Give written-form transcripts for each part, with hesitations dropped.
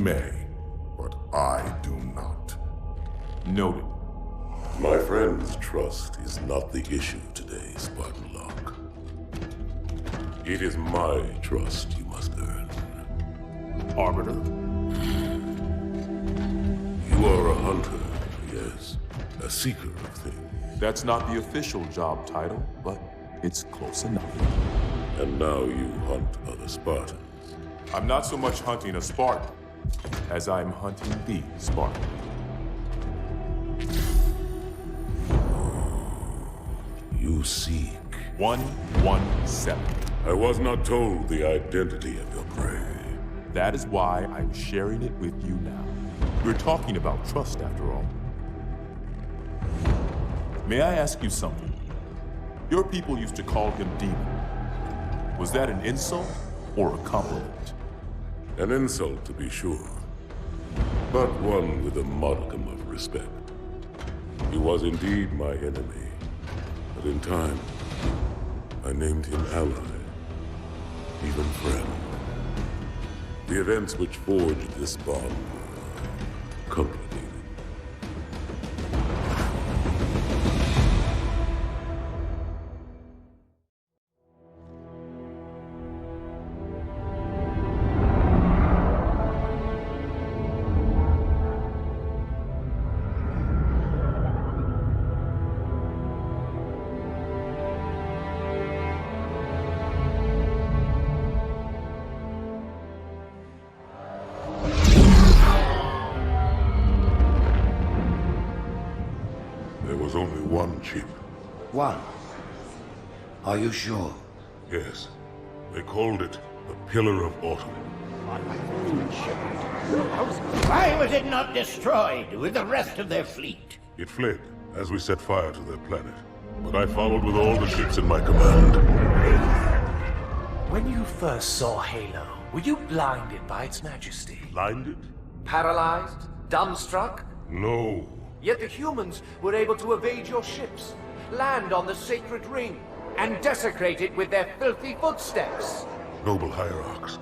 may, but I do not. Noted. My friend's trust is not the issue today, Spartan Locke. It is my trust you must earn. Arbiter? You are a hunter, yes. A seeker of things. That's not the official job title, but it's close enough. And now you hunt other Spartans. I'm not so much hunting a Spartan, as I'm hunting the Spartan. You seek. 117. I was not told the identity of your prey. That is why I'm sharing it with you now. We're talking about trust, after all. May I ask you something? Your people used to call him Demon. Was that an insult or a compliment? An insult, to be sure, but one with a modicum of respect. He was indeed my enemy, but in time, I named him ally, even friend. The events which forged this bond were complicated. Only one chip. One? Are you sure? Yes. They called it the Pillar of Autumn. Why was it not destroyed with the rest of their fleet? It fled as we set fire to their planet. But I followed with all the ships in my command. When you first saw Halo, were you blinded by its majesty? Blinded? Paralyzed? Dumbstruck? No. Yet the humans were able to evade your ships, land on the sacred ring, and desecrate it with their filthy footsteps. Noble hierarchs,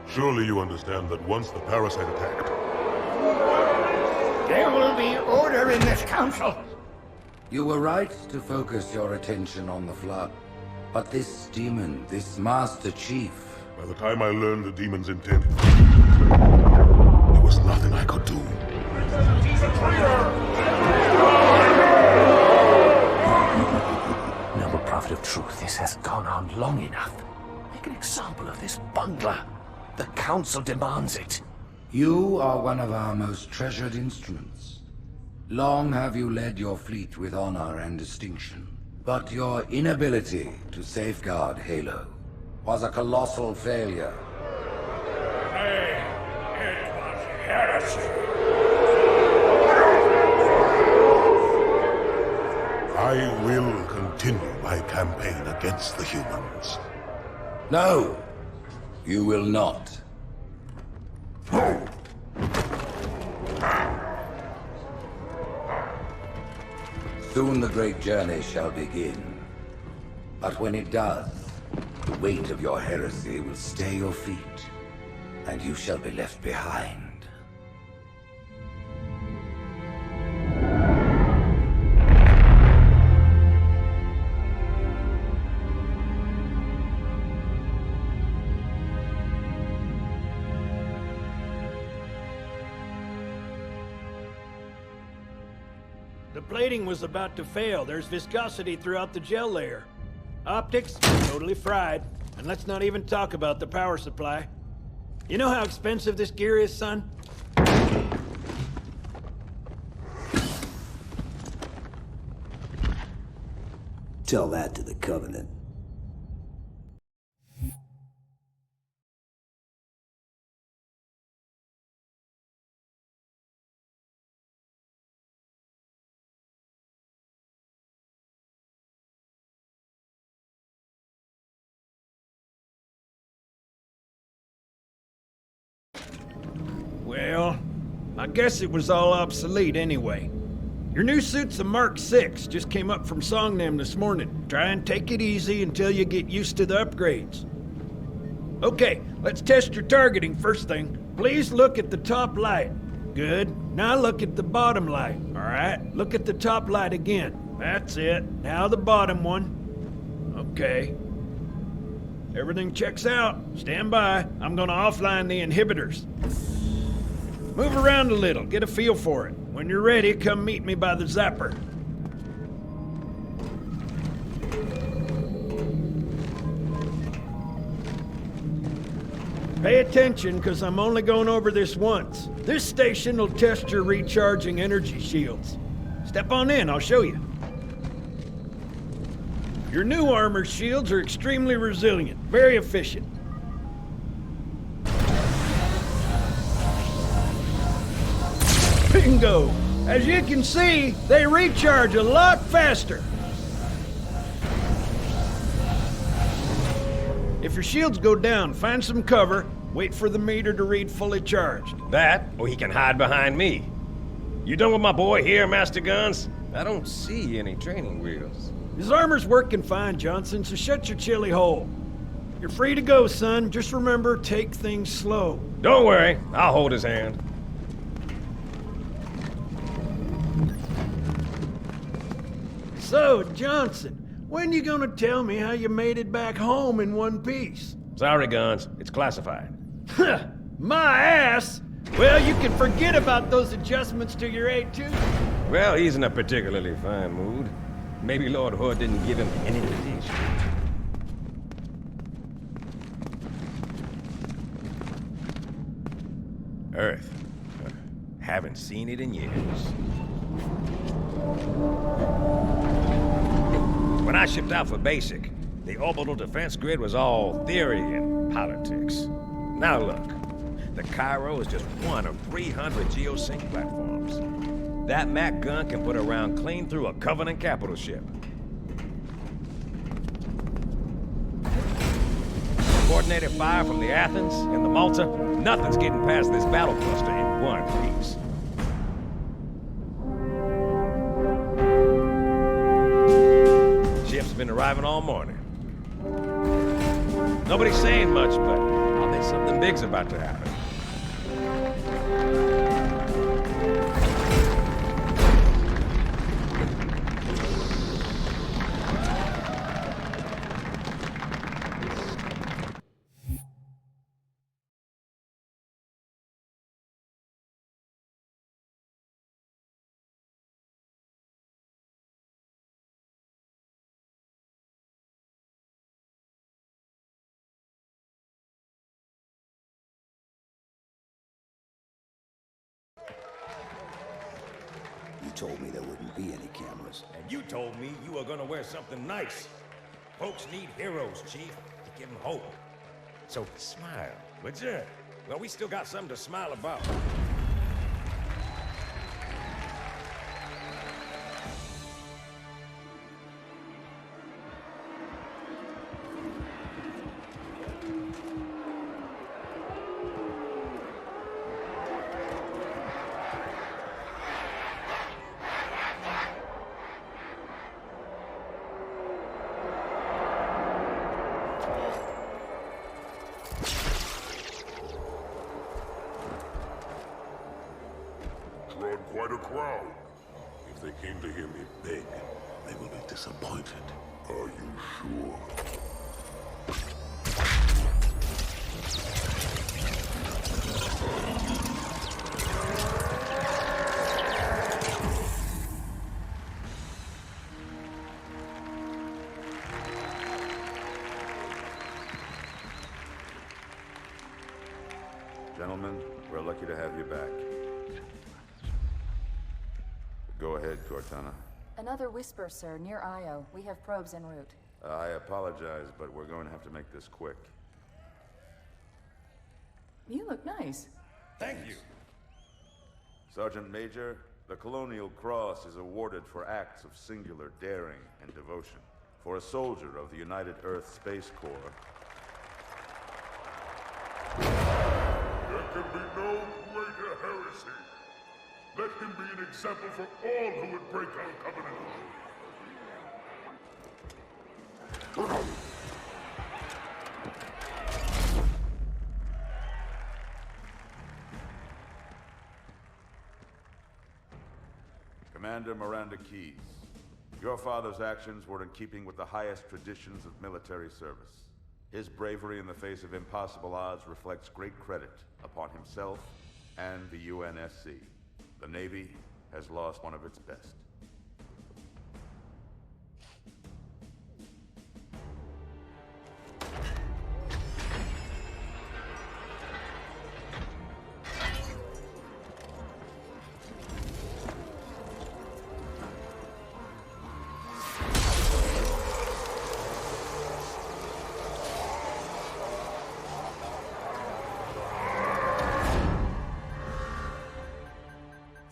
surely you understand that once the parasite attacked... There will be order in this council. You were right to focus your attention on the Flood. But this demon, this Master Chief... By the time I learned the demon's intent, there was nothing I could do. Noble prophet of truth, this has gone on long enough. Make an example of this bungler. The council demands it. You are one of our most treasured instruments. Long have you led your fleet with honor and distinction. But your inability to safeguard Halo was a colossal failure. It was heresy. I will continue my campaign against the humans. No, you will not. Soon the great journey shall begin. But when it does, the weight of your heresy will stay your feet, and you shall be left behind. The plating was about to fail. There's viscosity throughout the gel layer. Optics, totally fried. And let's not even talk about the power supply. You know how expensive this gear is, son? Tell that to the Covenant. Well, I guess it was all obsolete anyway. Your new suit's a Mark 6, just came up from Songnam this morning. Try and take it easy until you get used to the upgrades. Okay, let's test your targeting first thing. Please look at the top light. Good. Now look at the bottom light, all right? Look at the top light again. That's it. Now the bottom one. Okay. Everything checks out. Stand by. I'm gonna offline the inhibitors. Move around a little, get a feel for it. When you're ready, come meet me by the zapper. Pay attention, because I'm only going over this once. This station will test your recharging energy shields. Step on in, I'll show you. Your new armor shields are extremely resilient, very efficient. Bingo! As you can see, they recharge a lot faster. If your shields go down, find some cover, wait for the meter to read fully charged. That, or he can hide behind me. You done with my boy here, Master Guns? I don't see any training wheels. His armor's working fine, Johnson, so shut your chilly hole. You're free to go, son. Just remember, take things slow. Don't worry, I'll hold his hand. So, Johnson, when you gonna tell me how you made it back home in one piece? Sorry, Guns. It's classified. My ass! Well, you can forget about those adjustments to your A2. Well, he's in a particularly fine mood. Maybe Lord Hood didn't give him any invitation. Earth. Haven't seen it in years. When I shipped out for basic, the orbital defense grid was all theory and politics. Now look, the Cairo is just one of 300 geosync platforms. That Mac gun can put a round clean through a Covenant capital ship. Coordinated fire from the Athens and the Malta, nothing's getting past this battle cluster in one piece. Ship's been arriving all morning. Nobody's saying much, but I'll bet something big's about to happen. You told me there wouldn't be any cameras. And you told me you were gonna wear something nice. Folks need heroes, Chief, to give them hope. So smile, would you? Well, we still got something to smile about. Drawn quite a crowd. If they came to hear me beg, they will be disappointed. Are you sure? Gentlemen, we're lucky to have you back. Go ahead, Cortana. Another whisper, sir, near Io. We have probes en route. I apologize, but we're going to have to make this quick. You look nice. Thank you. Sergeant Major, the Colonial Cross is awarded for acts of singular daring and devotion. For a soldier of the United Earth Space Corps. There can be no greater heresy. Let him be an example for all who would break our covenant. Commander Miranda Keyes. Your father's actions were in keeping with the highest traditions of military service. His bravery in the face of impossible odds reflects great credit upon himself and the UNSC. The Navy has lost one of its best.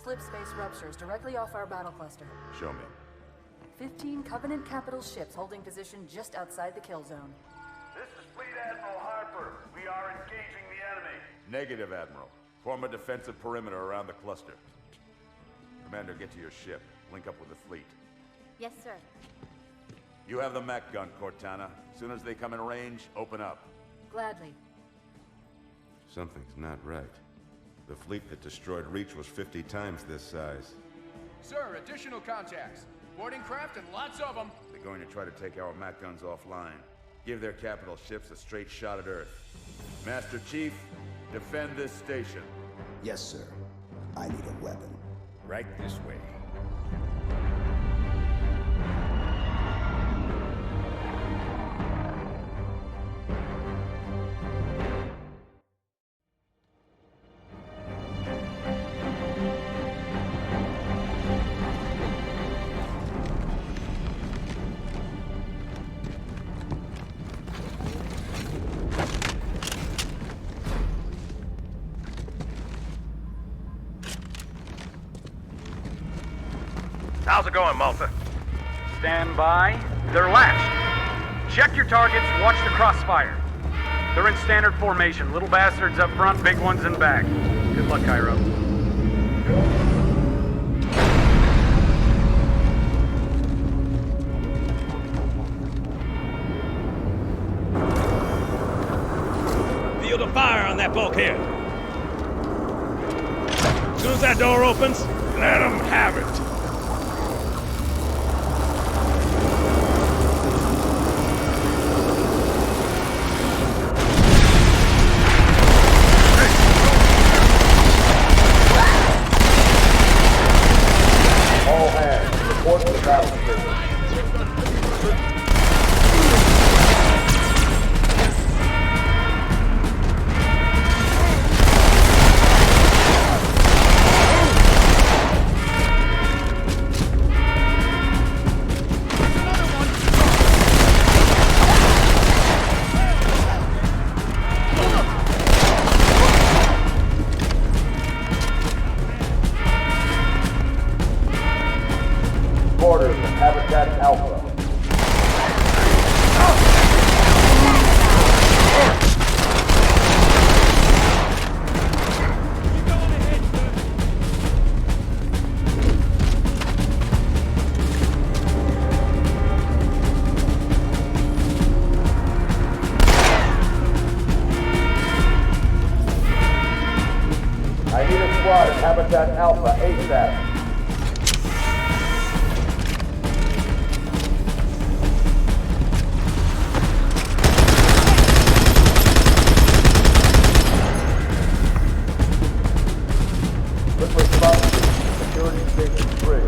Slipspace ruptures directly off our battle cluster. Show me. 15 Covenant capital ships holding position just outside the kill zone. This is Fleet Admiral Harper. We are engaging the enemy. Negative, Admiral. Form a defensive perimeter around the cluster. Commander, get to your ship. Link up with the fleet. Yes, sir. You have the mech gun, Cortana. As soon as they come in range, open up. Gladly. Something's not right. The fleet that destroyed Reach was 50 times this size. Sir, additional contacts. Boarding craft and lots of them. They're going to try to take our mech guns offline. Give their capital ships a straight shot at Earth. Master Chief, defend this station. Yes, sir. I need a weapon. Right this way. How's it going, Malta? Stand by. They're latched. Check your targets, watch the crossfire. They're in standard formation. Little bastards up front, big ones in back. Good luck, Cairo. Field of fire on that bulkhead. As soon as that door opens, let them have it. All hands, report to the battle station. Orders from Habitat Alpha. I need a squad at Habitat Alpha ASAP. Security Station 3.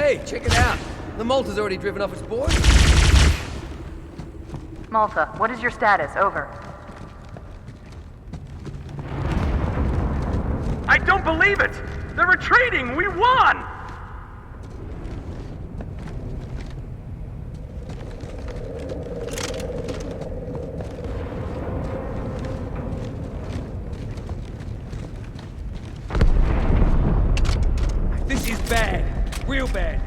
Hey, check it out. The Malta's already driven off its board. Malta, what is your status? Over. I don't believe it! They're retreating! We won! This is bad. Real bad.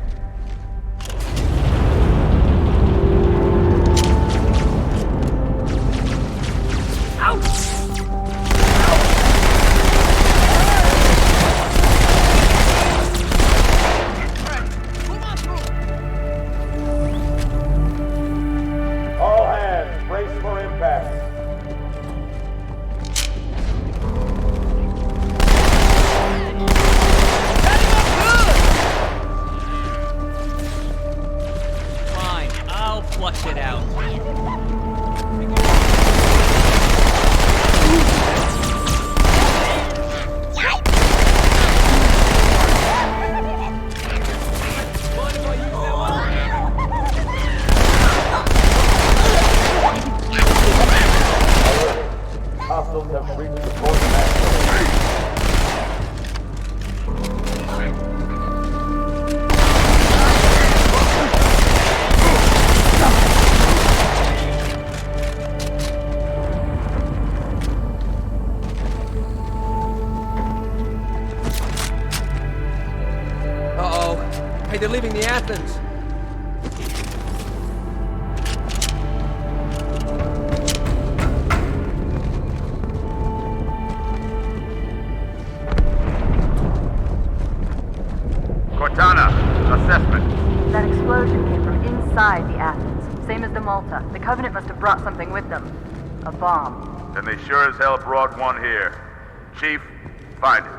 All hands, brace for impact. Fine, I'll flush it out. Hostiles have reached the port of Outskirts. Uh-oh. Hey, they're leaving the Athens. Cortana, assessment. That explosion came from inside the Athens, same as the Malta. The Covenant must have brought something with them. A bomb. Then they sure as hell brought one here. Chief, find it.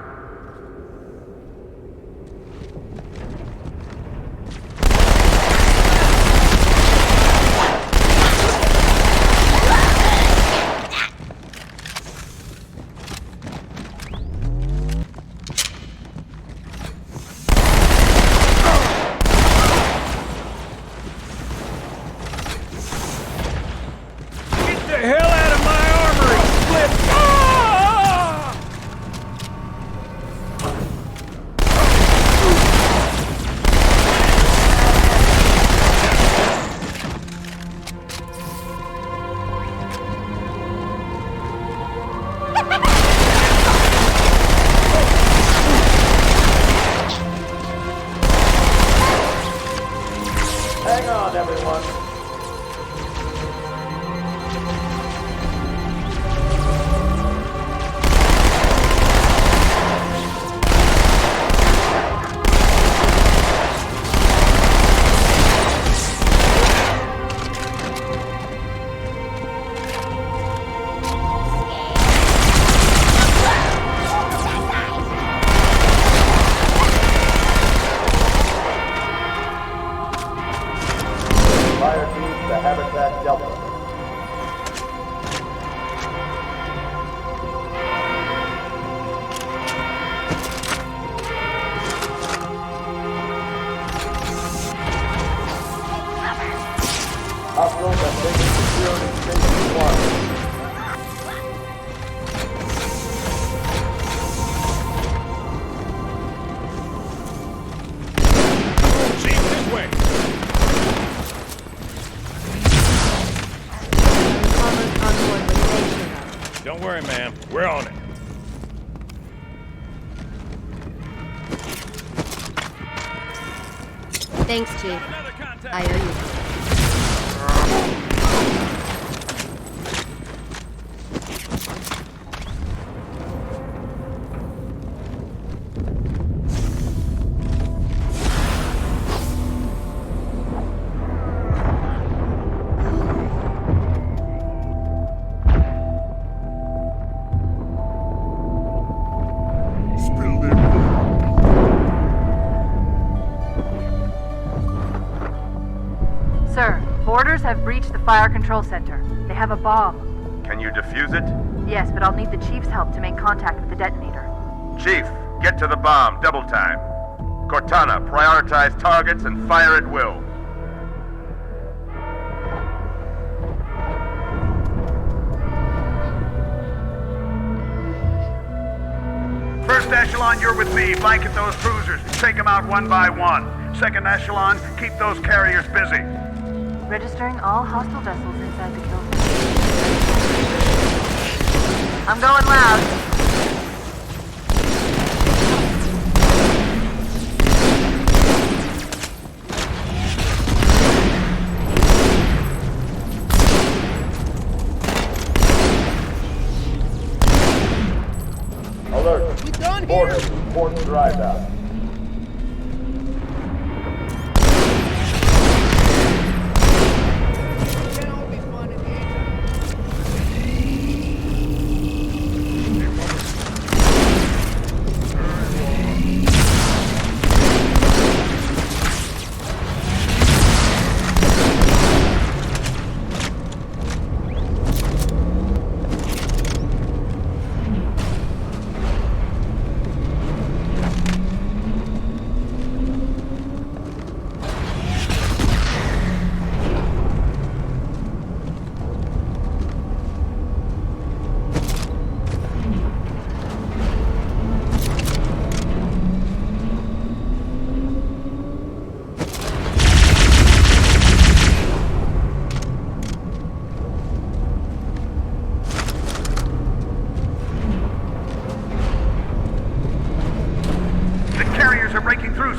Get the hell out of my armory! Split! Ah! Hang on, everyone. Fire teams to Habitat Delta. Hostiles have taken security station 1. Chief, this way. Don't worry, ma'am. We're on it. Thanks, Chief. I owe you. Sir, boarders have breached the fire control center. They have a bomb. Can you defuse it? Yes, but I'll need the Chief's help to make contact with the detonator. Chief, get to the bomb, double time. Cortana, prioritize targets and fire at will. First echelon, you're with me. Blanket those cruisers. Take them out one by one. Second echelon, keep those carriers busy. Registering all hostile vessels inside the kill zone. I'm going loud. Alert. We done Order. here? Report drive out.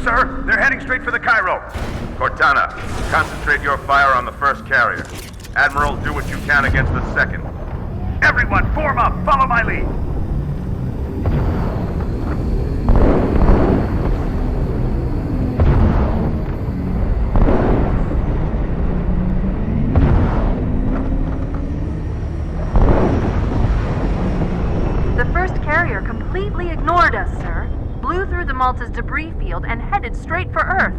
Sir, they're heading straight for the Cairo. Cortana, concentrate your fire on the first carrier. Admiral, do what you can against the second. Everyone, form up. Follow my lead. The first carrier completely ignored us, sir. Blew through the Malta's debris field and headed straight for Earth.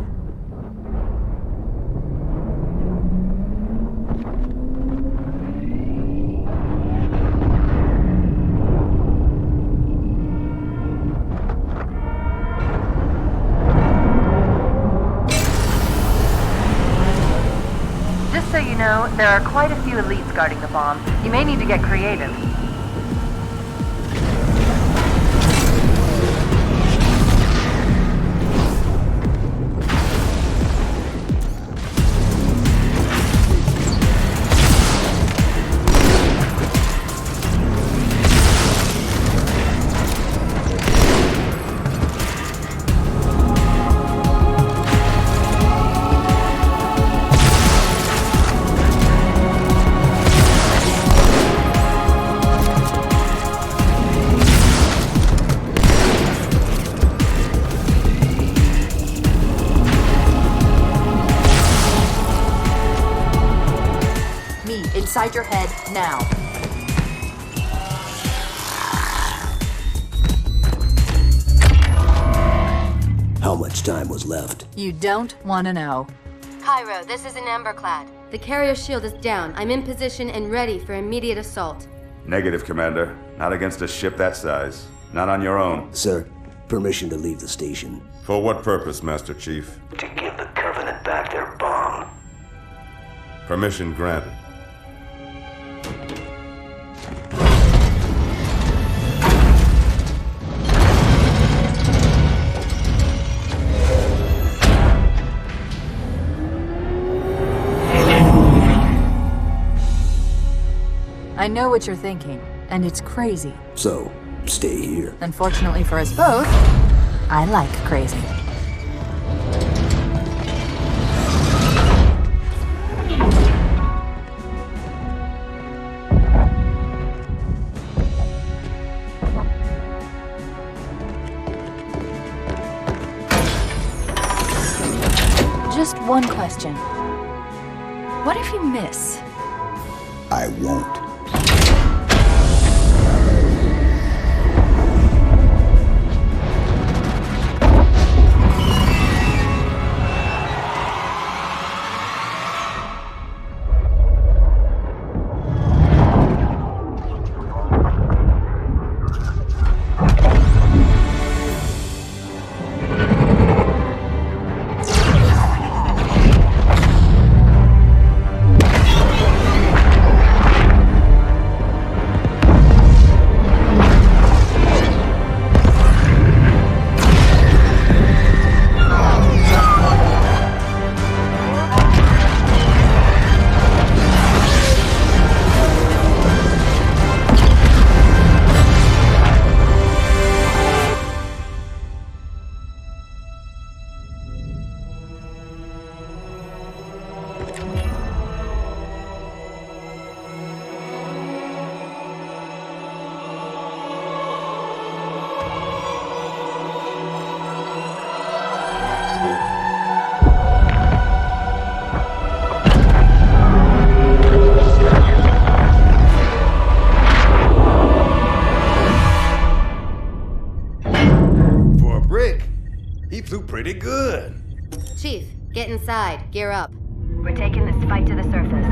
Just so you know, there are quite a few elites guarding the bomb. You may need to get creative. Inside your head, now. How much time was left? You don't want to know. Cairo, this is an Emberclad. The carrier shield is down. I'm in position and ready for immediate assault. Negative, Commander. Not against a ship that size. Not on your own. Sir, permission to leave the station. For what purpose, Master Chief? To give the Covenant back their bomb. Permission granted. I know what you're thinking, and it's crazy. So, stay here. Unfortunately for us both, I like crazy. Just one question. What if you miss? I won't. flew pretty good. Chief, get inside. Gear up. We're taking this fight to the surface.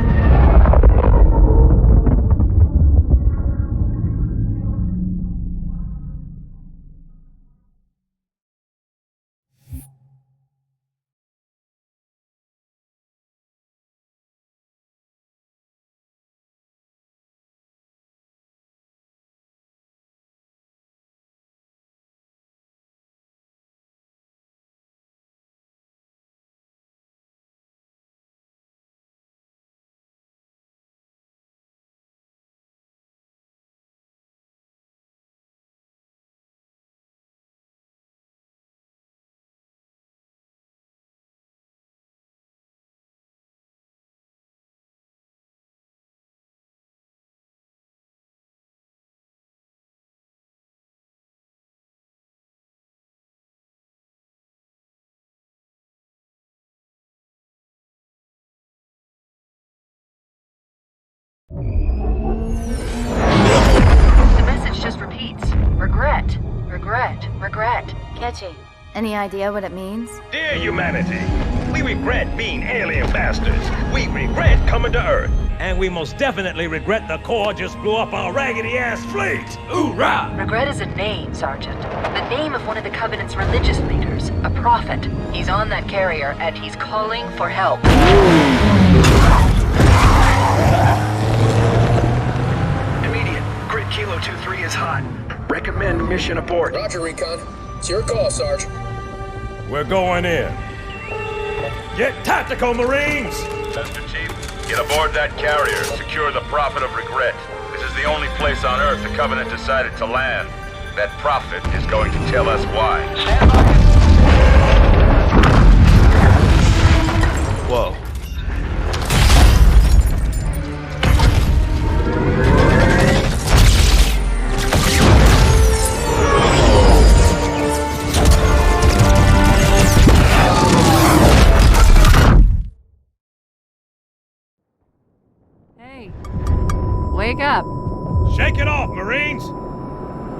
The message just repeats. Regret. Regret. Regret. Catchy. Any idea what it means? Dear humanity, we regret being alien bastards. We regret coming to Earth. And we most definitely regret the Corps just blew up our raggedy-ass fleet. Hoorah! Regret is a name, Sergeant. The name of one of the Covenant's religious leaders. A prophet. He's on that carrier, and he's calling for help. Immediate. Grid Kilo 2-3 is hot. Recommend mission abort. Roger, Recon. It's your call, Sarge. We're going in. Get tactical, Marines! Master Chief, get aboard that carrier. Secure the Prophet of Regret. This is the only place on Earth the Covenant decided to land. That Prophet is going to tell us why. Stand by. Whoa. Hey, wake up. Shake it off, Marines!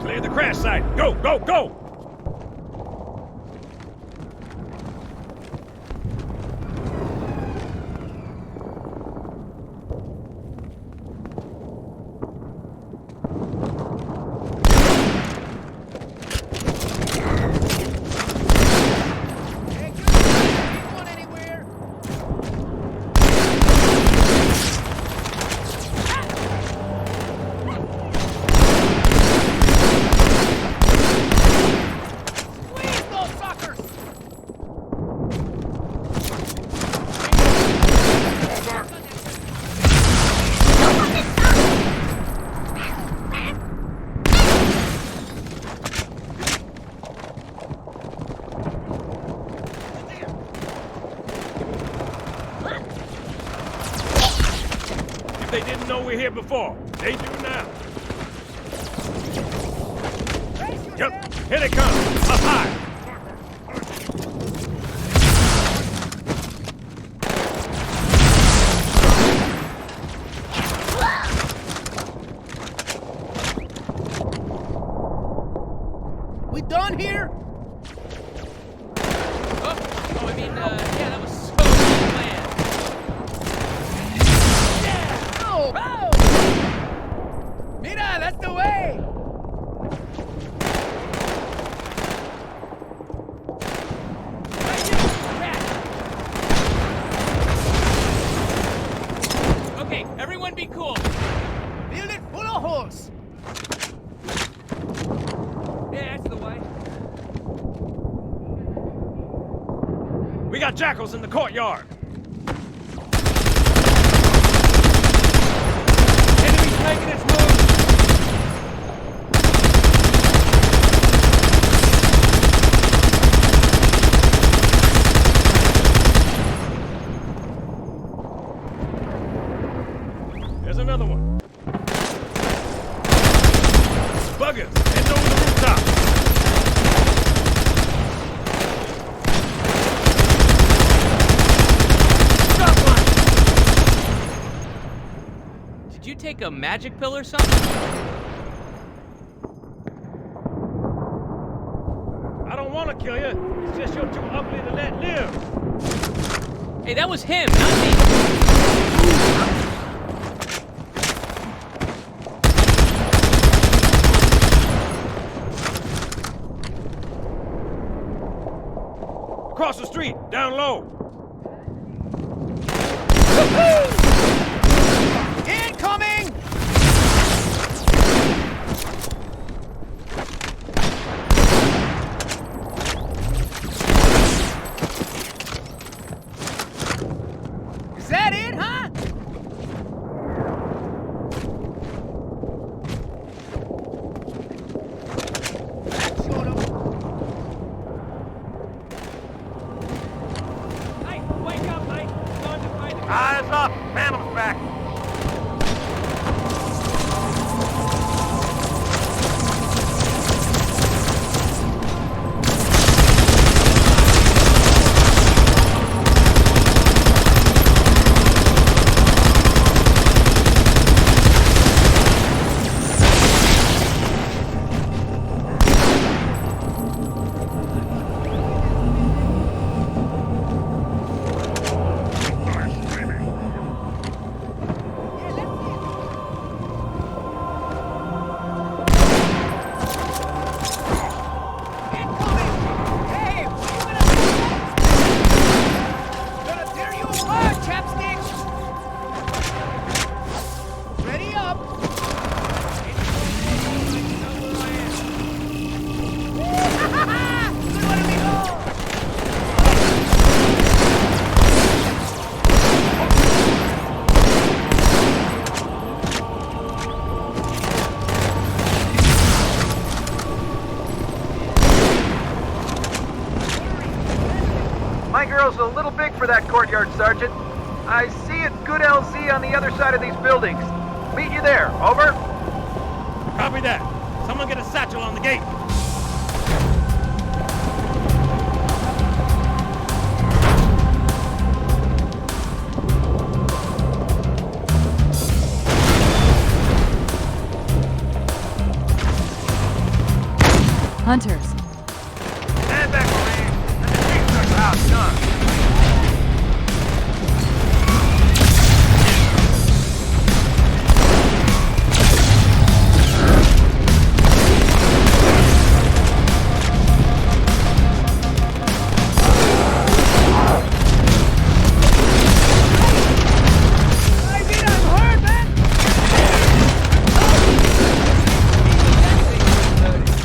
Clear the crash site. Go, go, go! They didn't know we're here before. They do now. Yep, here they come. Up high. We done here? Oh, I mean, yeah, that was so planned. Mira, that's the way! Okay, everyone be cool. Build it full of holes! Yeah, that's the way. We got jackals in the courtyard. Enemy's making its move. There's another one. Buggers, head over the rooftop. Did you take a magic pill or something? I don't want want to kill you. It's just you're too ugly to let live. Hey, that was him, not me. Across the street, down low. Incoming! Is that it, huh? Eyes up! Phantom's back! My girl's a little big for that courtyard, Sergeant. I see a good LZ on the other side of these buildings. Meet you there. Over. Copy that. Someone get a satchel on the gate. Hunters. Stand back, Marine. And the chief took out done.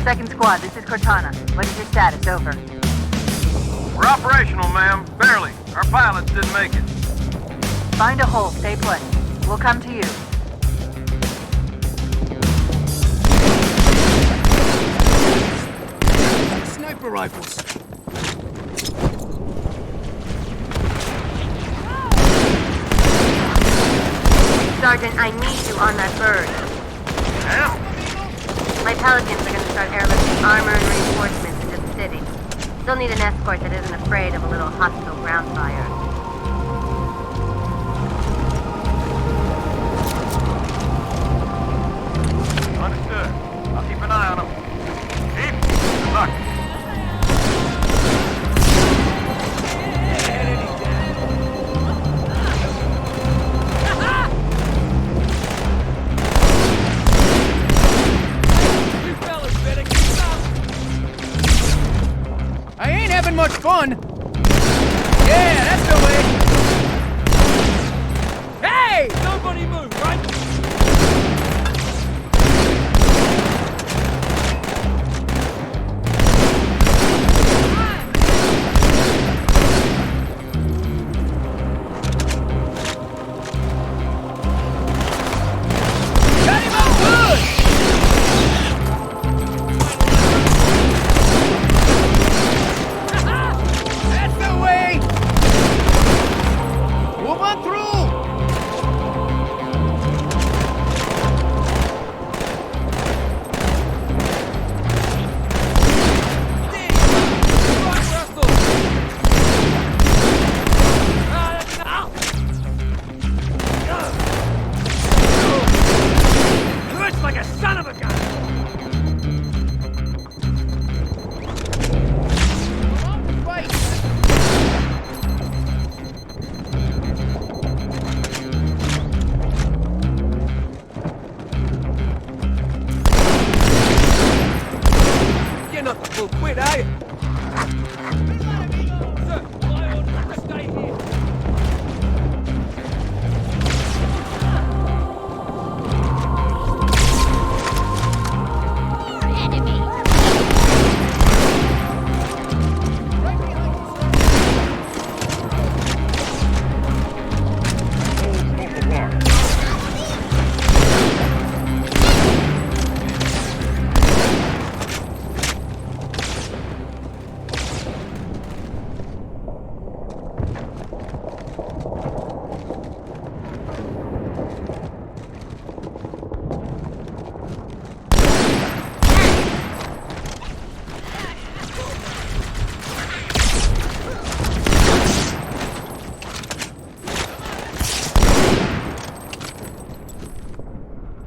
Second squad, this is Cortana. What is your status? Over. We're operational, ma'am. Barely. Our pilots didn't make it. Find a hole. Stay put. We'll come to you. Sniper rifles. Sergeant, I need you on that bird. Ma'am? My Pelicans are going to start airlifting armor and reinforcements into the city. Still need an escort that isn't afraid of a little hostile ground fire. Understood. I'll keep an eye on them. Chief, good luck. I ain't having much fun. Yeah, that's the way. Hey! Nobody move, right? Got him up good! That's the way! Move on through! Hey!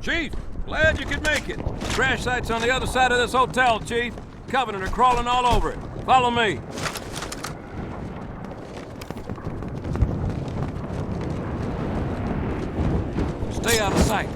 Chief, glad you could make it. Crash site's on the other side of this hotel, Chief. Covenant are crawling all over it. Follow me. Stay out of sight.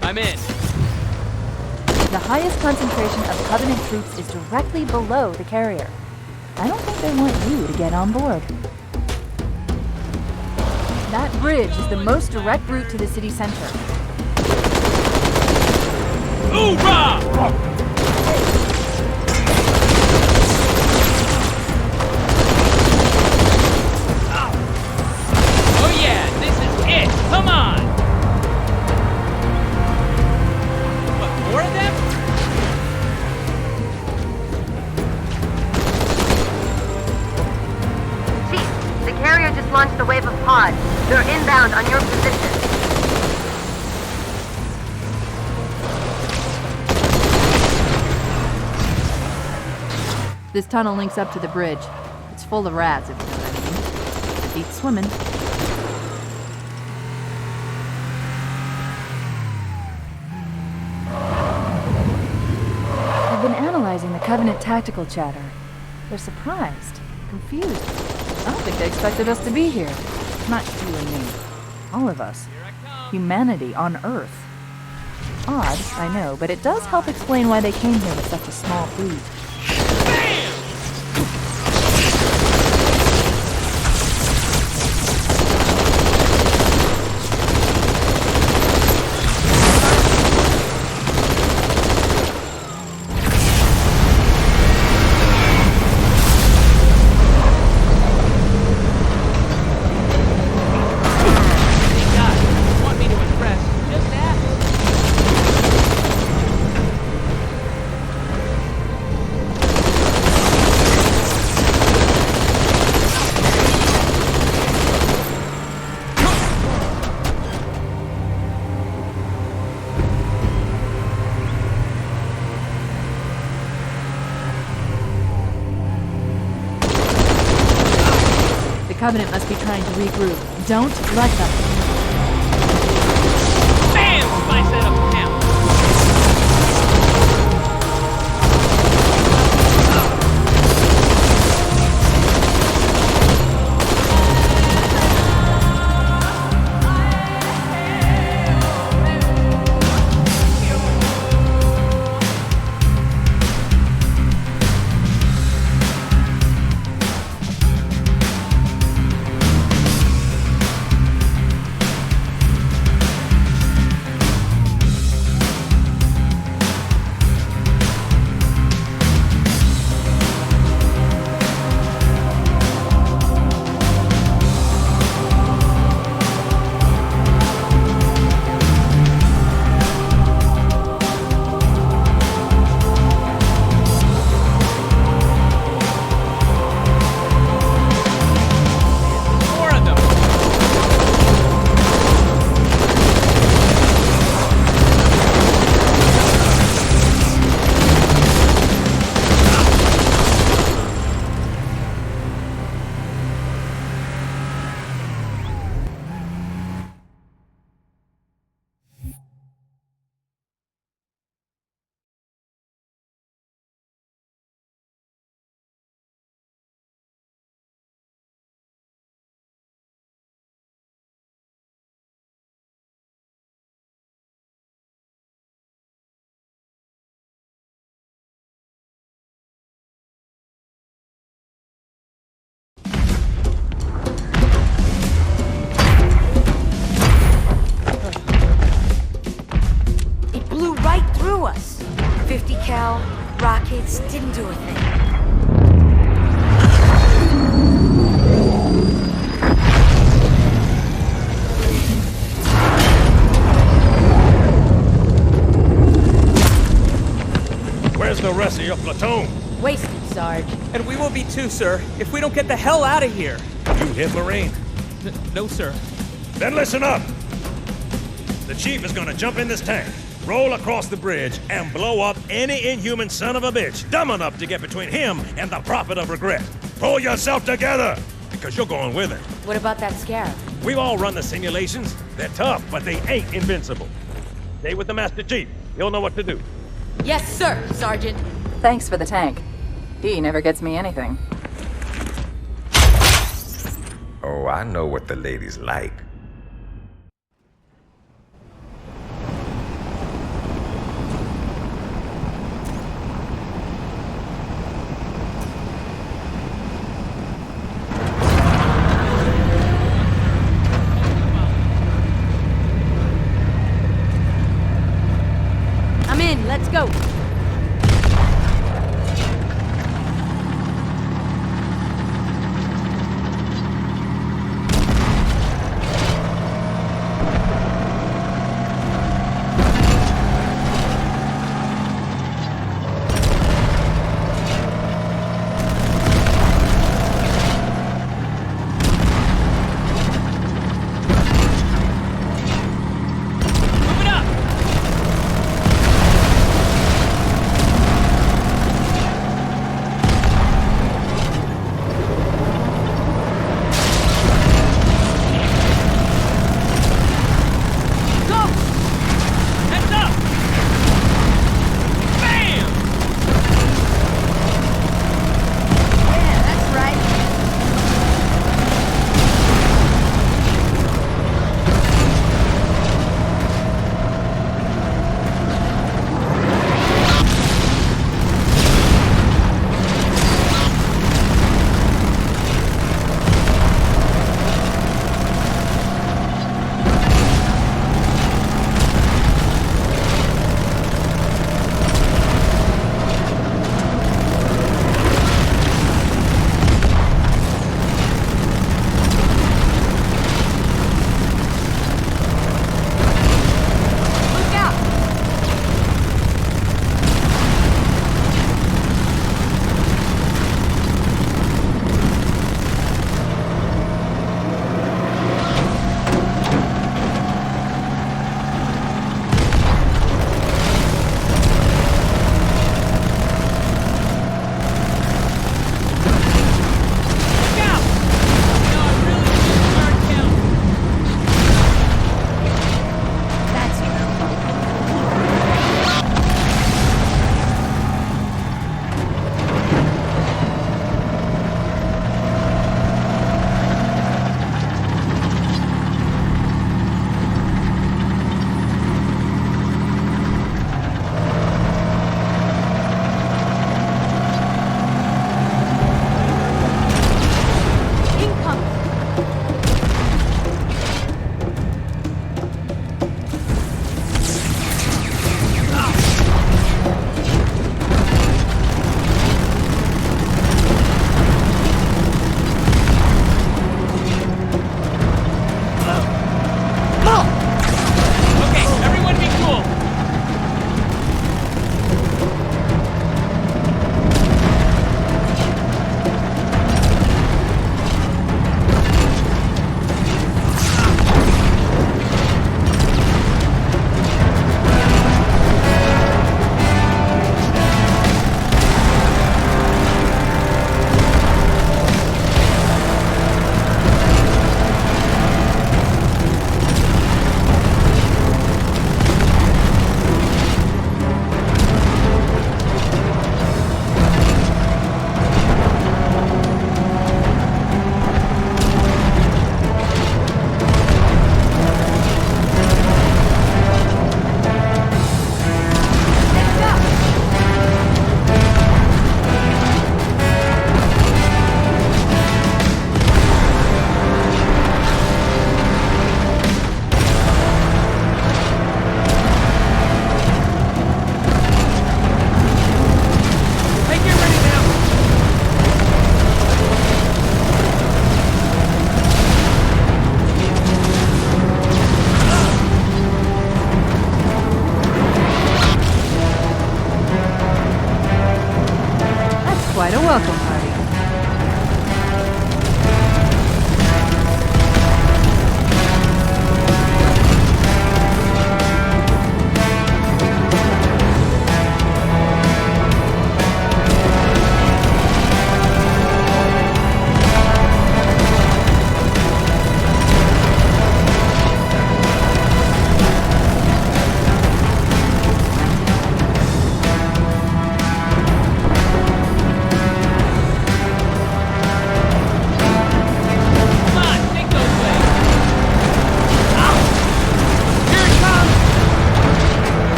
I'm in. The highest concentration of Covenant troops is directly below the carrier. I don't think they want you to get on board. That bridge is the most direct route to the city center. Hoorah! Oh yeah, this is it. Come on. What, more of them? Chief, the carrier just launched a wave of pods. They're inbound on your position. This tunnel links up to the bridge. It's full of rats, if you know what I mean. It beats swimming. I've been analyzing the Covenant tactical chatter. They're surprised, confused. I don't think they expected us to be here. Not you and me. All of us. Humanity on Earth. Odd, I know, but it does help explain why they came here with such a small fleet. Covenant must be trying to regroup. Don't let them. Bam! Slice that up now. Cal, rockets, didn't do a thing. Where's the rest of your platoon? Wasted, Sarge. And we will be too, sir, if we don't get the hell out of here. You hit Marine? No, sir. Then listen up! The chief is gonna jump in this tank, roll across the bridge, and blow up any inhuman son of a bitch dumb enough to get between him and the prophet of regret. Pull yourself together, because you're going with it. What about that scarab? We've all run the simulations. They're tough, but they ain't invincible. Stay with the Master Chief. He'll know what to do. Yes, sir, Sergeant. Thanks for the tank. He never gets me anything. Oh, I know what the ladies like. I'm in, let's go.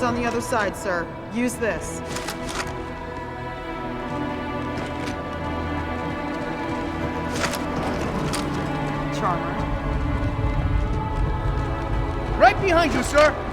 Code's on the other side, sir. Use this. Charmer. Right behind you, sir!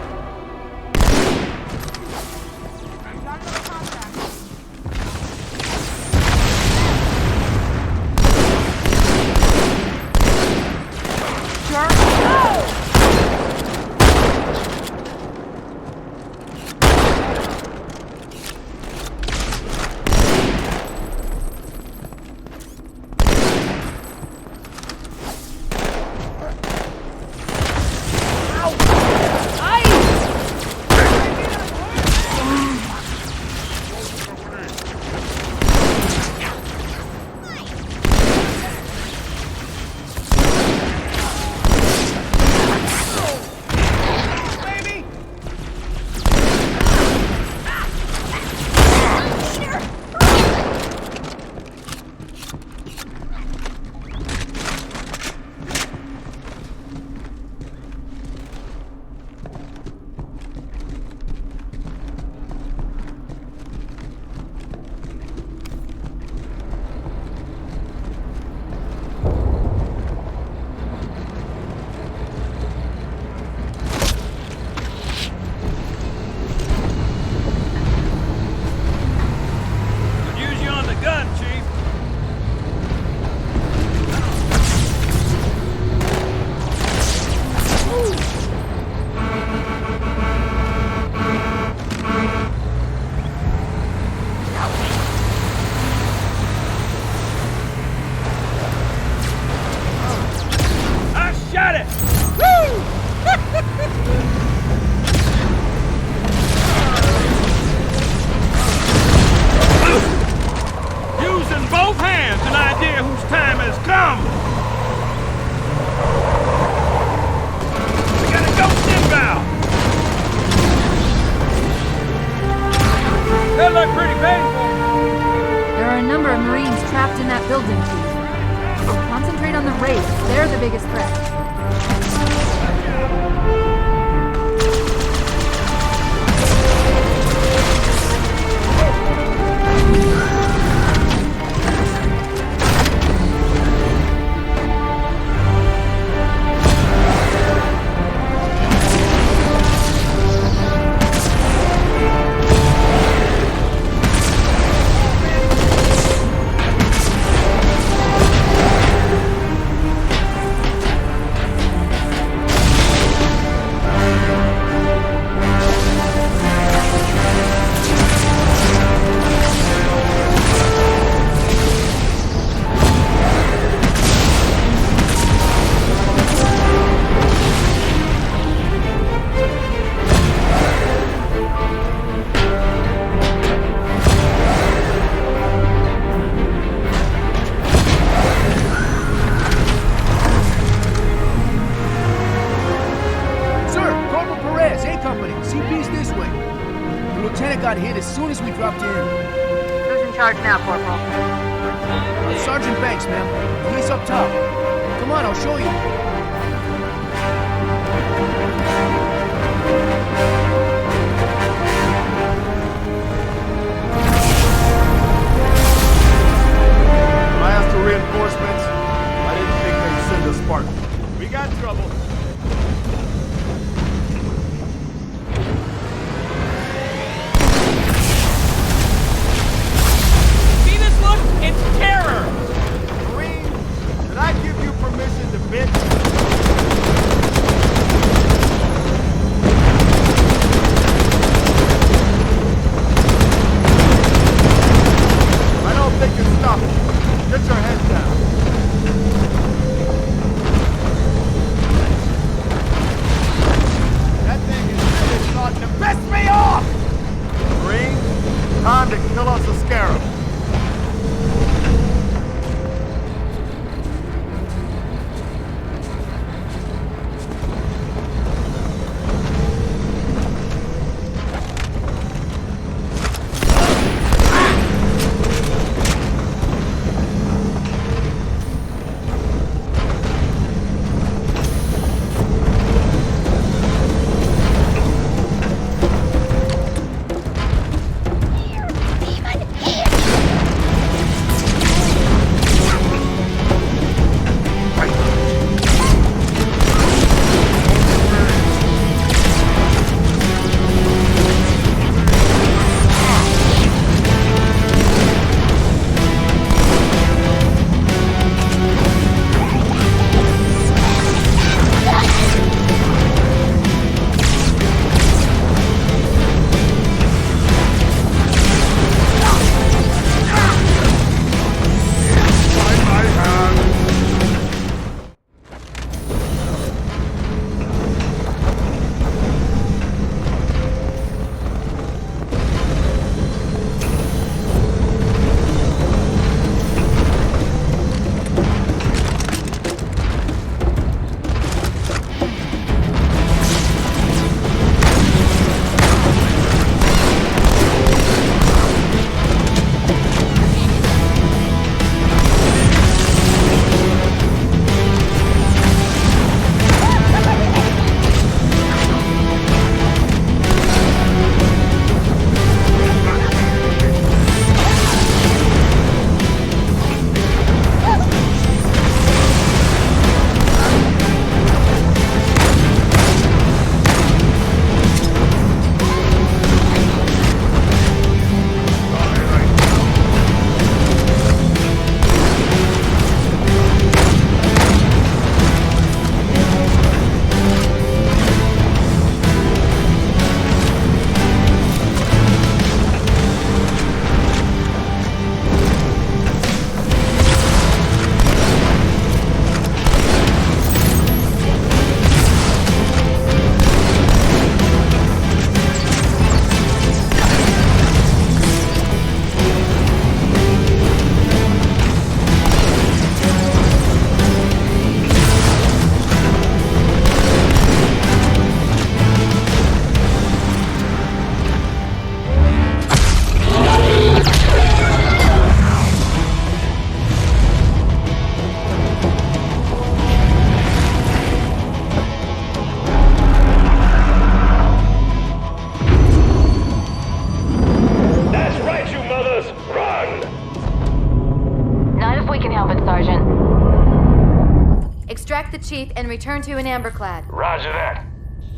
Extract the chief and return to an amberclad. Roger that.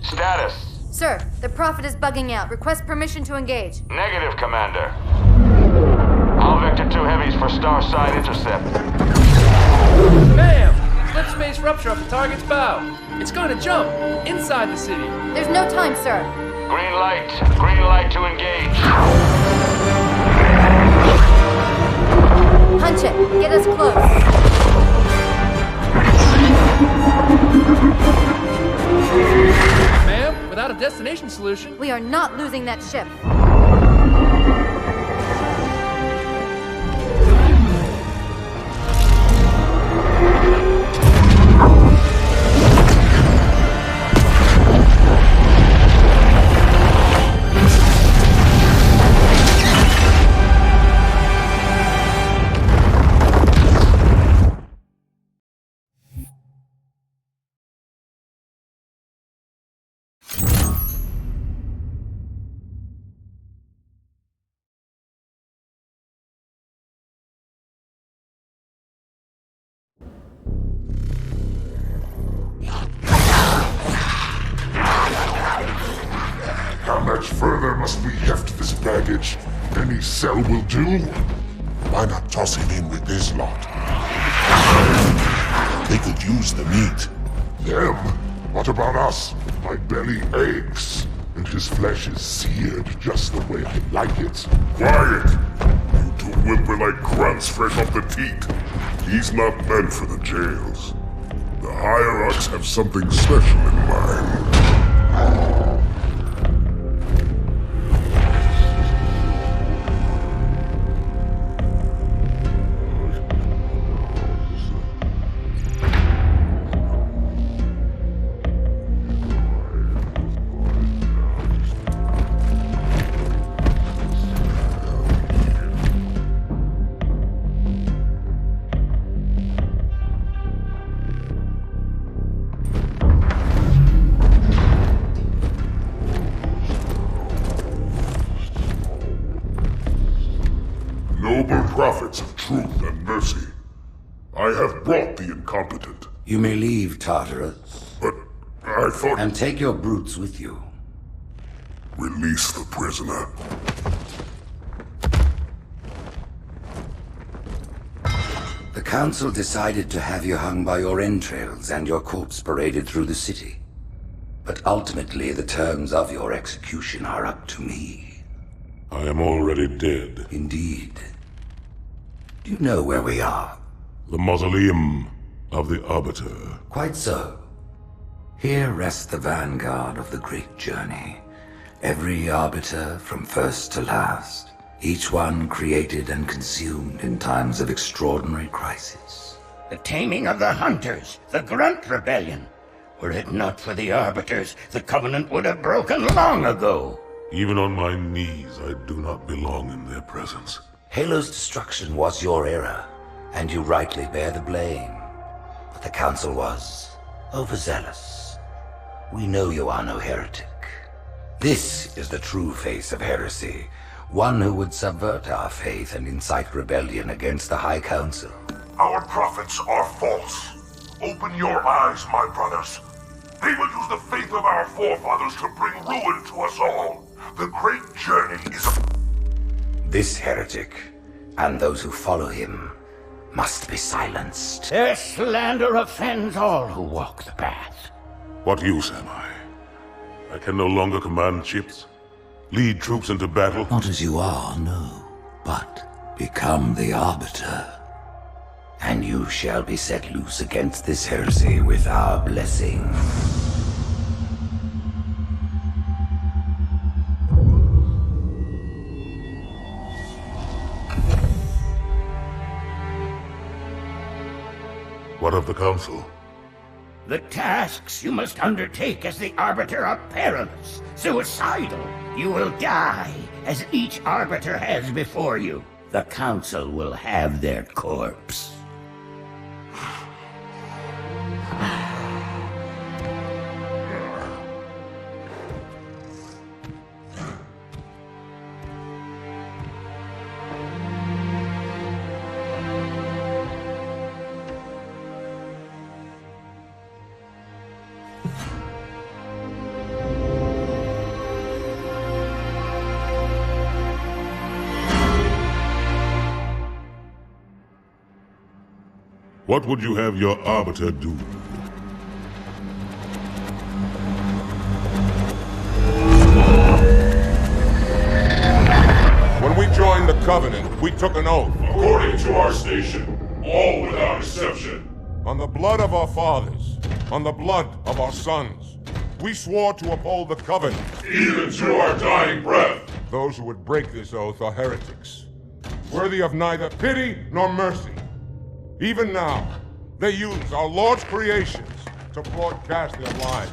Status. Sir, the Prophet is bugging out. Request permission to engage. Negative, Commander. All Vector 2 heavies for Starside intercept. Bam! Slip space rupture off the target's bow. It's going to jump inside the city. There's no time, sir. Green light to engage. Punch it. Get us close. Ma'am, without a destination solution... We are not losing that ship. How much further must we heft this baggage? Any cell will do? Why not toss him in with this lot? They could use the meat. Them? What about us? My belly aches, and his flesh is seared just the way I like it. Quiet! You two whimper like grunts fresh off the teat. He's not meant for the jails. The hierarchs have something special in mind. Noble prophets of truth and mercy, I have brought the incompetent. You may leave, Tartarus. But I thought... And take your brutes with you. Release the prisoner. The Council decided to have you hung by your entrails and your corpse paraded through the city. But ultimately, the terms of your execution are up to me. I am already dead. Indeed. Do you know where we are? The mausoleum of the Arbiter. Quite so. Here rests the vanguard of the great journey. Every Arbiter from first to last. Each one created and consumed in times of extraordinary crisis. The taming of the Hunters, the Grunt Rebellion. Were it not for the Arbiters, the Covenant would have broken long ago. Even on my knees, I do not belong in their presence. Halo's destruction was your error, and you rightly bear the blame. But the Council was overzealous. We know you are no heretic. This is the true face of heresy, one who would subvert our faith and incite rebellion against the High Council. Our prophets are false. Open your eyes, my brothers. They will use the faith of our forefathers to bring ruin to us all. The great journey is... This heretic, and those who follow him, must be silenced. Their slander offends all who walk the path. What use am I? I can no longer command ships, lead troops into battle. Not as you are, no, but become the Arbiter. And you shall be set loose against this heresy with our blessing. What of the Council? The tasks you must undertake as the Arbiter are perilous, suicidal. You will die, as each Arbiter has before you. The Council will have their corpse. What would you have your Arbiter do? When we joined the Covenant, we took an oath. According to our station, all without exception. On the blood of our fathers, on the blood of our sons, we swore to uphold the Covenant. Even to our dying breath. Those who would break this oath are heretics, worthy of neither pity nor mercy. Even now, they use our Lord's creations to broadcast their lies.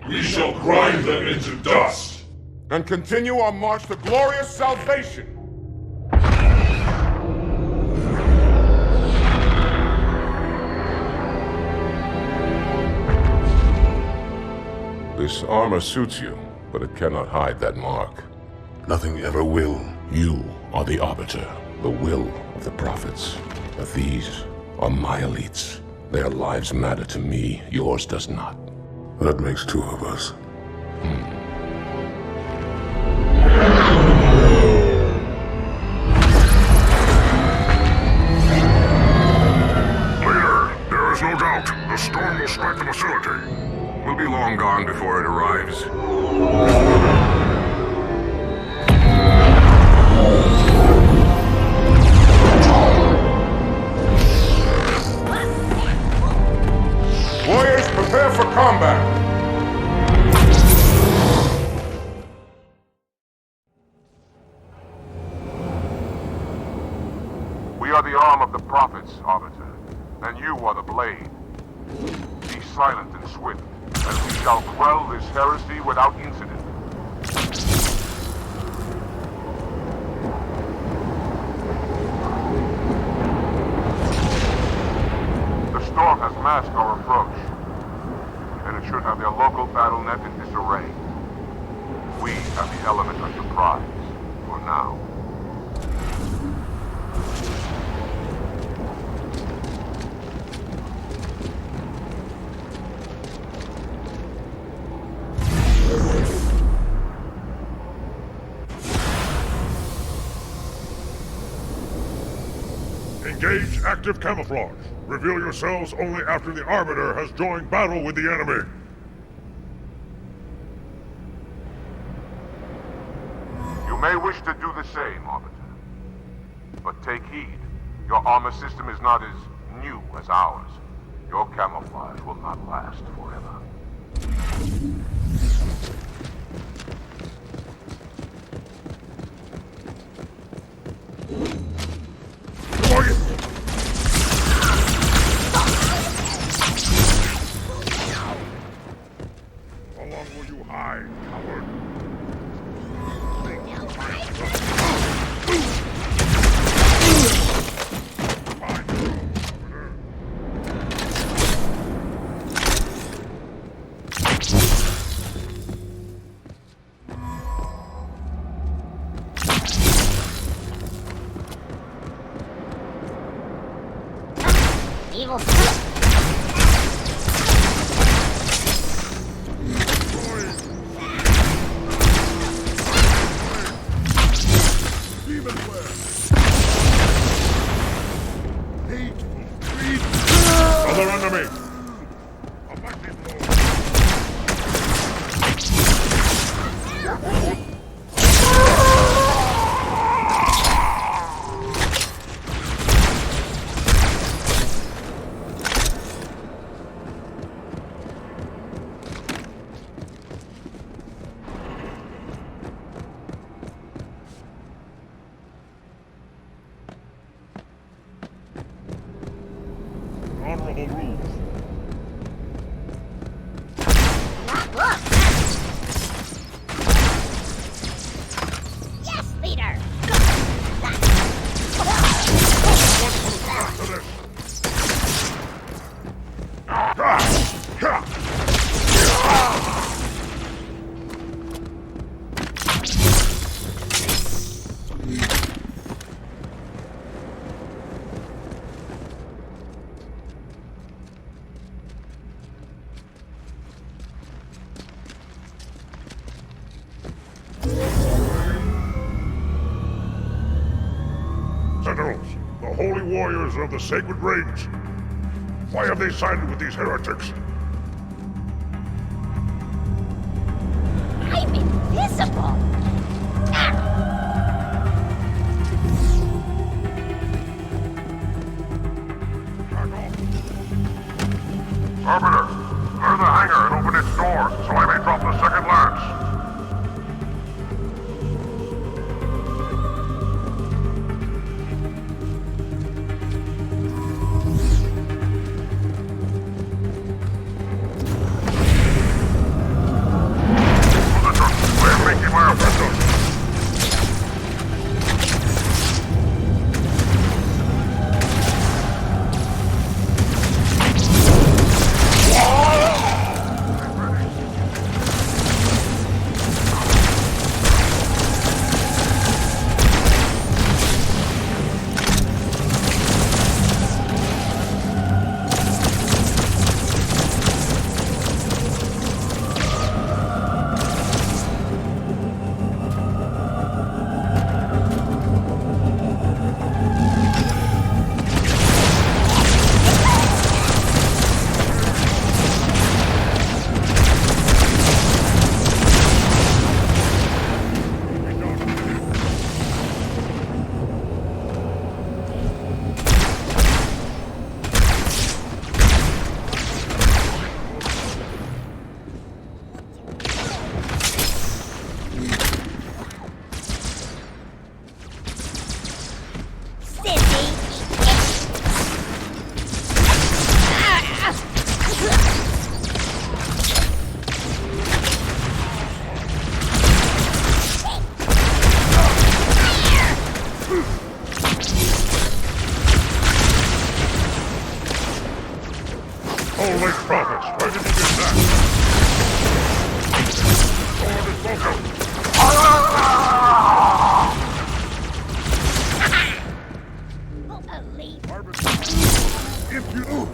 We shall grind them into dust. And continue our march to glorious salvation. This armor suits you, but it cannot hide that mark. Nothing ever will. You are the Arbiter, the will of the prophets. But these are my elites. Their lives matter to me, yours does not. That makes two of us. Leader, there is no doubt the storm will strike the facility. We'll be long gone before it arrives. Warriors, prepare for combat! We are the arm of the prophets, Arbiter, and you are the blade. Be silent and swift, and we shall quell this heresy without incident. The storm has masked our approach, and it should have their local battle net in disarray. We have the element of surprise, for now. Engage active camouflage. Reveal yourselves only after the Arbiter has joined battle with the enemy. You may wish to do the same, Arbiter. But take heed. Your armor system is not as new as ours. Your camouflage will not last forever. How long will you hide, coward? Evil. Other enemy! Honorable rules. Yes, leader. Sentinels, the holy warriors of the sacred rings. Why have they sided with these heretics? I'm invisible! Arbiter, clear the hangar and open its doors so I may drop the second lance. Holy prophets, where did you get that? Sword is broken. If you...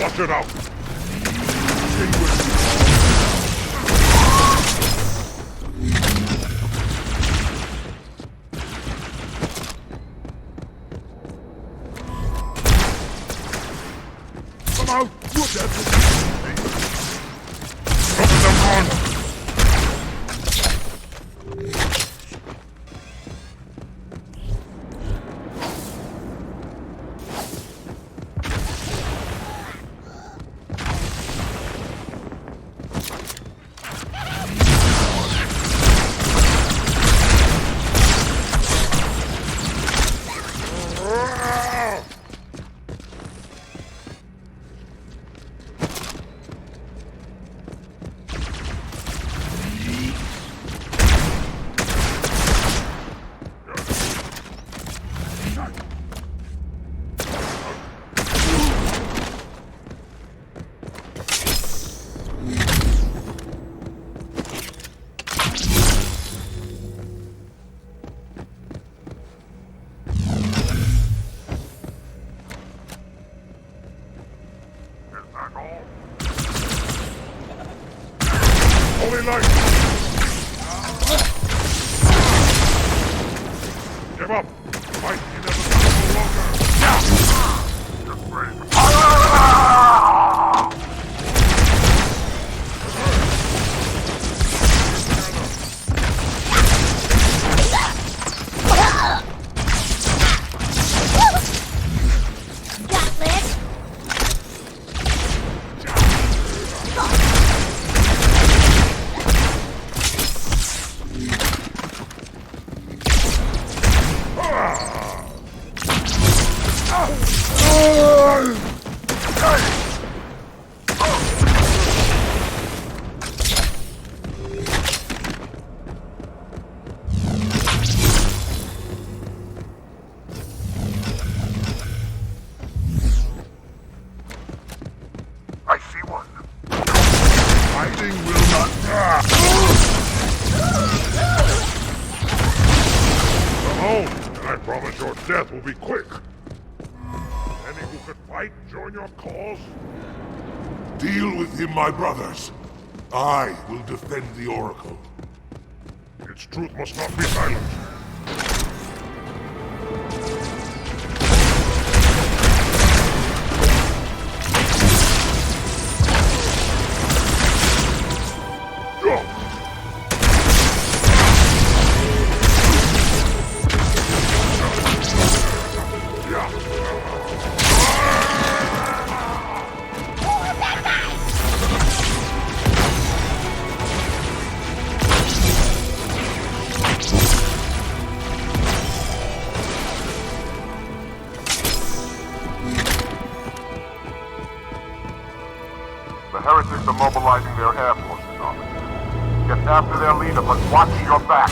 Watch it out! Come out! Look at it! Cover them on! up! Fight inevitable longer! Get ready to fire! I see one. Hiding will not. Come home, and I promise your death will be quick. Any who can fight, join your cause. Deal with him, my brothers. I will defend the Oracle. Its truth must not be silenced. The Heretics are mobilizing their air forces on it. Get after their leader, but watch your back.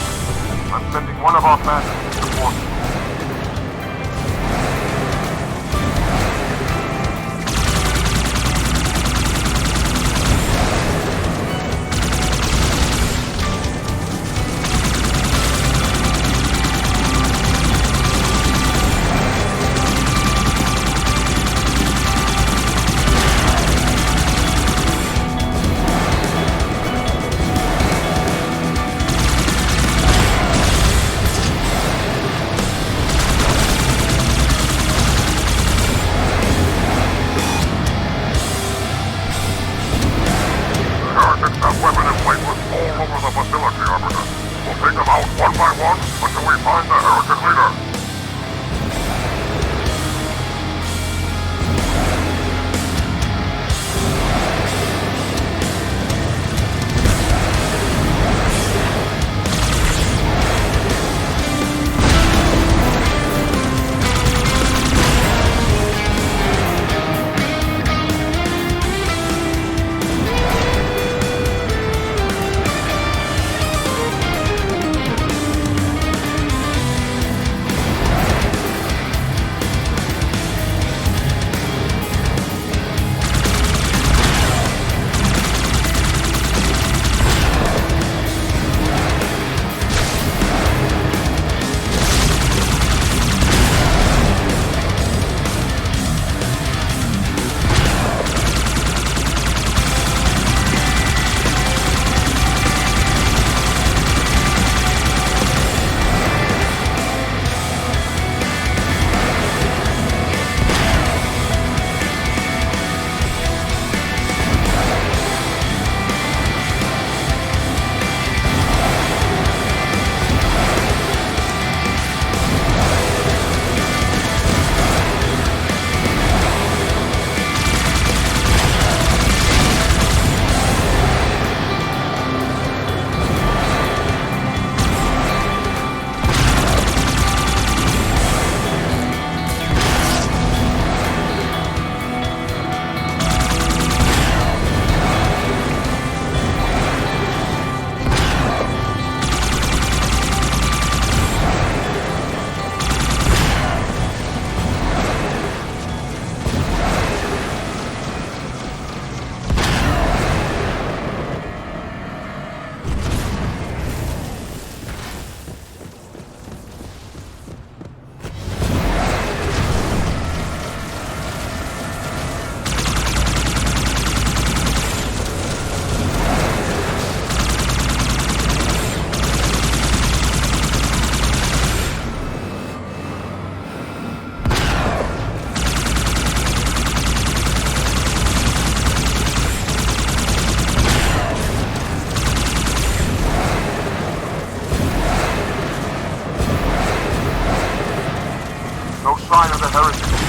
I'm sending one of our bandits to support you.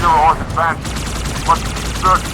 Zero Horse advancing. We must keep searching.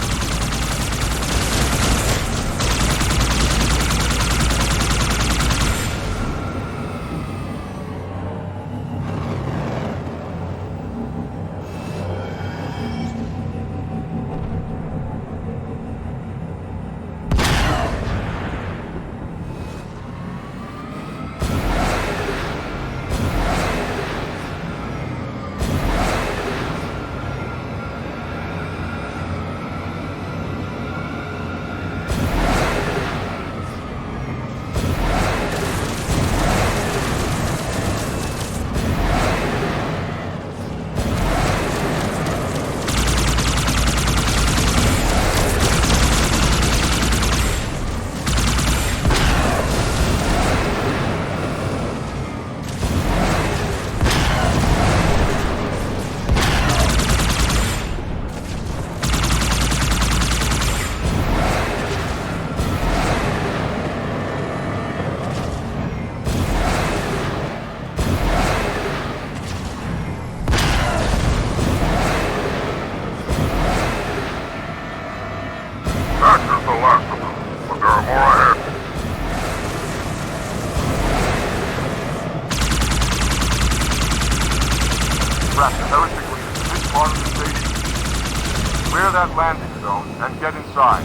Heretic is in this part of the station. Clear that landing zone and get inside.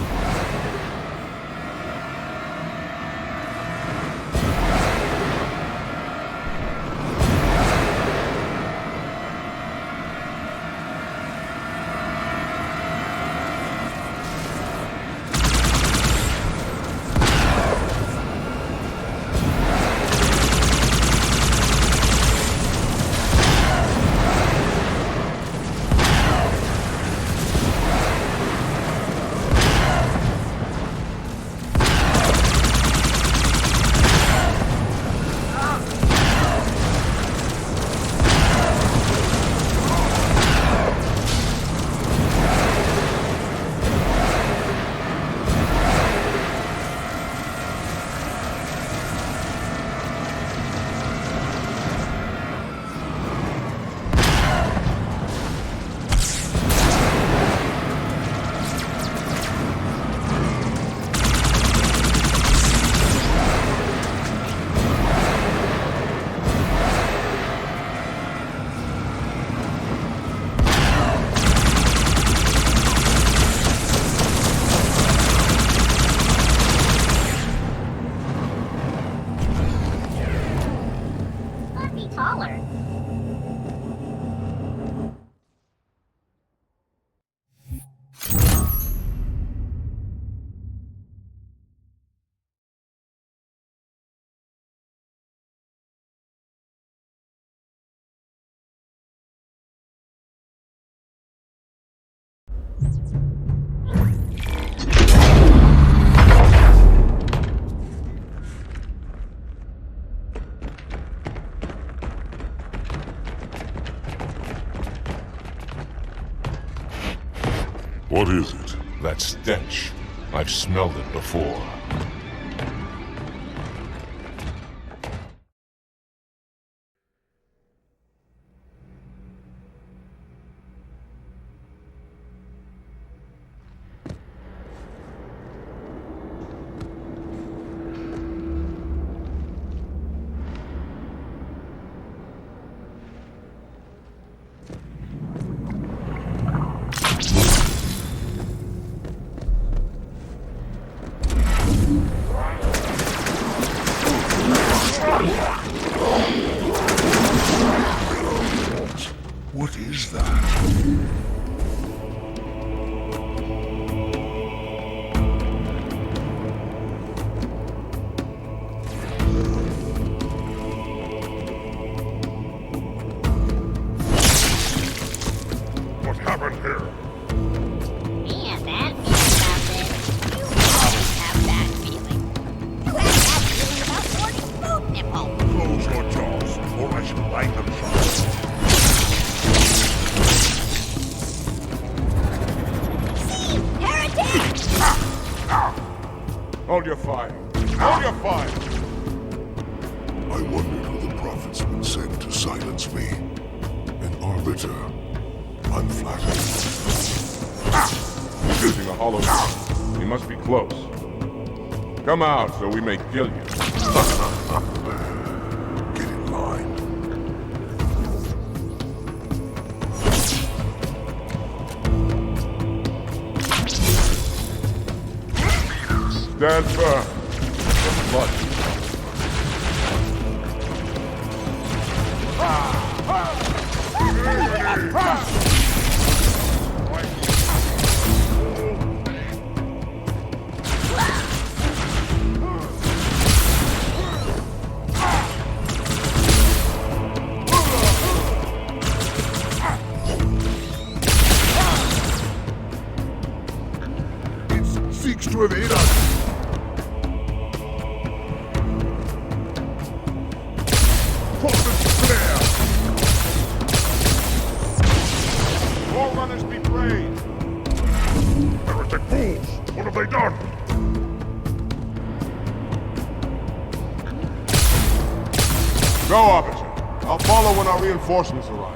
What is it? That stench. I've smelled it before. What is that? What happened here? Man, that feeling about this. You always have that feeling. You have that feeling about Morty's food nipple. Close your jaws, or I shall light them shut. Heretic! Hold your fire. Hold your fire! I wondered who the prophets would send to silence me. An arbiter. I'm flattered. He's using a hollow shell. He must be close. Come out so we may kill you. Get in line. Stand firm. Blood. It seeks to evade us. Forerunners be praised. Heretic fools! What have they done? Go, Arbiter. I'll follow when our reinforcements arrive.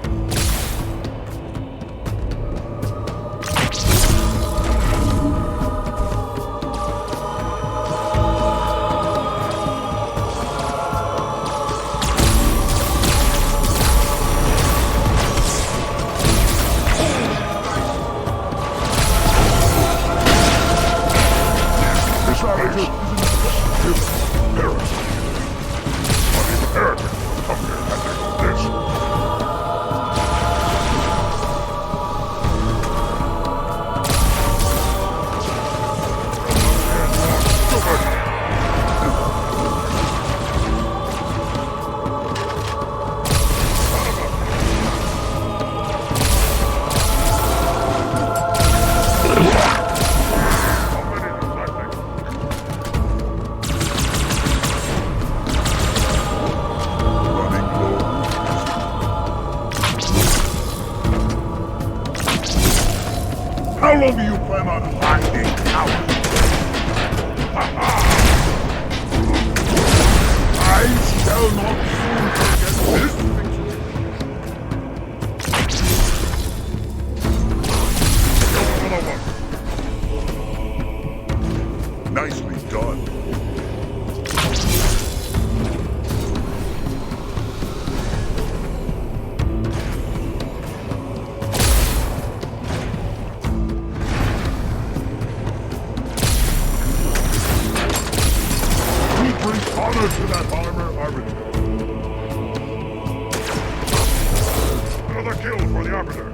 How long do you plan on hiding, coward? I shall not soon forget this victory. Nicely done. Honor to that armor, Arbiter. Another kill for the Arbiter.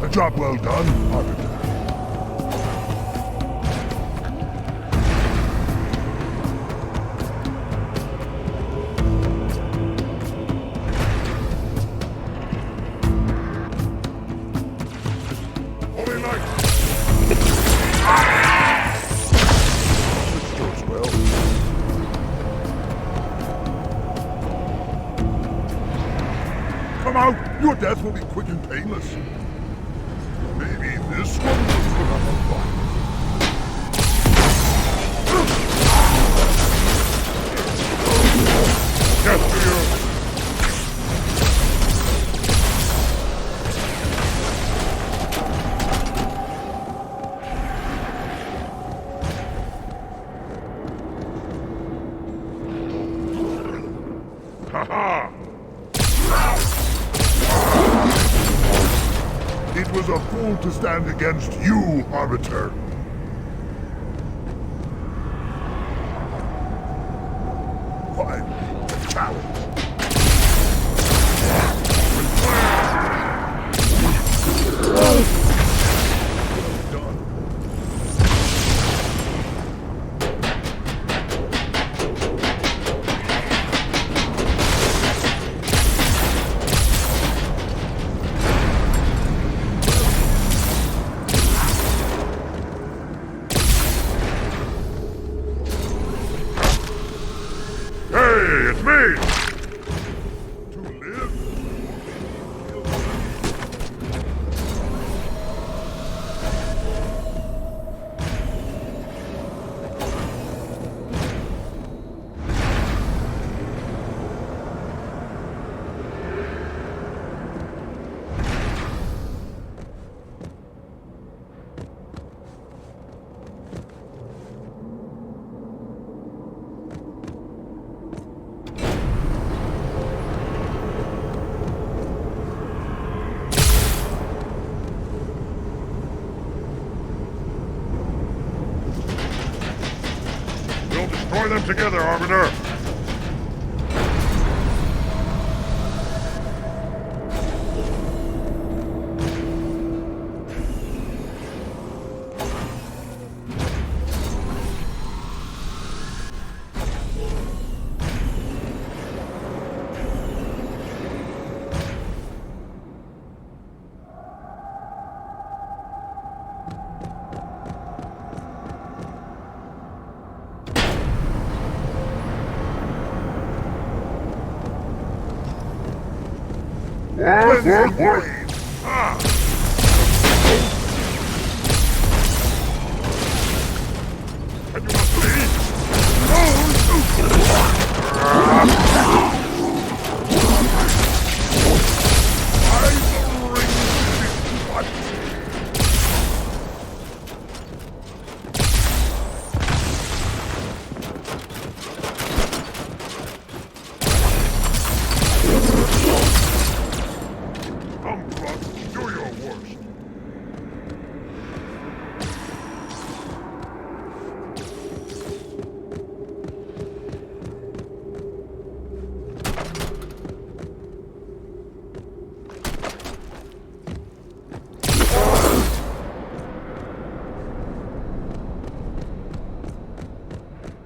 A job well done, Arbiter. Holy Knight! This goes well. Come out! Your death will be quick and painless. Maybe this one will put up a fight. Death to you! Ha-ha! It was a fool to stand against you, Arbiter. Finally, challenge. Done. Destroy them together, Arbiter!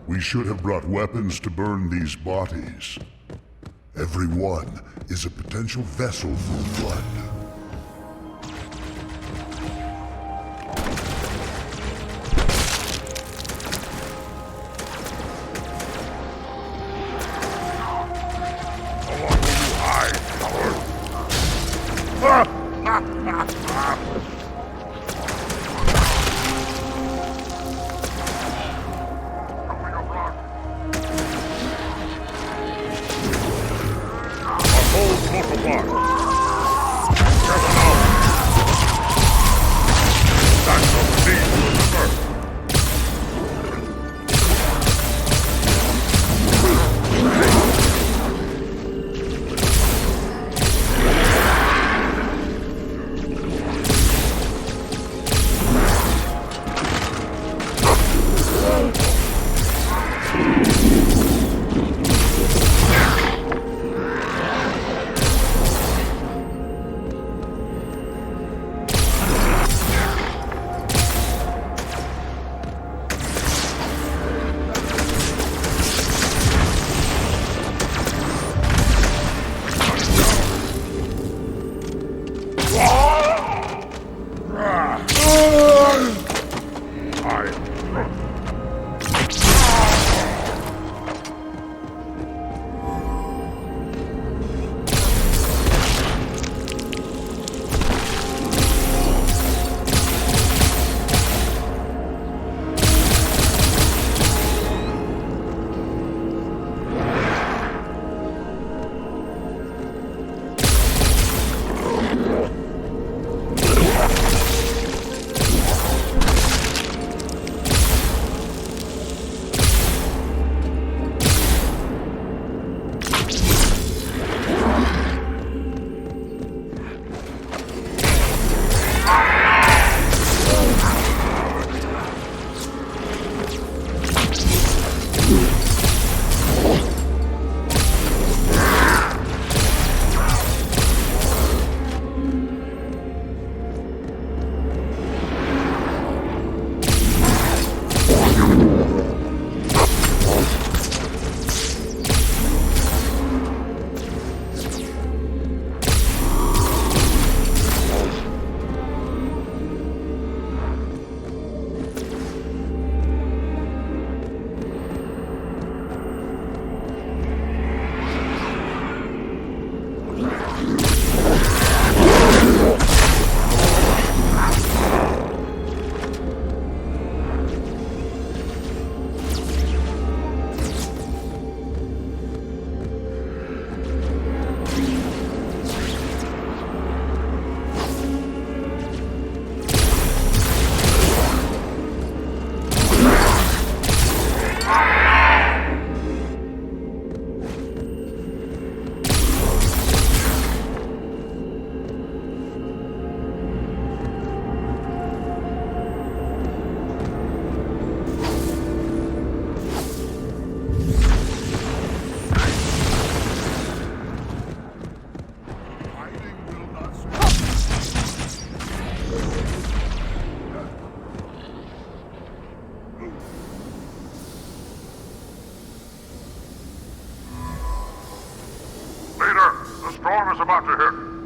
We should have brought weapons to burn these bodies. Every one is a potential vessel for blood. How long will you hide, coward?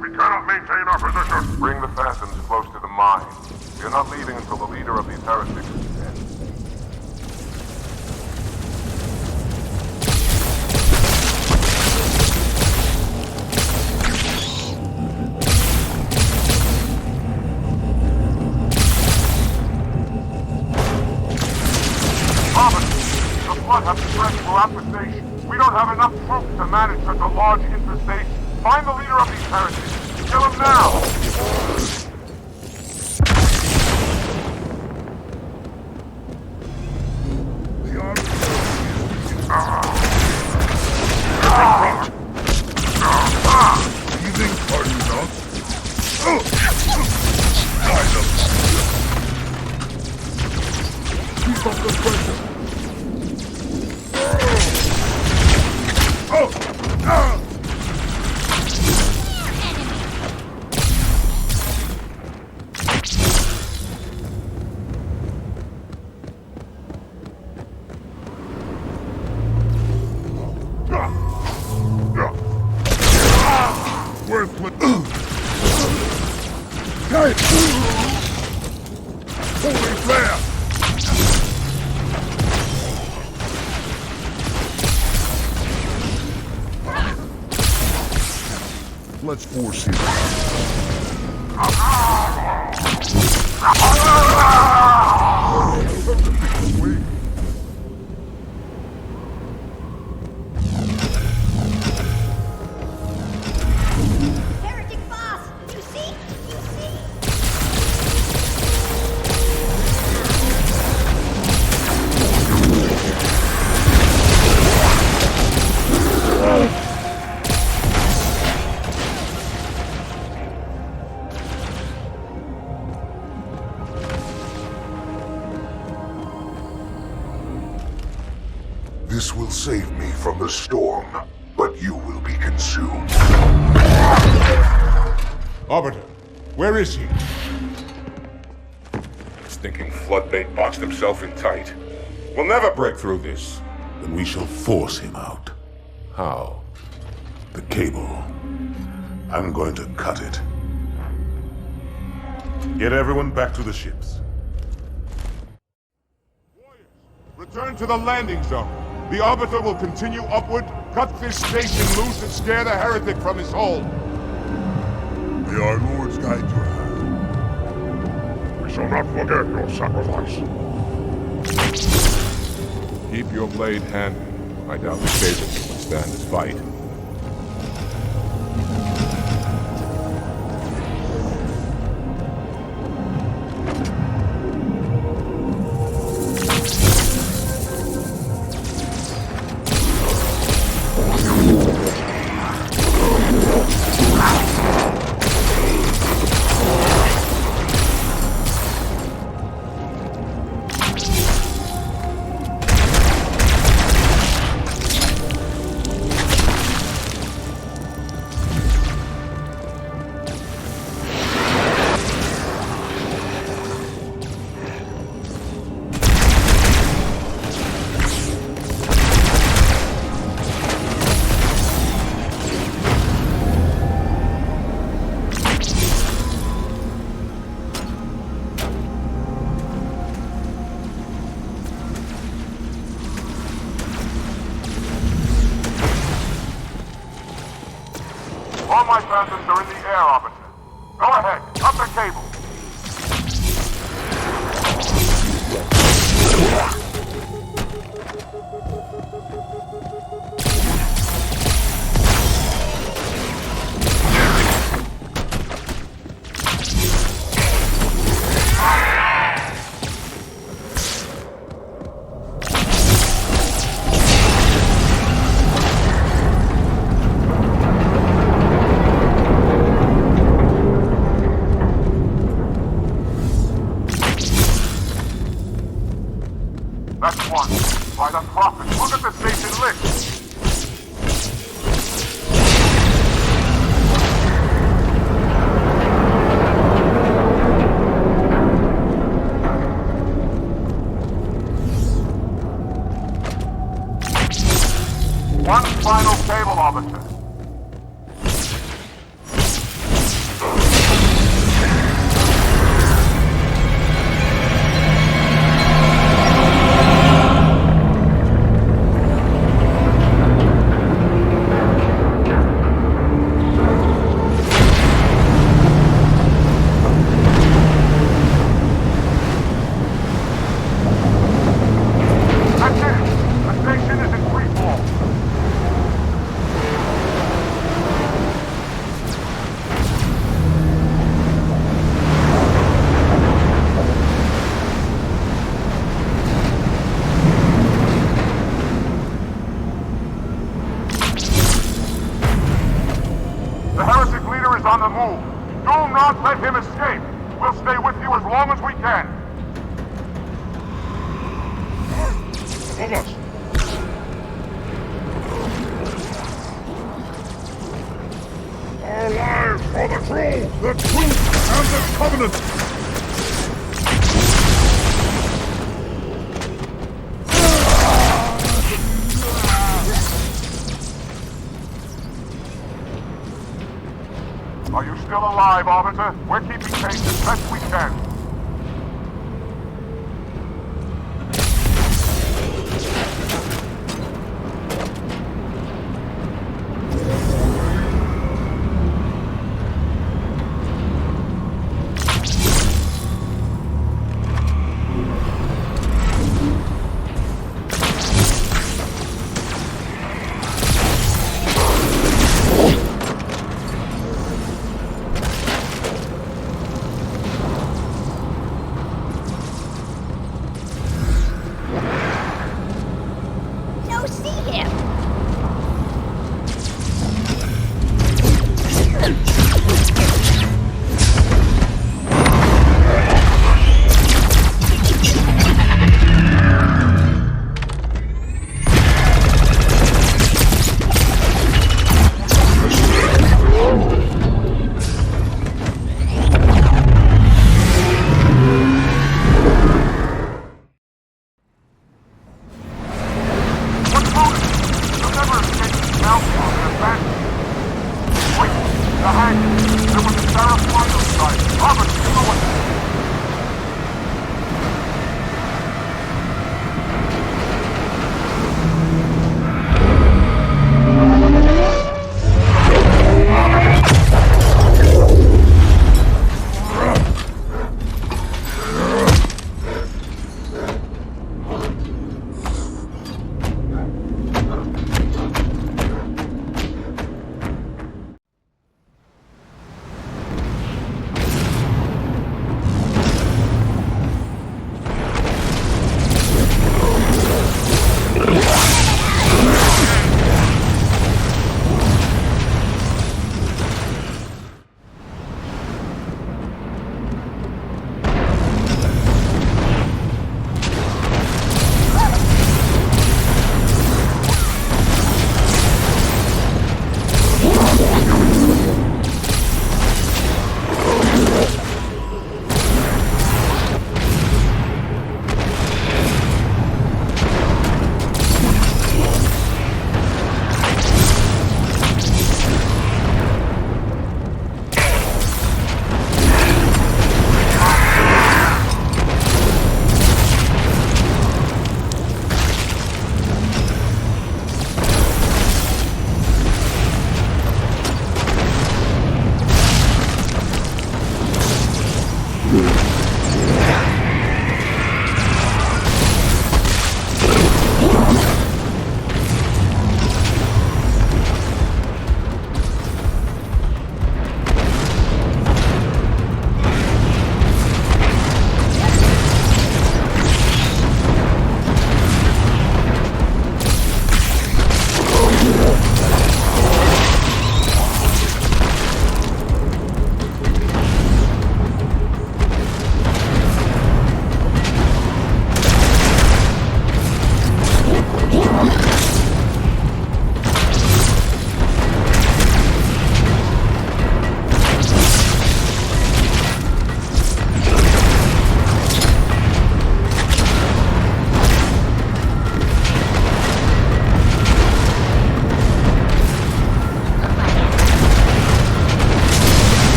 We cannot maintain our position. Bring the Phantoms close to the mine. We are not leaving until the leader of these heretics is dead. The flood has spread throughout the station. We don't have enough troops to manage such a large infestation. Find the leader of these heretics. Kill him now! You think party's up? Keep up the pressure. Holy flare! Let's force him. Heretic boss! You see? You see? This will save me from the storm, but you will be consumed. Arbiter, where is he? Stinking floodbait boxed himself in tight. We'll never break through this. Then we shall force him out. How? The cable. I'm going to cut it. Get everyone back to the ships. Return to the landing zone. The Arbiter will continue upward, cut this station loose, and scare the Heretic from his hole. May our lords guide your hand. We shall not forget your sacrifice. Keep your blade handy. I doubt the cable can withstand this fight. All my Phantoms are in the air, Arbiter. Go ahead, cut the cable. That's one. By the prophet, look at the station list. One final cable, Arbiter. Do not let him escape! We'll stay with you as long as we can! Thomas! Our lives for the truth, and the Covenant! Are you still alive, Arbiter? We're keeping pace as best we can.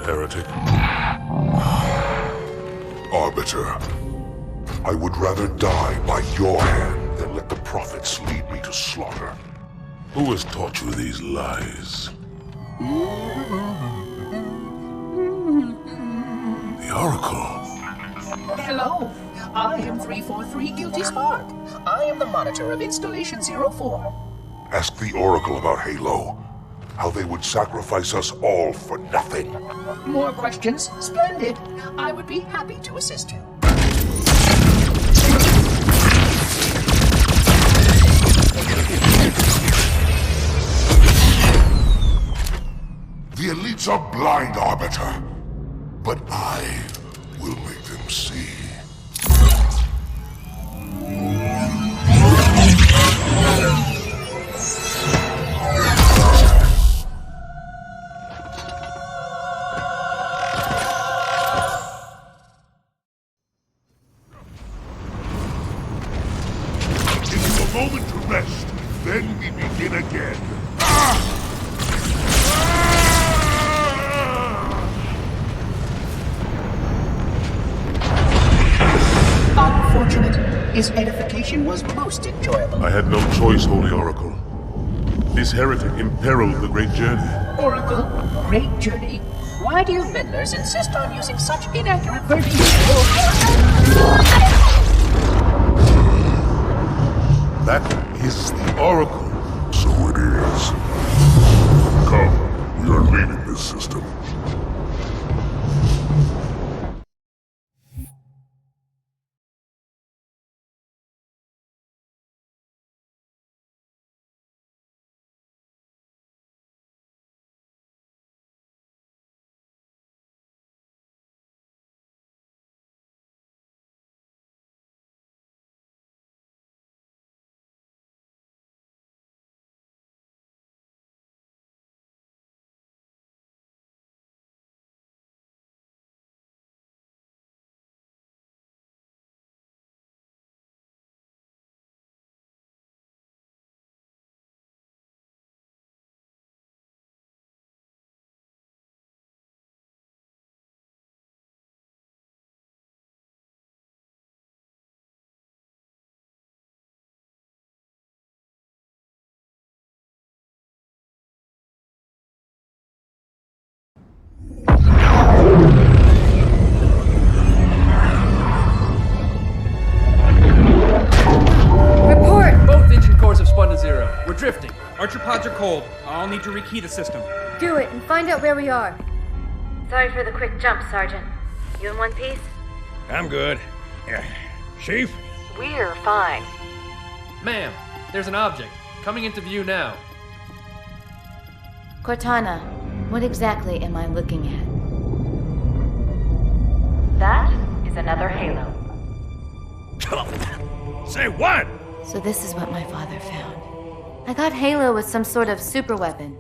Heretic. Arbiter, I would rather die by your hand than let the prophets lead me to slaughter. Who has taught you these lies? 343 Guilty Spark. I am the monitor of Installation 04. Ask the Oracle about Halo. How they would sacrifice us all for nothing. More questions? Splendid. I would be happy to assist you. The elites are blind, Arbiter. But I will make them see. Moment to rest, then we begin again. Unfortunate. His edification was most enjoyable. I had no choice, Holy Oracle. This heretic imperiled the great journey. Oracle, great journey. Why do you meddlers insist on using such inaccurate verbiage? That is the Oracle. So it is. Come, we are leaving this system. We're drifting. Archer pods are cold. I'll need to rekey the system. Do it and find out where we are. Sorry for the quick jump, Sergeant. You in one piece? I'm good. Chief? We're fine. Ma'am, there's an object. Coming into view now. Cortana, what exactly am I looking at? That is another Halo. Say what? So this is what my father found. I thought Halo was some sort of super weapon.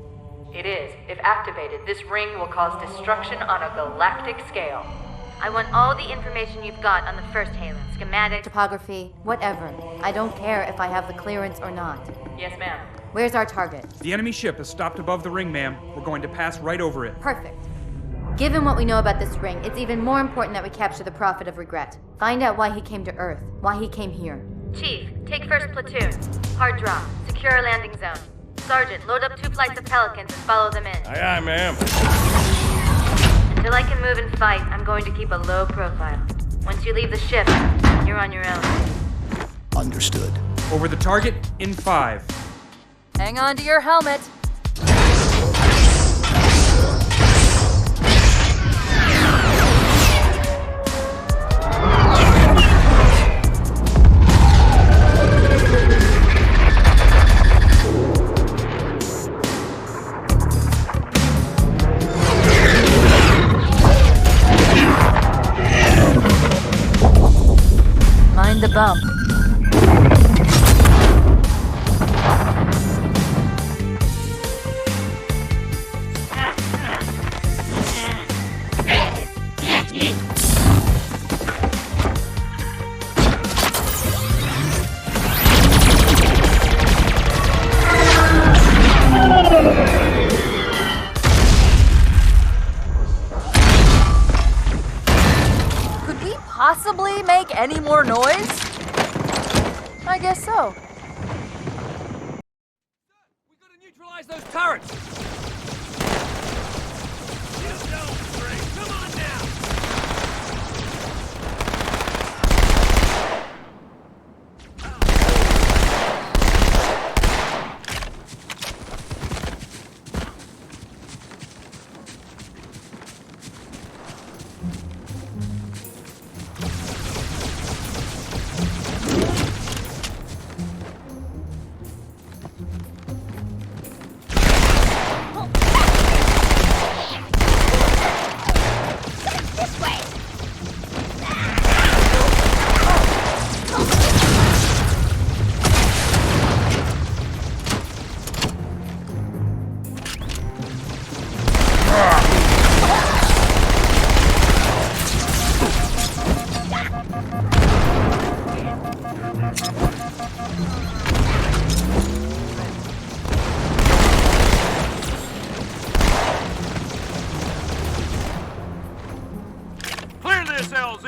It is. If activated, this ring will cause destruction on a galactic scale. I want all the information you've got on the first Halo. Schematic, topography, whatever. I don't care if I have the clearance or not. Yes, ma'am. Where's our target? The enemy ship has stopped above the ring, ma'am. We're going to pass right over it. Perfect. Given what we know about this ring, it's even more important that we capture the Prophet of Regret. Find out why he came to Earth, why he came here. Chief, take first platoon. Hard drop. Secure our landing zone. Sergeant, load up 2 flights of Pelicans and follow them in. Aye, aye, ma'am. Until I can move and fight, I'm going to keep a low profile. Once you leave the ship, you're on your own. Understood. Over the target in 5. Hang on to your helmet. Mind the bump. Possibly make any more noise? I guess so. We gotta neutralize those turrets! Come on now!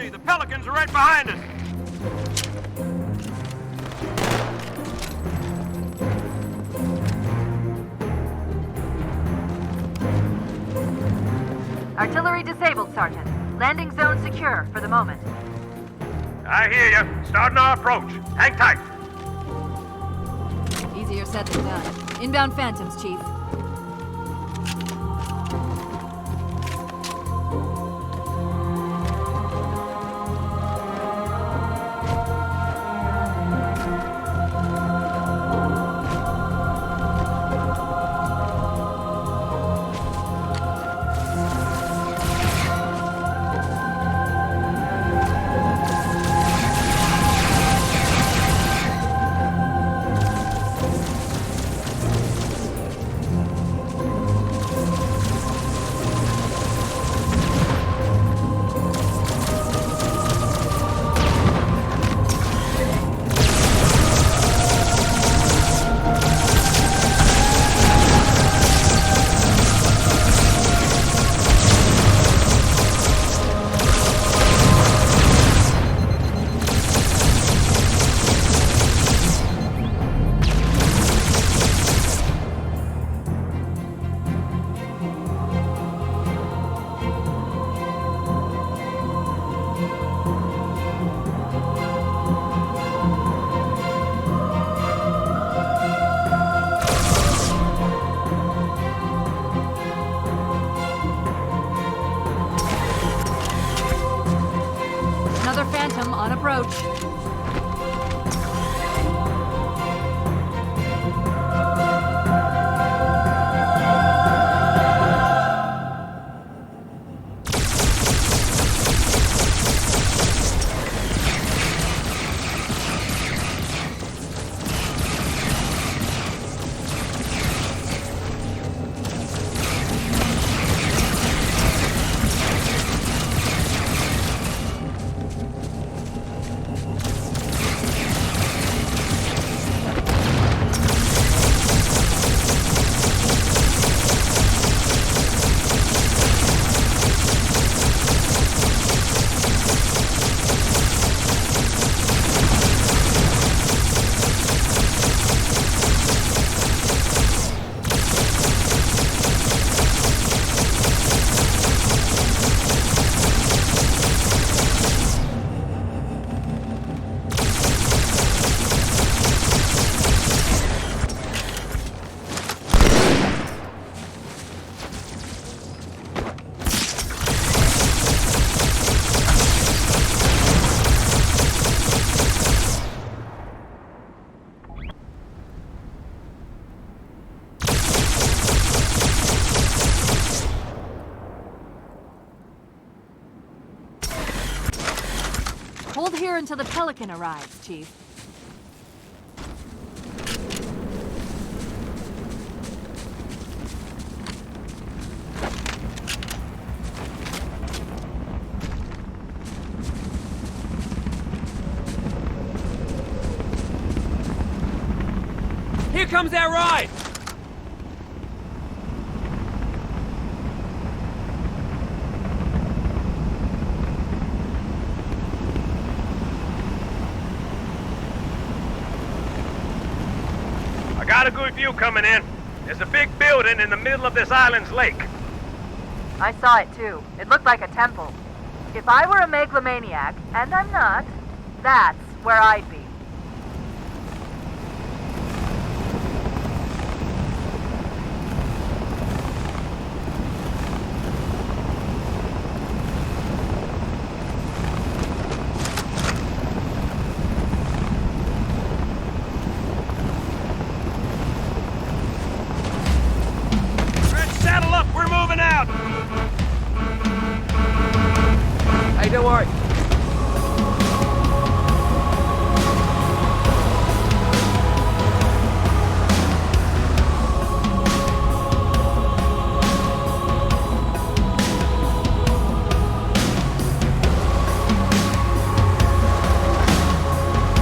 Hurry, the Pelicans are right behind us! Artillery disabled, Sergeant. Landing zone secure for the moment. I hear you. Starting our approach. Hang tight. Easier said than done. Inbound Phantoms, Chief. On approach. Hold here until the Pelican arrives, Chief. Here comes our ride! I got a good view coming in. There's a big building in the middle of this island's lake. I saw it too. It looked like a temple. If I were a megalomaniac, and I'm not, that's where I'd be. Saddle up, we're moving out! Hey, don't worry.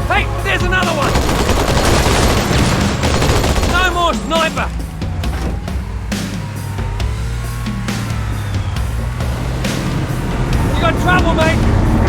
Hey, there's another one! No more sniper! You got trouble, mate!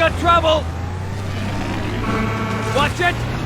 got trouble! Watch it!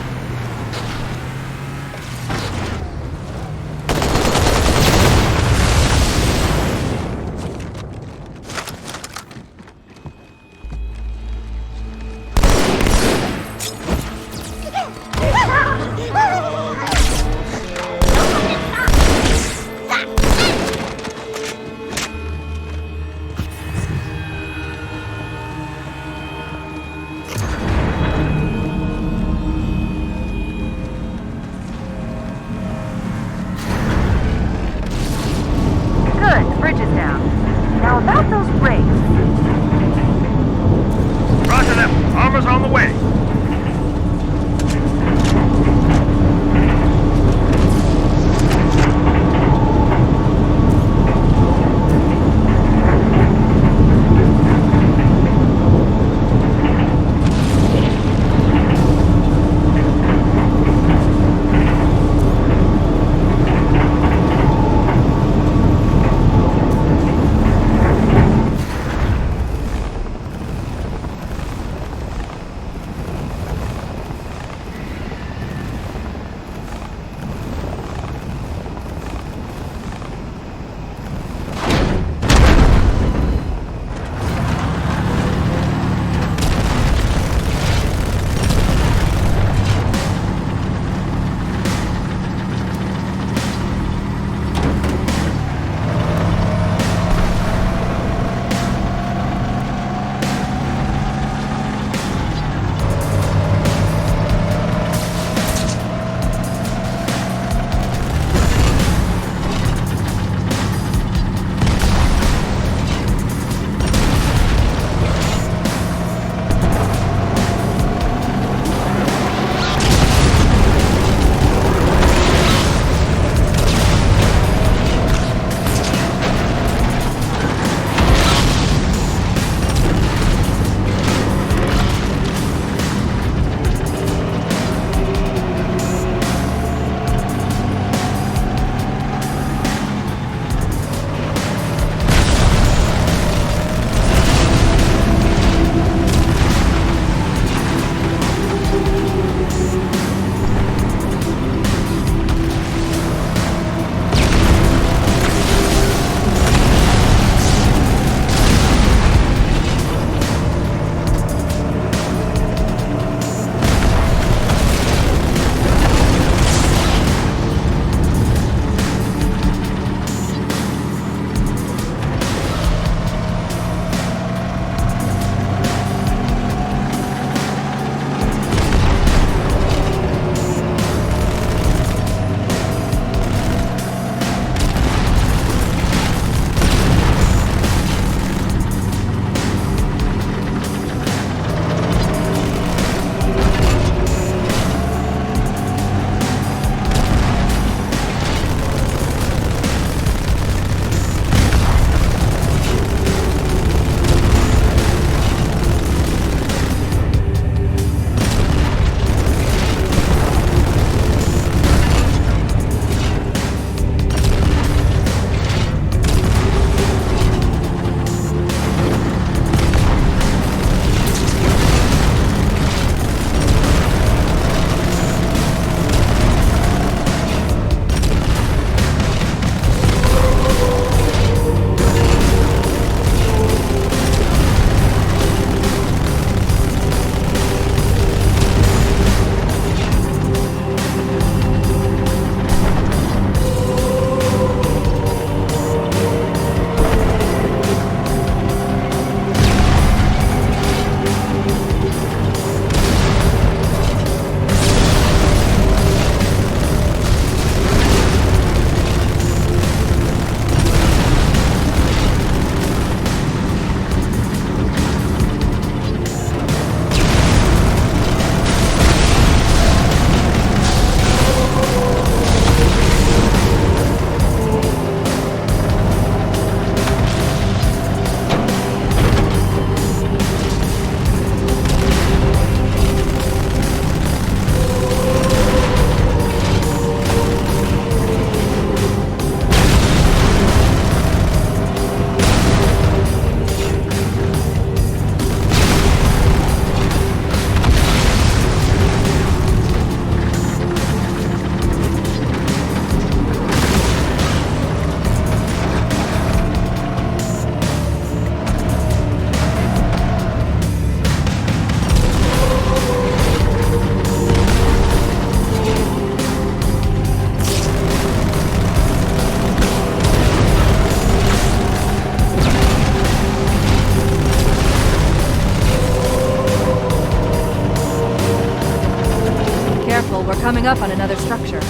coming up on another structure.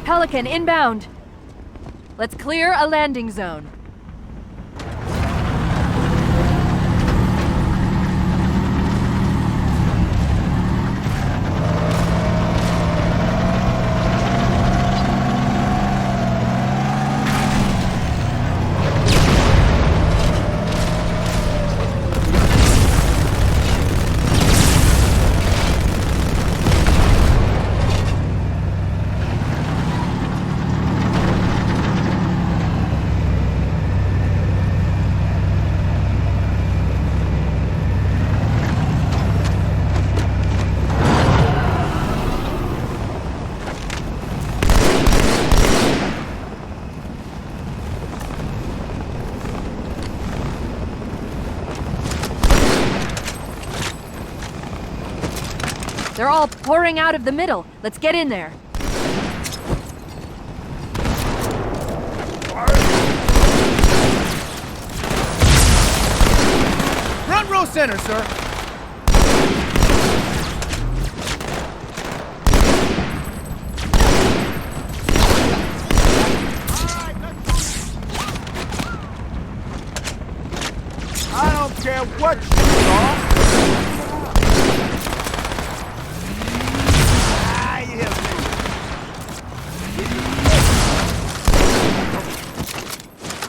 Pelican, inbound! Let's clear a landing zone. They're all pouring out of the middle. Let's get in there. Front row center, sir. I don't care what you are.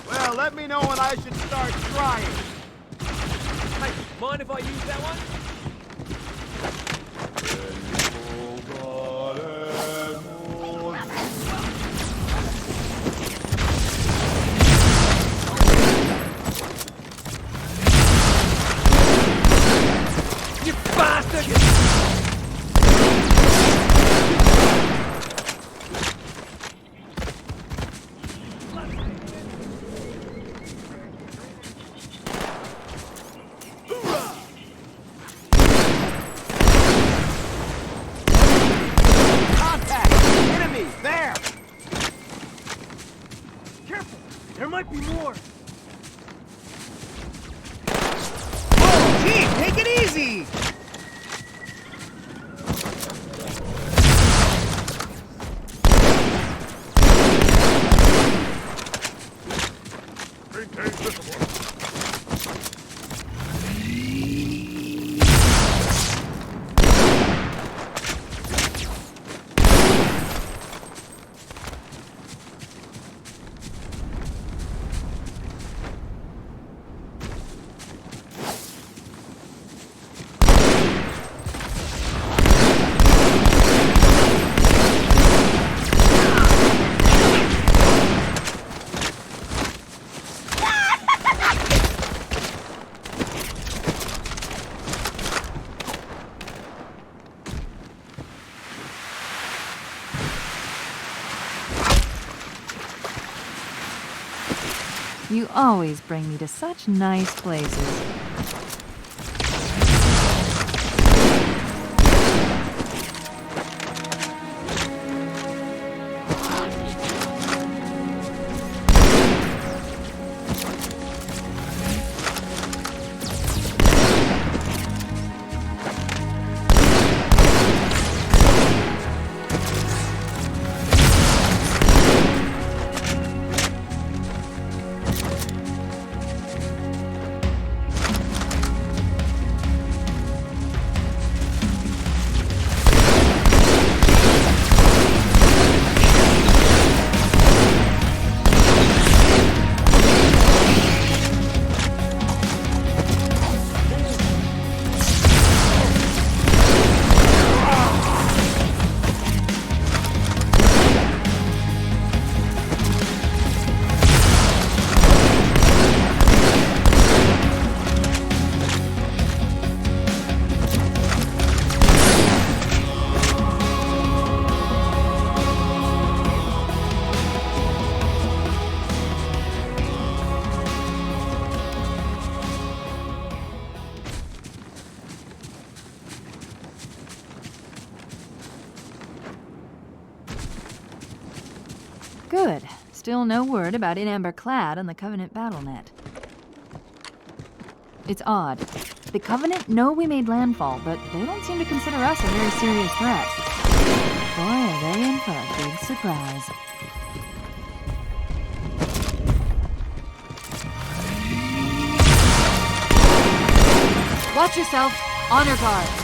Well, let me know when I should start trying. Hey, mind if I use that one? You bastard! There might be more. Whoa, Chief, take it easy! Maintain discipline. You always bring me to such nice places. Still no word about In Amber Clad on the Covenant BattleNet. It's odd. The Covenant know we made landfall, but they don't seem to consider us a very serious threat. Boy, are they in for a big surprise. Watch yourself. Honor guard.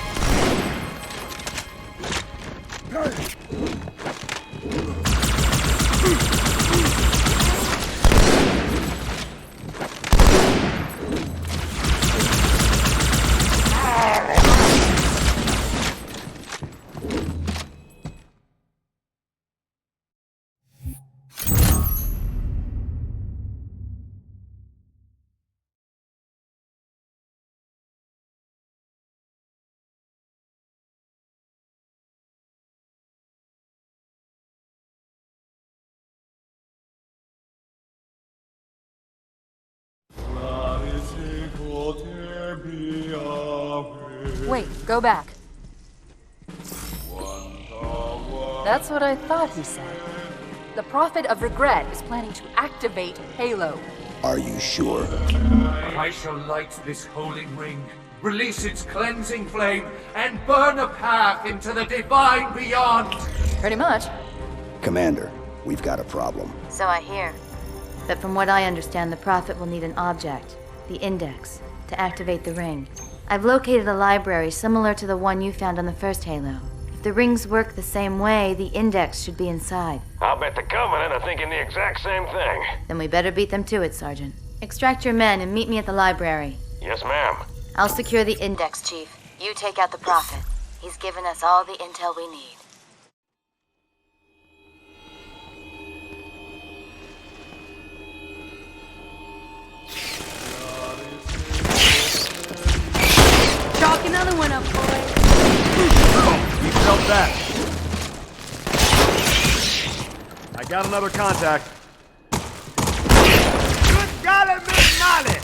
Wait, go back. That's what I thought he said. The Prophet of Regret is planning to activate Halo. Are you sure? I shall light this holy ring, release its cleansing flame, and burn a path into the divine beyond. Pretty much. Commander, we've got a problem. So I hear. But from what I understand, the Prophet will need an object, the Index, to activate the ring. I've located a library similar to the one you found on the first Halo. If the rings work the same way, the Index should be inside. I'll bet the Covenant are thinking the exact same thing. Then we better beat them to it, Sergeant. Extract your men and meet me at the library. Yes, ma'am. I'll secure the Index, Chief. You take out the Prophet. He's given us all the intel we need. Chalk another one up, boy. You felt that. I got another contact. Good golly, Miss Molly!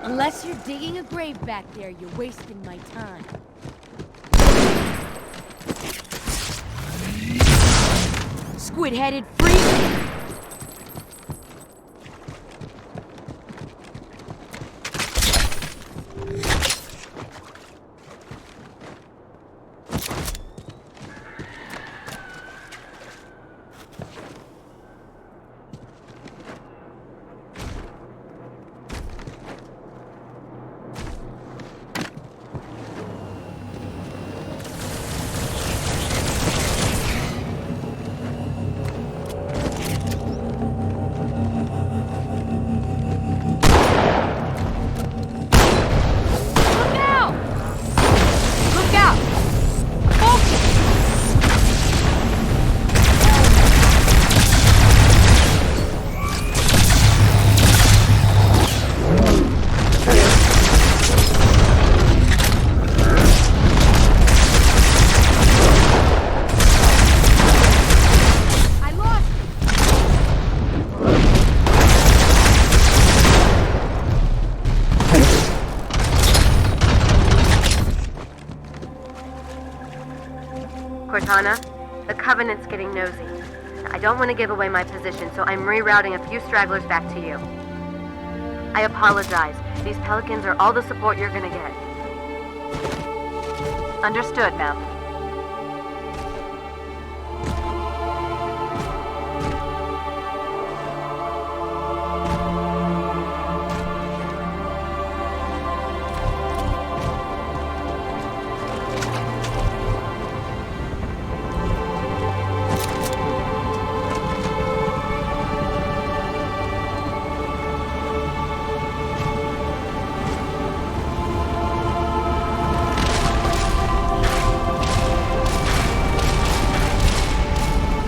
Unless you're digging a grave back there, you're wasting my time. Squid-headed freak! Cortana. The Covenant's getting nosy. I don't want to give away my position, so I'm rerouting a few stragglers back to you. I apologize. These Pelicans are all the support you're gonna get. Understood, ma'am.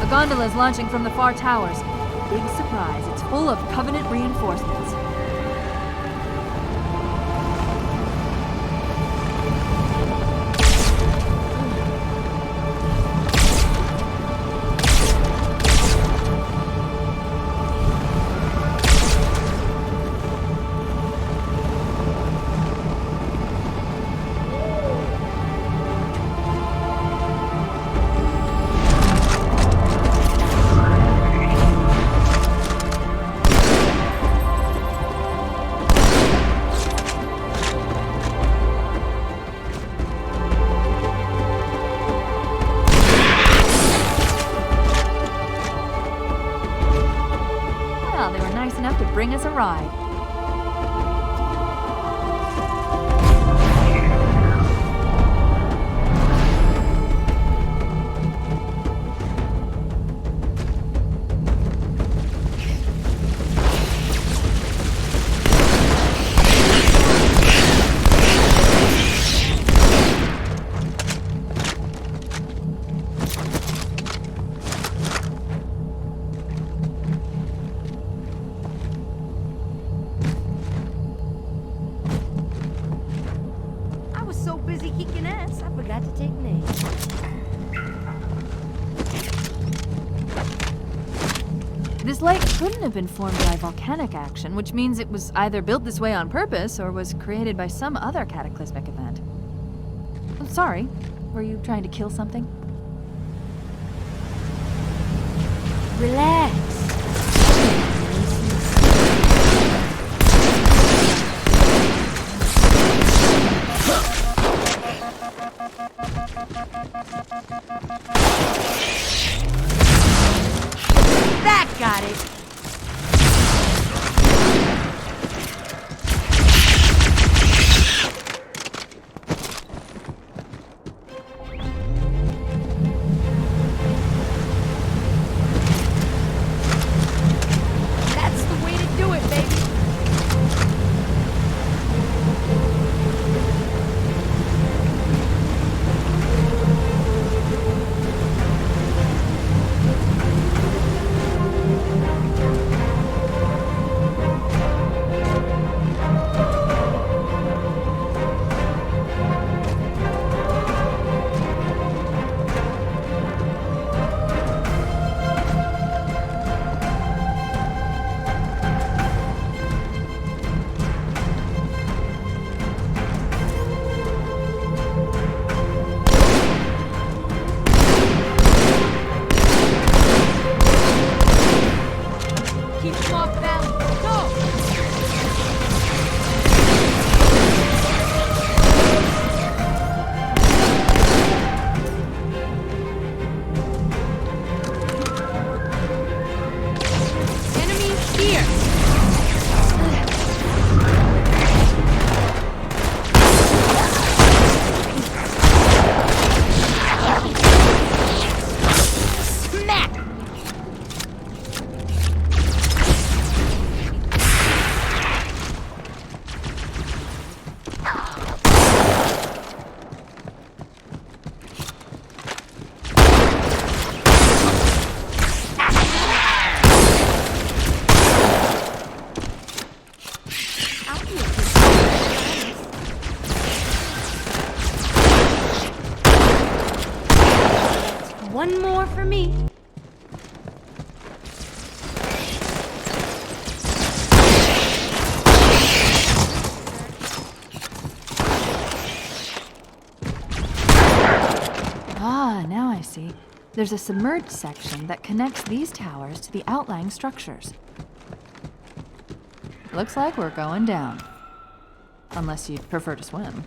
Gondola is launching from the far towers. Big surprise, it's full of Covenant reinforcements. Bring us a ride. This lake couldn't have been formed by volcanic action, which means it was either built this way on purpose or was created by some other cataclysmic event. I'm sorry, were you trying to kill something? Relax. That got it. That's the way to do it, baby. One more for me. Ah, now I see. There's a submerged section that connects these towers to the outlying structures. Looks like we're going down. Unless you'd prefer to swim.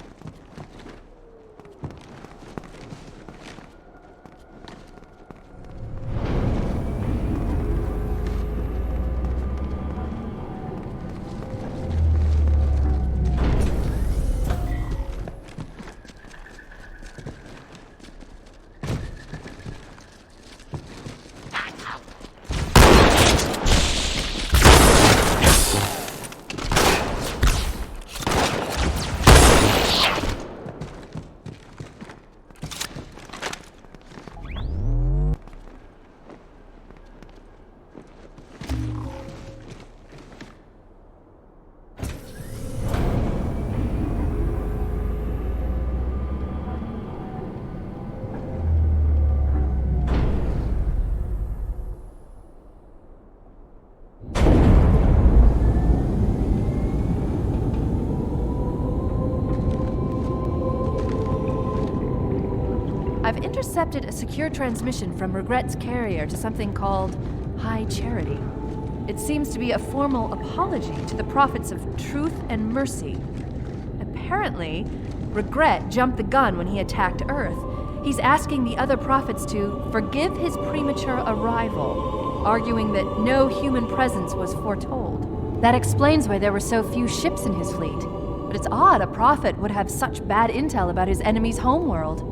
I've intercepted a secure transmission from Regret's carrier to something called High Charity. It seems to be a formal apology to the prophets of truth and mercy. Apparently, Regret jumped the gun when he attacked Earth. He's asking the other prophets to forgive his premature arrival, arguing that no human presence was foretold. That explains why there were so few ships in his fleet. But it's odd a prophet would have such bad intel about his enemy's homeworld.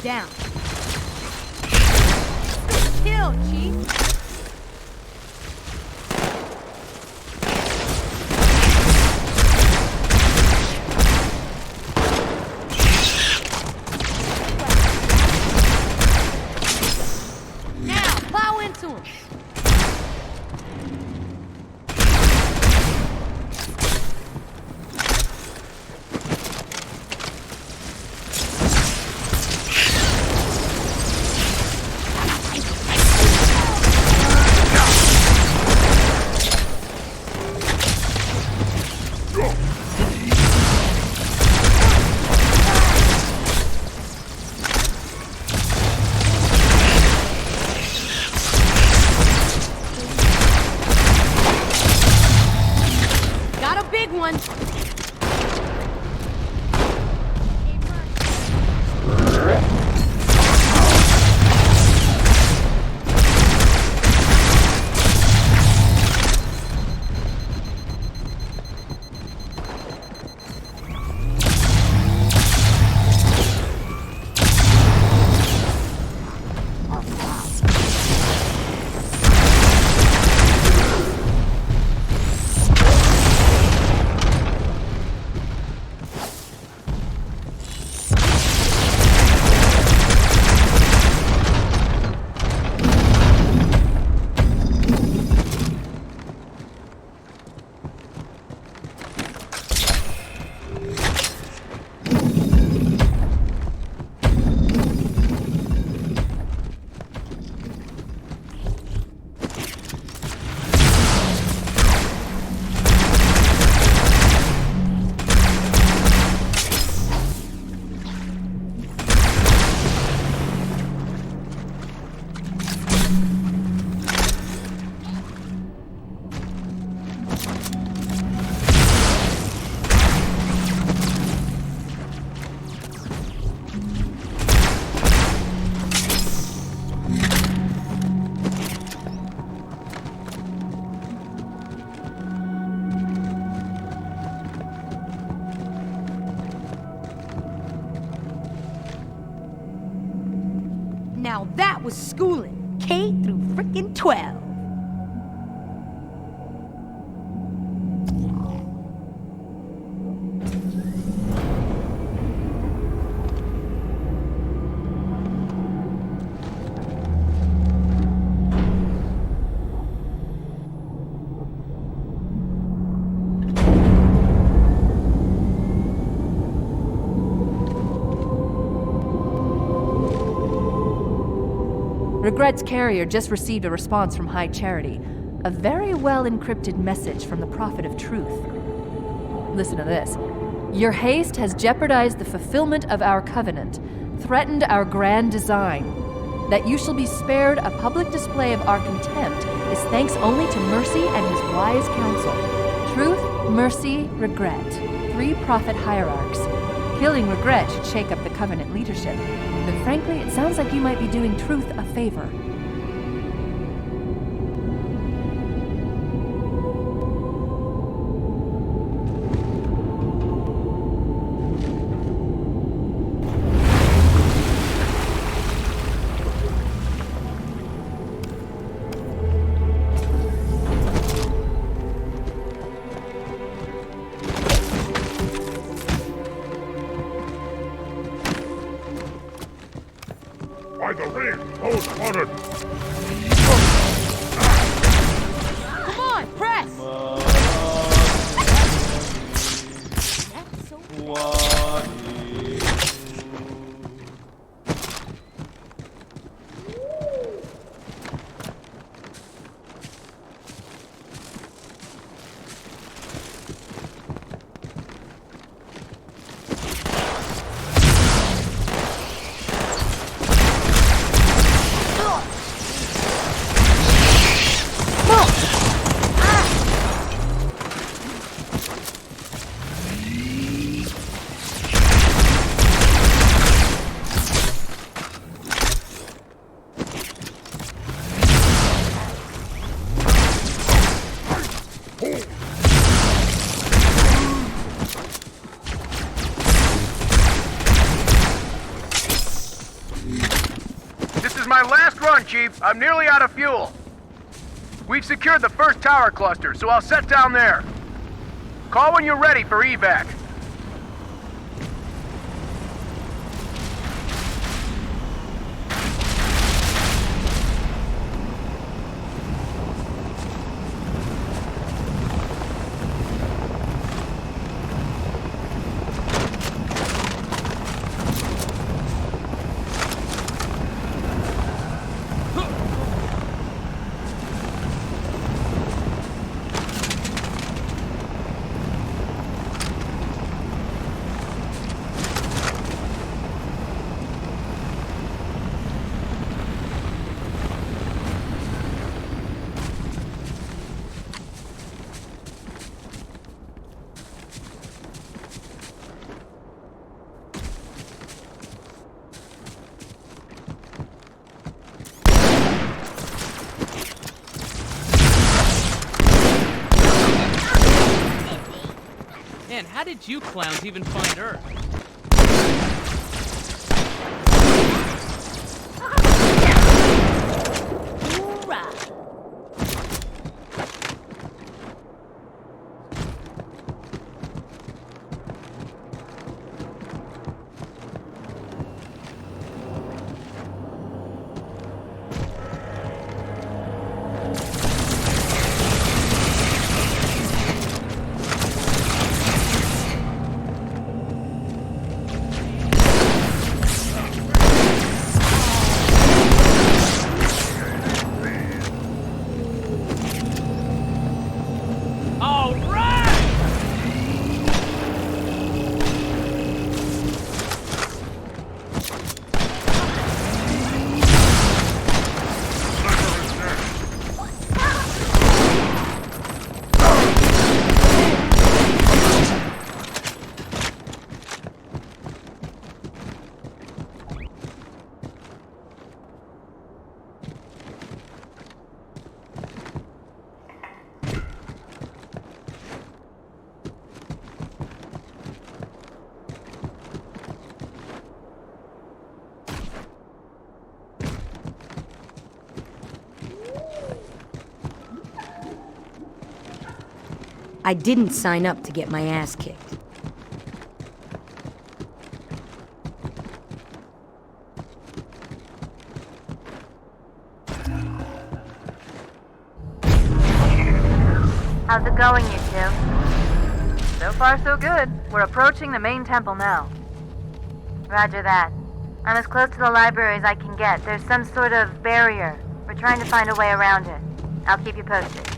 Down. Kill, Chief. Now, plow into him. Now that was schooling. K through frickin' 12. Regret's carrier just received a response from High Charity. A very well-encrypted message from the Prophet of Truth. Listen to this. Your haste has jeopardized the fulfillment of our covenant, threatened our grand design. That you shall be spared a public display of our contempt is thanks only to Mercy and his wise counsel. Truth, Mercy, Regret. 3 prophet hierarchs. Killing Regret should shake up the covenant leadership. But frankly, it sounds like you might be doing Truth a favor. By the ring, hold on. Come on, press! That's so Chief. I'm nearly out of fuel. We've secured the first tower cluster, so I'll set down there. Call when you're ready for evac. Man, how did you clowns even find Earth? I didn't sign up to get my ass kicked. How's it going, you two? So far, so good. We're approaching the main temple now. Roger that. I'm as close to the library as I can get. There's some sort of barrier. We're trying to find a way around it. I'll keep you posted.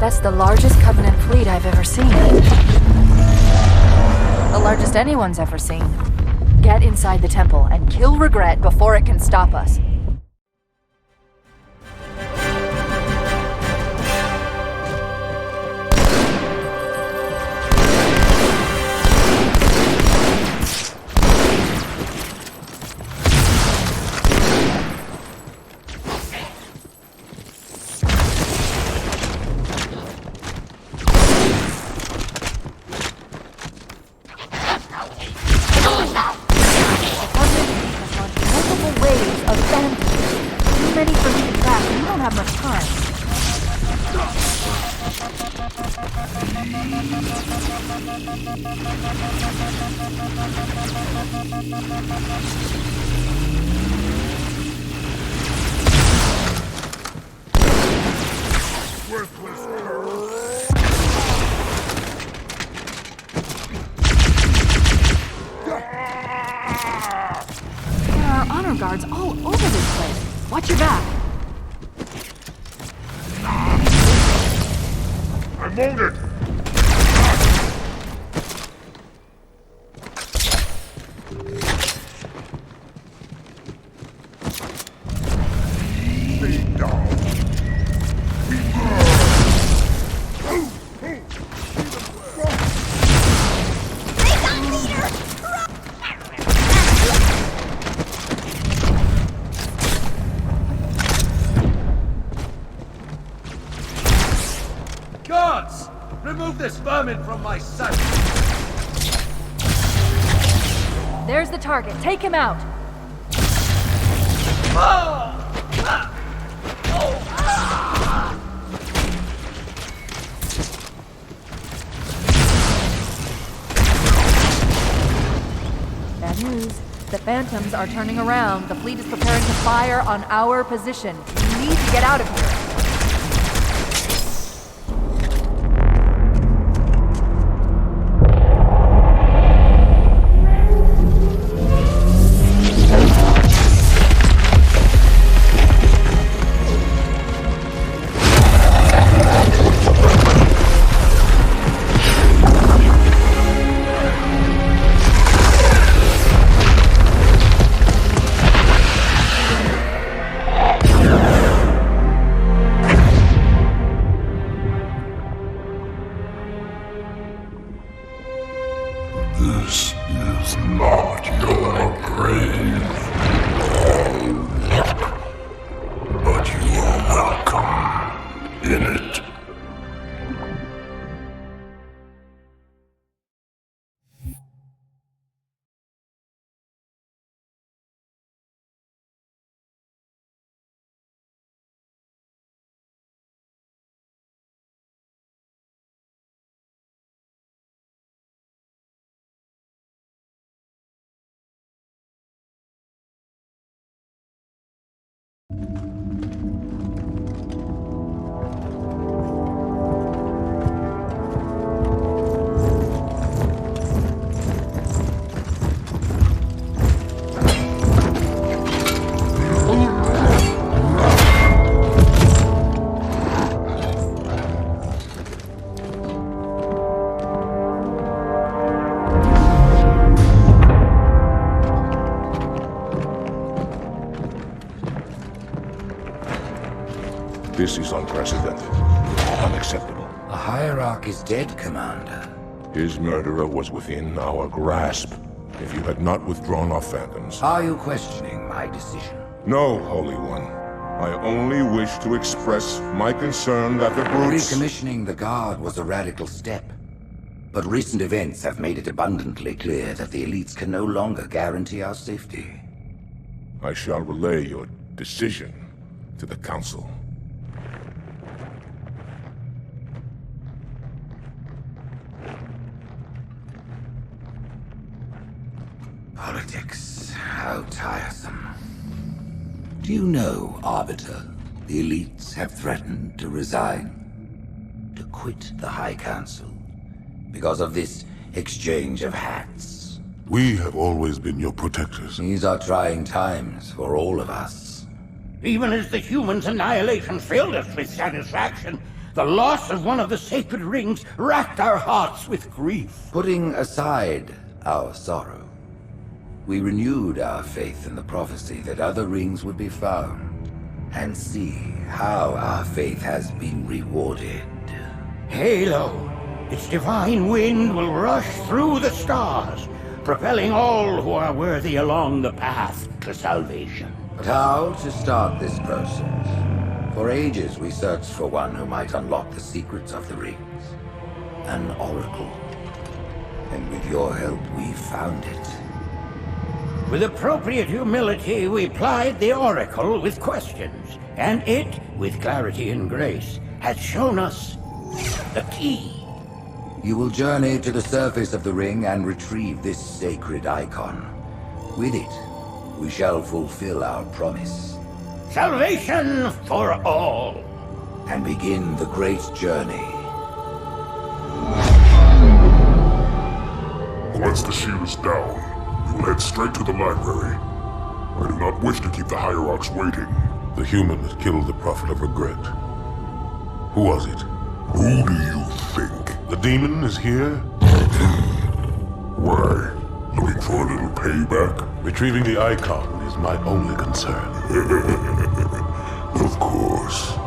That's the largest Covenant fleet I've ever seen. The largest anyone's ever seen. Get inside the temple and kill Regret before it can stop us. Guards all over this place. Watch your back. I'm wounded. Stay down. Guards! Remove this vermin from my sight! There's the target. Take him out. Bad news. The Phantoms are turning around. The fleet is preparing to fire on our position. We need to get out of here. This is unprecedented. Unacceptable. The Hierarch is dead, Commander. His murderer was within our grasp. If you had not withdrawn our phantoms... Are you questioning my decision? No, Holy One. I only wish to express my concern that the brutes... Recommissioning the Guard was a radical step. But recent events have made it abundantly clear that the elites can no longer guarantee our safety. I shall relay your decision to the Council. Politics. How tiresome. Do you know, Arbiter, the elites have threatened to resign, to quit the High Council, because of this exchange of hats? We have always been your protectors. These are trying times for all of us. Even as the humans' annihilation filled us with satisfaction, the loss of one of the sacred rings racked our hearts with grief. Putting aside our sorrow, we renewed our faith in the prophecy that other rings would be found, and see how our faith has been rewarded. Halo, its divine wind will rush through the stars, propelling all who are worthy along the path to salvation. But how to start this process? For ages we searched for one who might unlock the secrets of the rings. An oracle. And with your help, we found it. With appropriate humility, we plied the Oracle with questions, and it, with clarity and grace, has shown us the key. You will journey to the surface of the ring and retrieve this sacred icon. With it, we shall fulfill our promise. Salvation for all. And begin the great journey. Once the shield is down, we will head straight to the library. I do not wish to keep the Hierarchs waiting. The human that killed the Prophet of Regret. Who was it? Who do you think? The demon is here? Why? Looking for a little payback? Retrieving the icon is my only concern. Of course.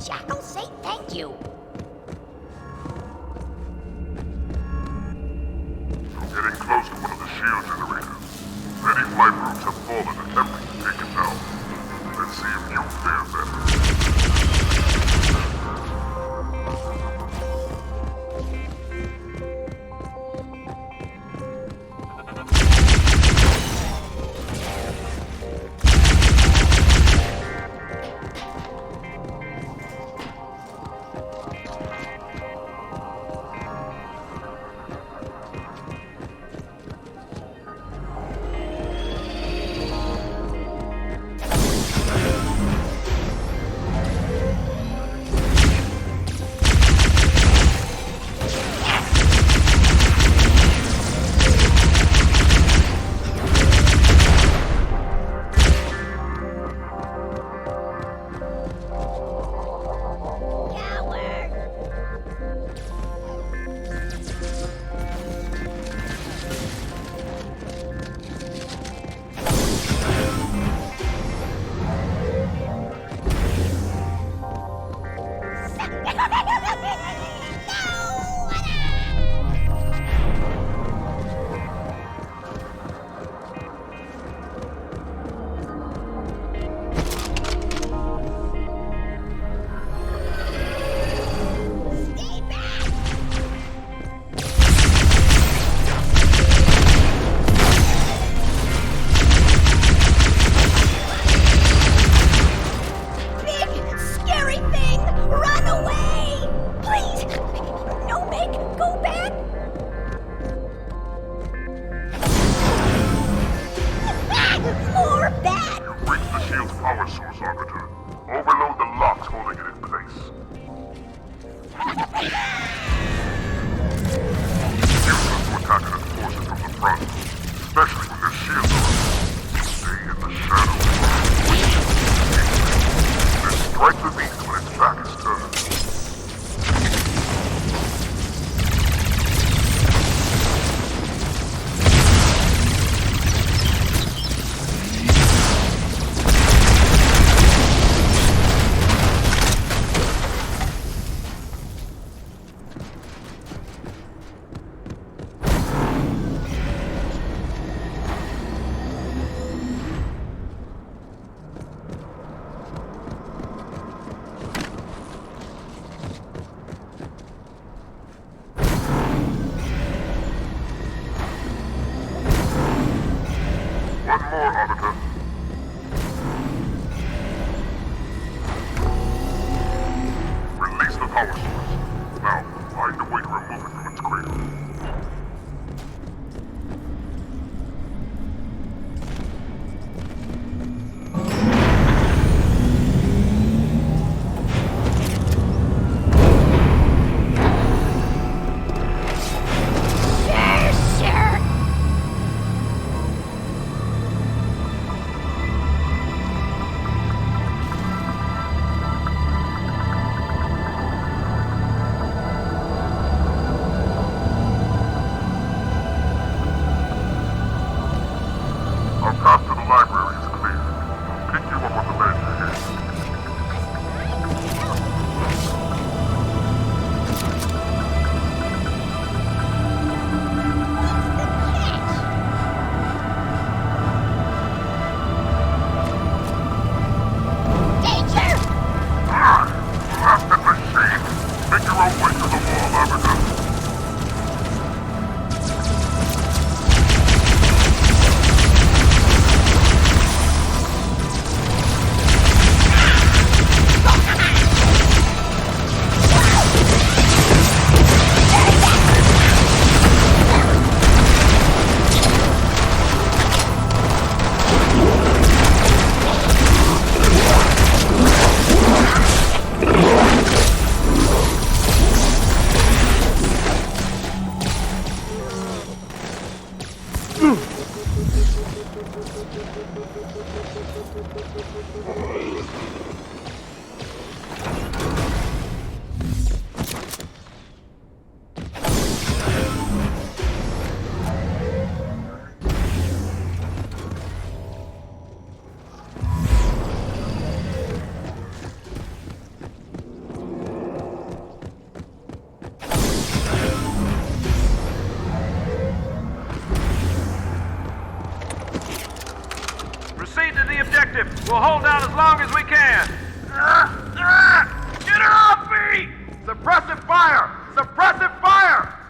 jackals say thank you. You're getting close to one of the shield generators. Many flight groups have fallen attempting to take it down. Let's see if you fare better. Power source, Arbiter. Overload the locks holding it in place. Use them to attack enemy forces from the front, especially when their shields are up. Stay in the shadows. Then strike the beast when its back is turned. One more, Arbiter. Release the power source. Now, find a way to remove it from its cradle. We'll hold out as long as we can. Get her off me! Suppressive fire! Suppressive fire!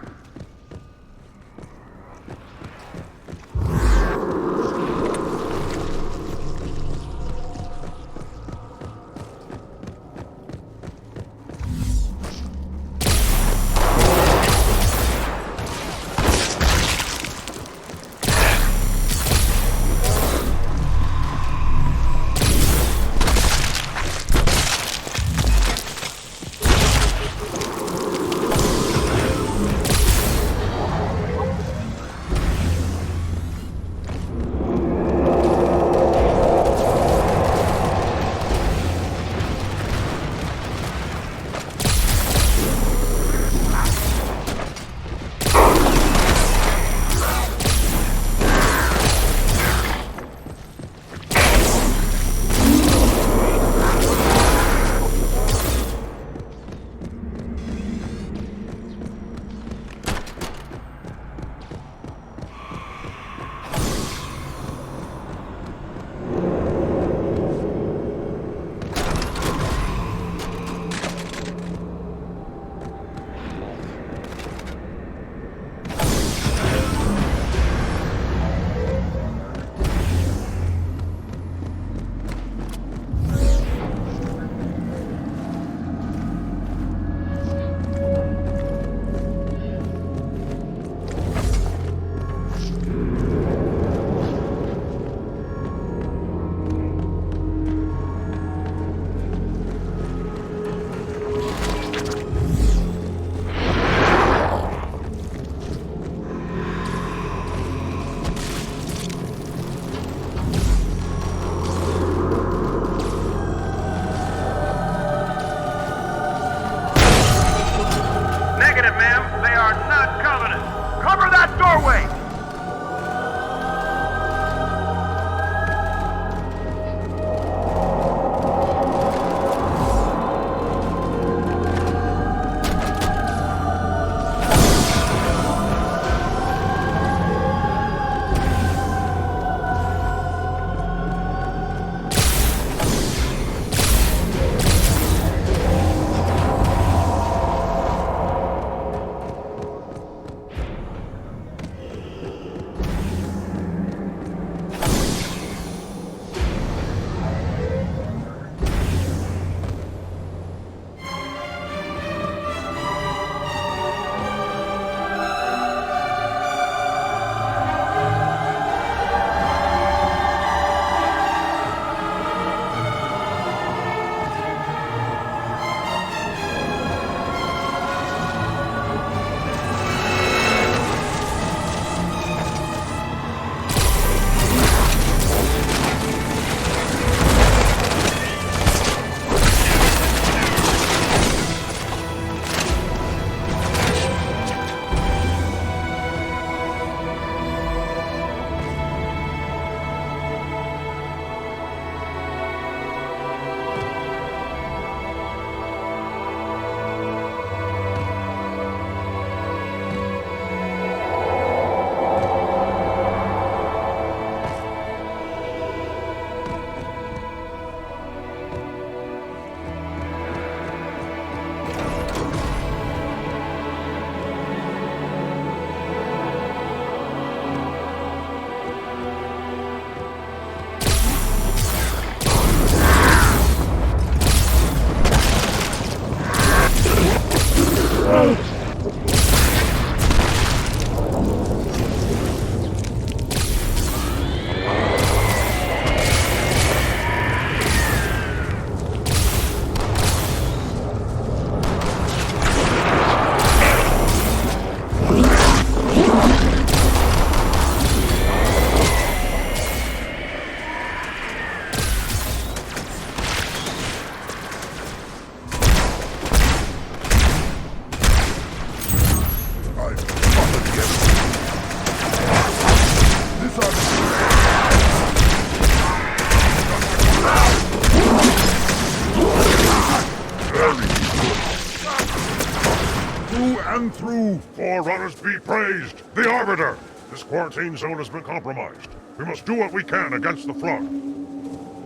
and through. Forerunners be praised. The Arbiter. This quarantine zone has been compromised. We must do what we can against the flood.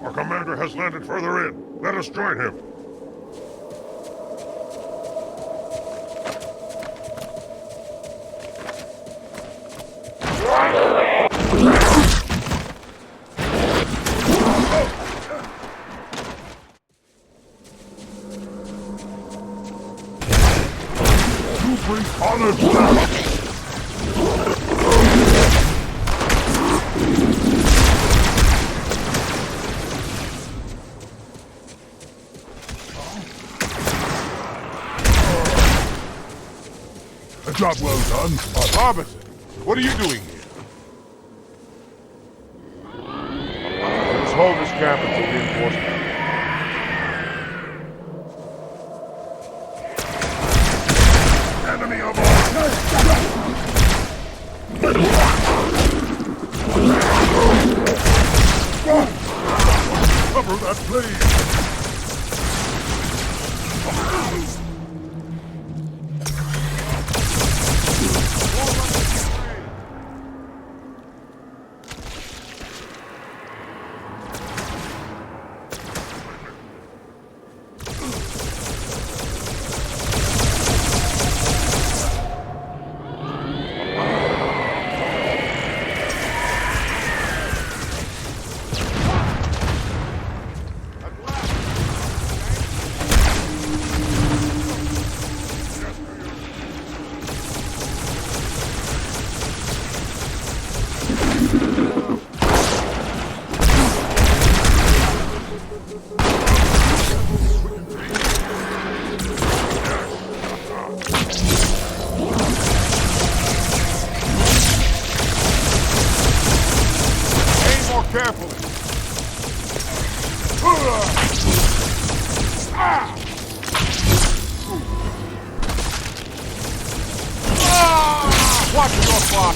Our commander has landed further in. Let us join him. You bring honor to that. A job well done. Arbiter, what are you doing here? Let's hold this camp until reinforcements. Enemy of ours! Cover that, please! Watch your block!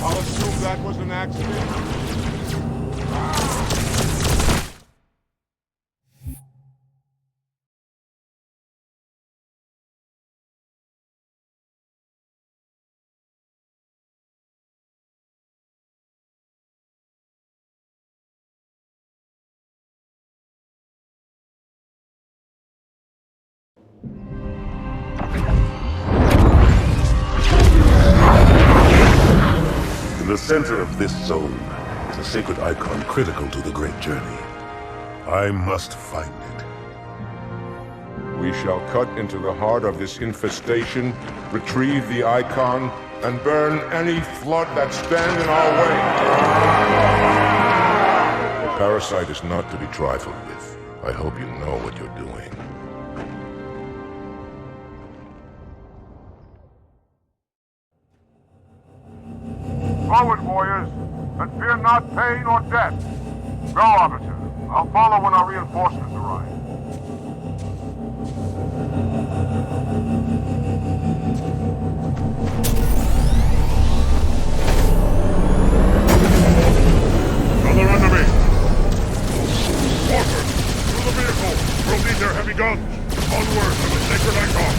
I'll assume that was an accident. In the center of this zone is a sacred icon critical to the great journey. I must find it. We shall cut into the heart of this infestation, retrieve the icon, and burn any flood that stand in our way. The parasite is not to be trifled with. I hope you know what you're doing. Forward, warriors, and fear not pain or death. Go, Arbiter. I'll follow when our reinforcements arrive. Another enemy! Walker, to the vehicle! We'll need their heavy guns! Onward to the sacred icon!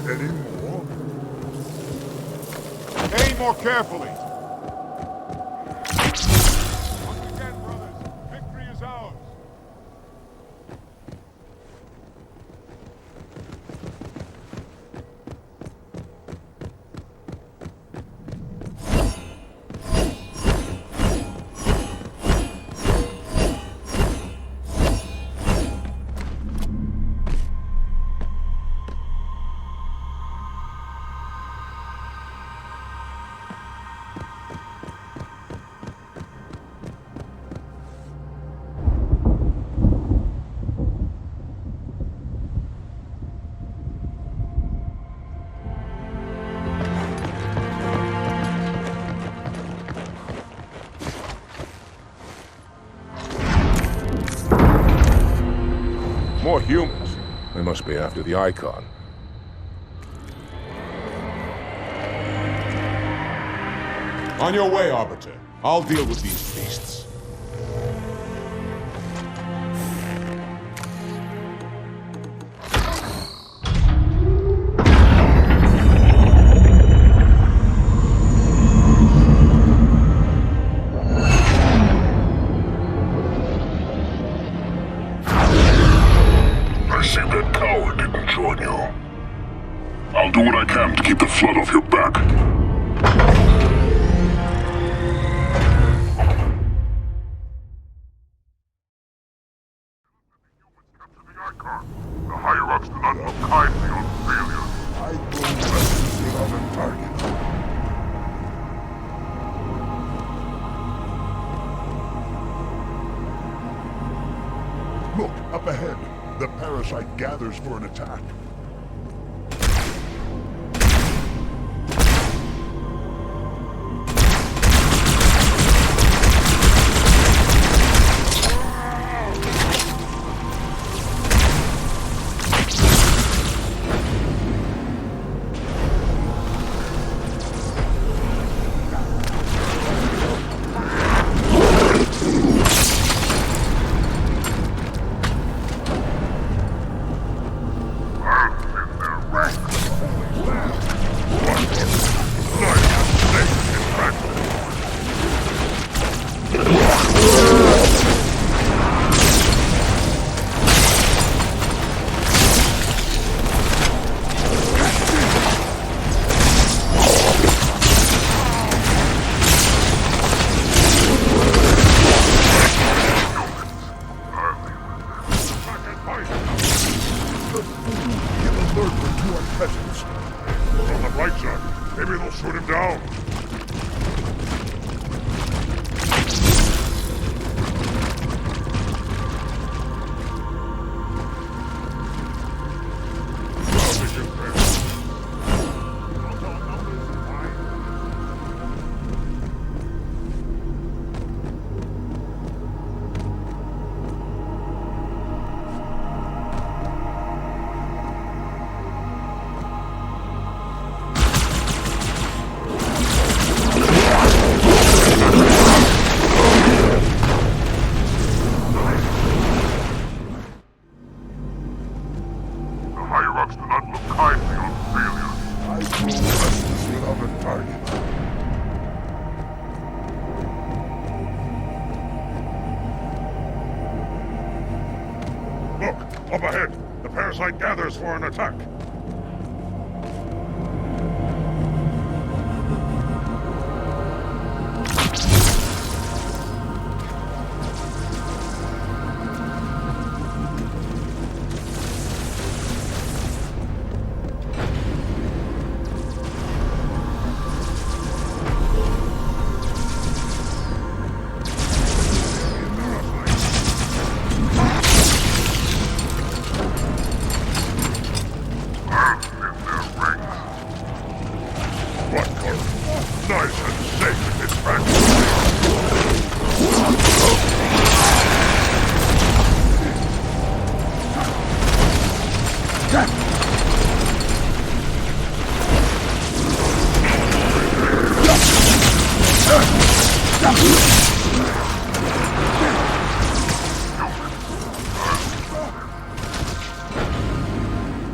Any more? Aim more carefully. Once again, brothers, victory is ours. More humans. They must be after the icon. On your way, Arbiter. I'll deal with these beasts. I see that tower didn't join you. I'll do what I can to keep the flood off your back. The higher-ups do not look kindly on failure. I go west without a target. Look, up ahead. The parasite gathers for an attack. Up ahead, the parasite gathers for an attack.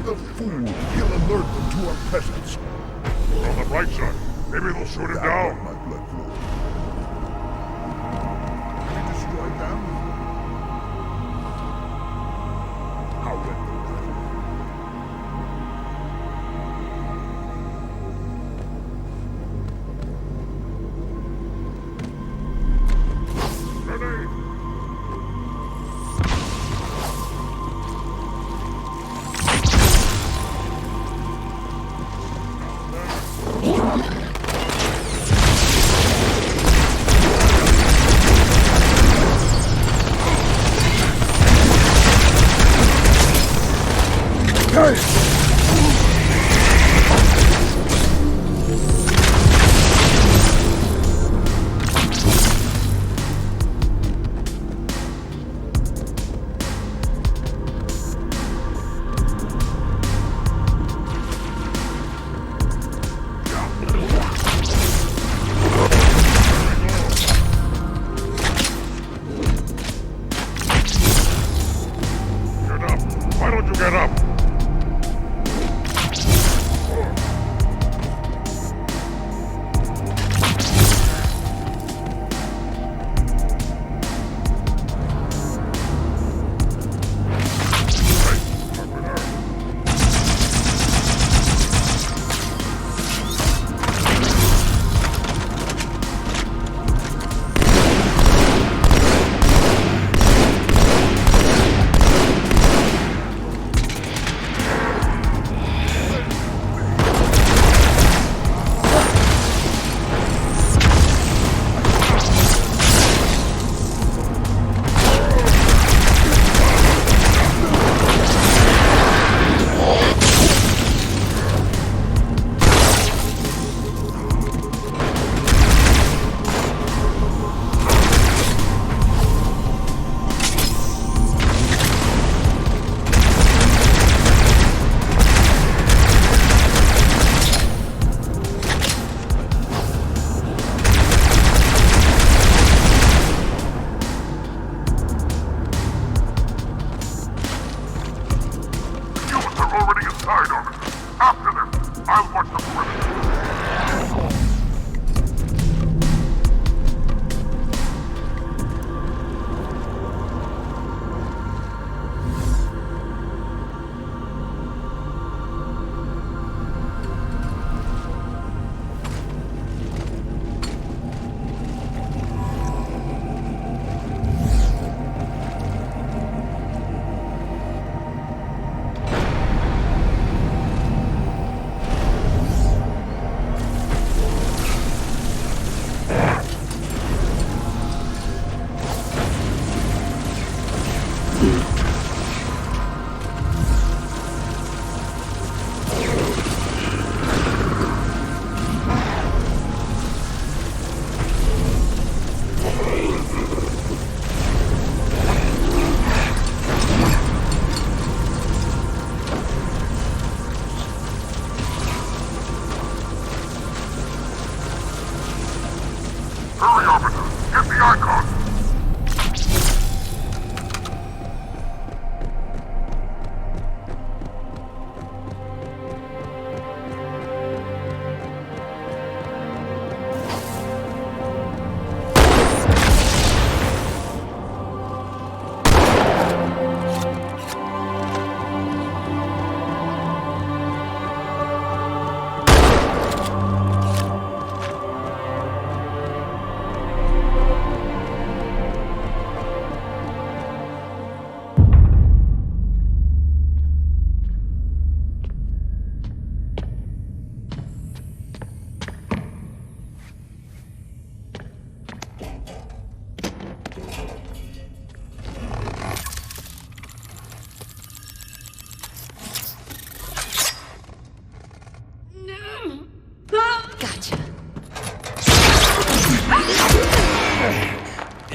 The fool! He'll alert them to you are peasants. We're on the right side. Maybe they'll shoot it down. My blood flow. We destroy them. How then?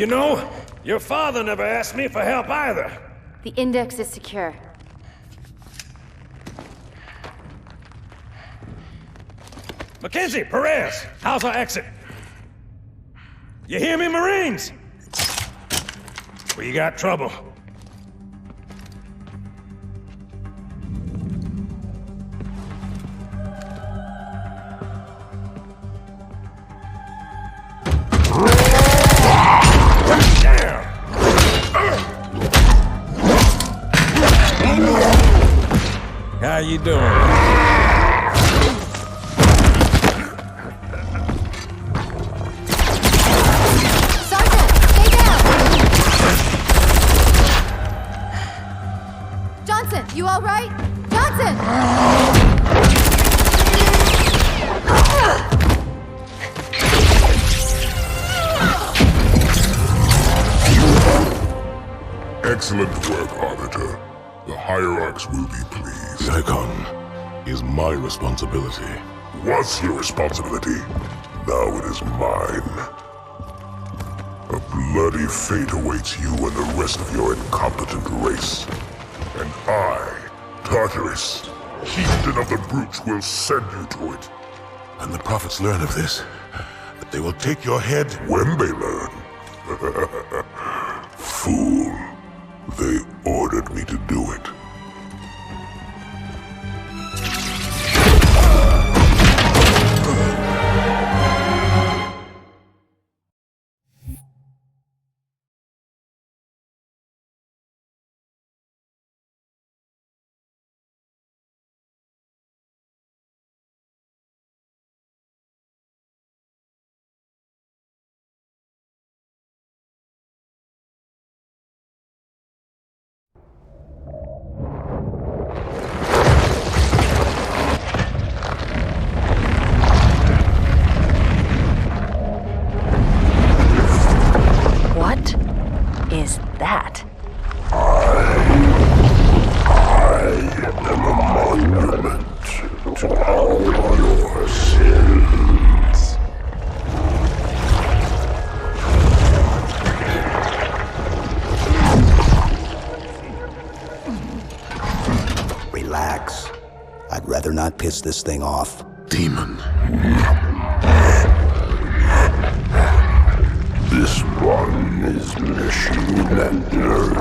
You know, your father never asked me for help either. The index is secure. Mackenzie, Perez, how's our exit? You hear me, Marines? We got trouble. How you doing? Sergeant, stay down! Johnson, you all right? Johnson! Excellent work, Arbiter. The Hierarchs will be pleased. The Icon is my responsibility. Was your responsibility. Now it is mine. A bloody fate awaits you and the rest of your incompetent race. And I, Tartarus, chieftain of the brutes, will send you to it. And the prophets learn of this, that they will take your head. When they learn. Fool. They ordered me to do it. What is that? I am a monument to all your sins. Relax. I'd rather not piss this thing off. Demon. This one is machine and nerve,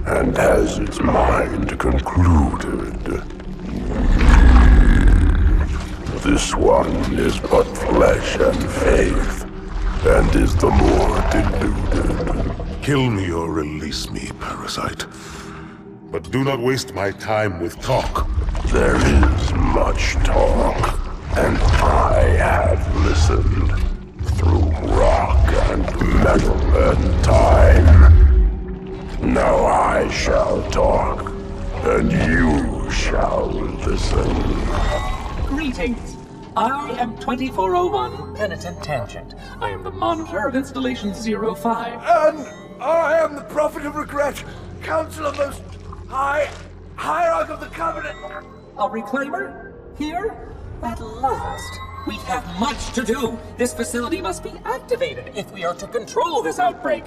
and has its mind concluded. This one is but flesh and faith, and is the more deluded. Kill me or release me, parasite. But do not waste my time with talk. There is much talk, and I have listened. Through rock and metal and time. Now I shall talk, and you shall listen. Greetings. I am 2401 Penitent Tangent. I am the monitor of Installation 05. And I am the Prophet of Regret, Council of Most High, Hierarch of the Covenant. A reclaimer? Here? At last. We have much to do. This facility must be activated if we are to control this outbreak.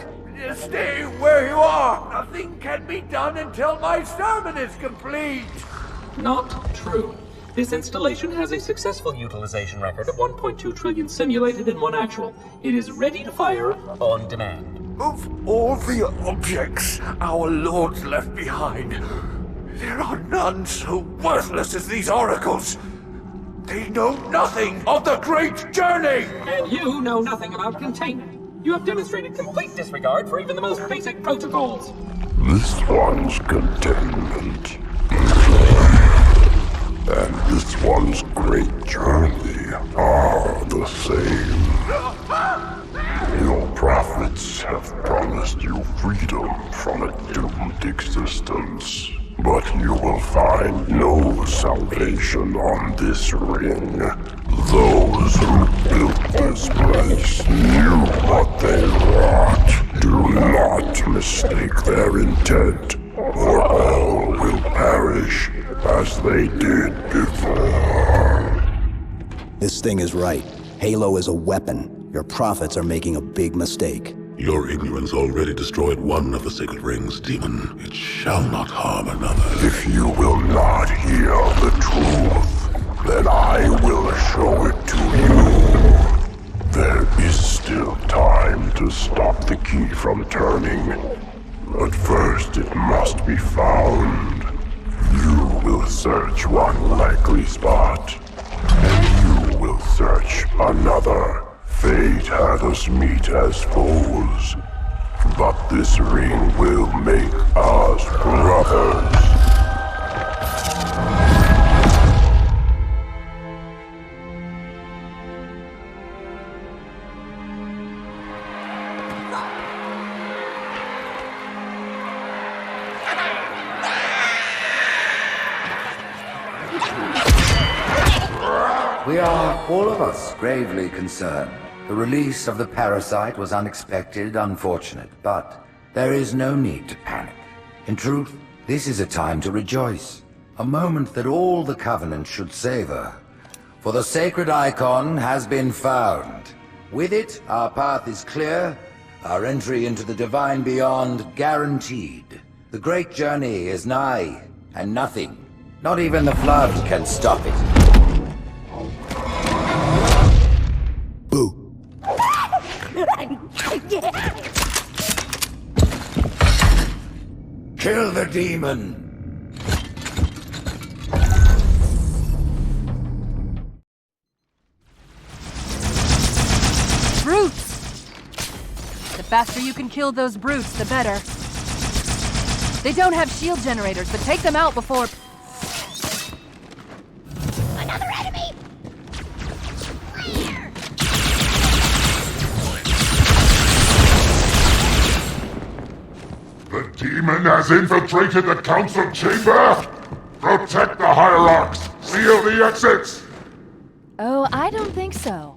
Stay where you are. Nothing can be done until my sermon is complete. Not true. This installation has a successful utilization record of 1.2 trillion simulated and 1 actual. It is ready to fire on demand. Of all the objects our lords left behind, there are none so worthless as these oracles. They know nothing of the great journey! And you know nothing about containment. You have demonstrated complete disregard for even the most basic protocols. This one's containment. And this one's great journey are the same. Your prophets have promised you freedom from a doomed existence. But you will find no salvation on this ring. Those who built this place knew what they wrought. Do not mistake their intent, or all will perish as they did before. This thing is right. Halo is a weapon. Your prophets are making a big mistake. Your ignorance already destroyed one of the sacred rings, demon. It shall not harm another. If you will not hear the truth, then I will show it to you. There is still time to stop the key from turning. But first it must be found. You will search one likely spot, and you will search another. Fate had us meet as foes, but this ring will make us brothers. We are, all of us, gravely concerned. The release of the parasite was unexpected, unfortunate, but there is no need to panic. In truth, this is a time to rejoice. A moment that all the Covenant should savor. For the sacred icon has been found. With it, our path is clear, our entry into the divine beyond guaranteed. The great journey is nigh, and nothing, not even the flood, can stop it. Kill the demon! Brutes! The faster you can kill those brutes, the better. They don't have shield generators, but take them out before... Another enemy! Clear! The demon has infiltrated the council chamber! Protect the hierarchs! Seal the exits! Oh, I don't think so.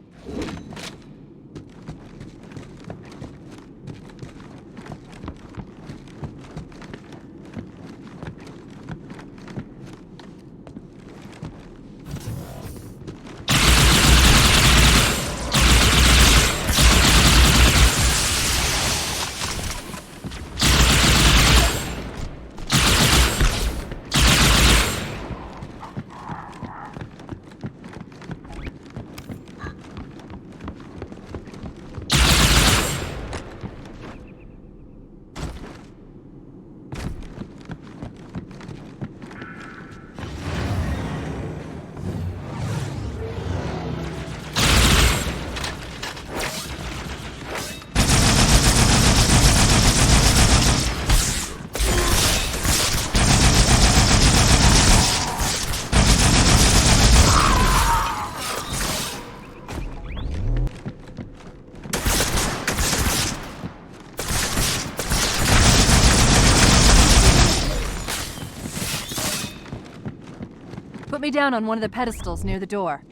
Put me down on one of the pedestals near the door.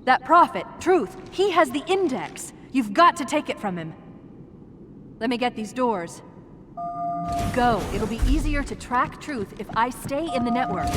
That prophet, Truth, he has the index. You've got to take it from him. Let me get these doors. Go. It'll be easier to track Truth if I stay in the network.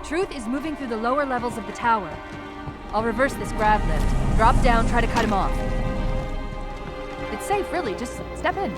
Truth is moving through the lower levels of the tower. I'll reverse this grav lift. Drop down, try to cut him off. It's safe, really. Just step in.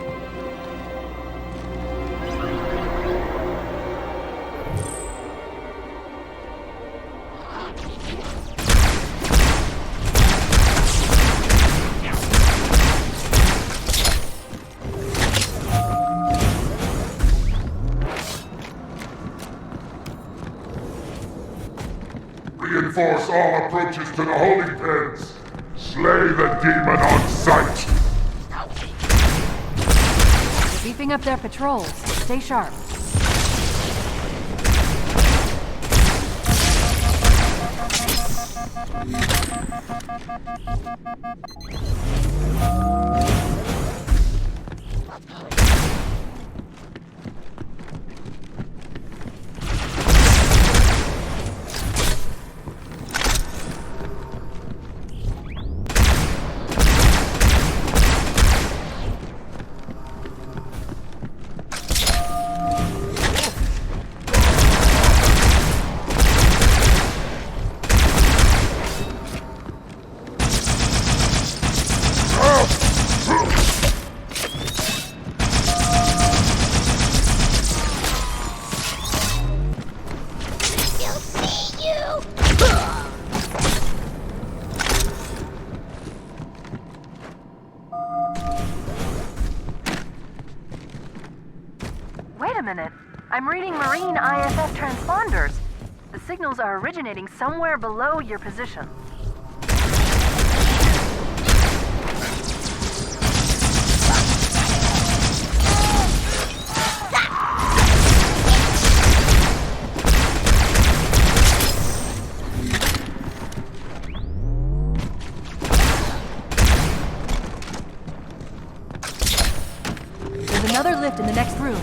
Reinforce all approaches to the holding pens. Slay the demon on sight. They're beefing up their patrols. Stay sharp. Wait a minute. I'm reading Marine ISS transponders. The signals are originating somewhere below your position. There's another lift in the next room.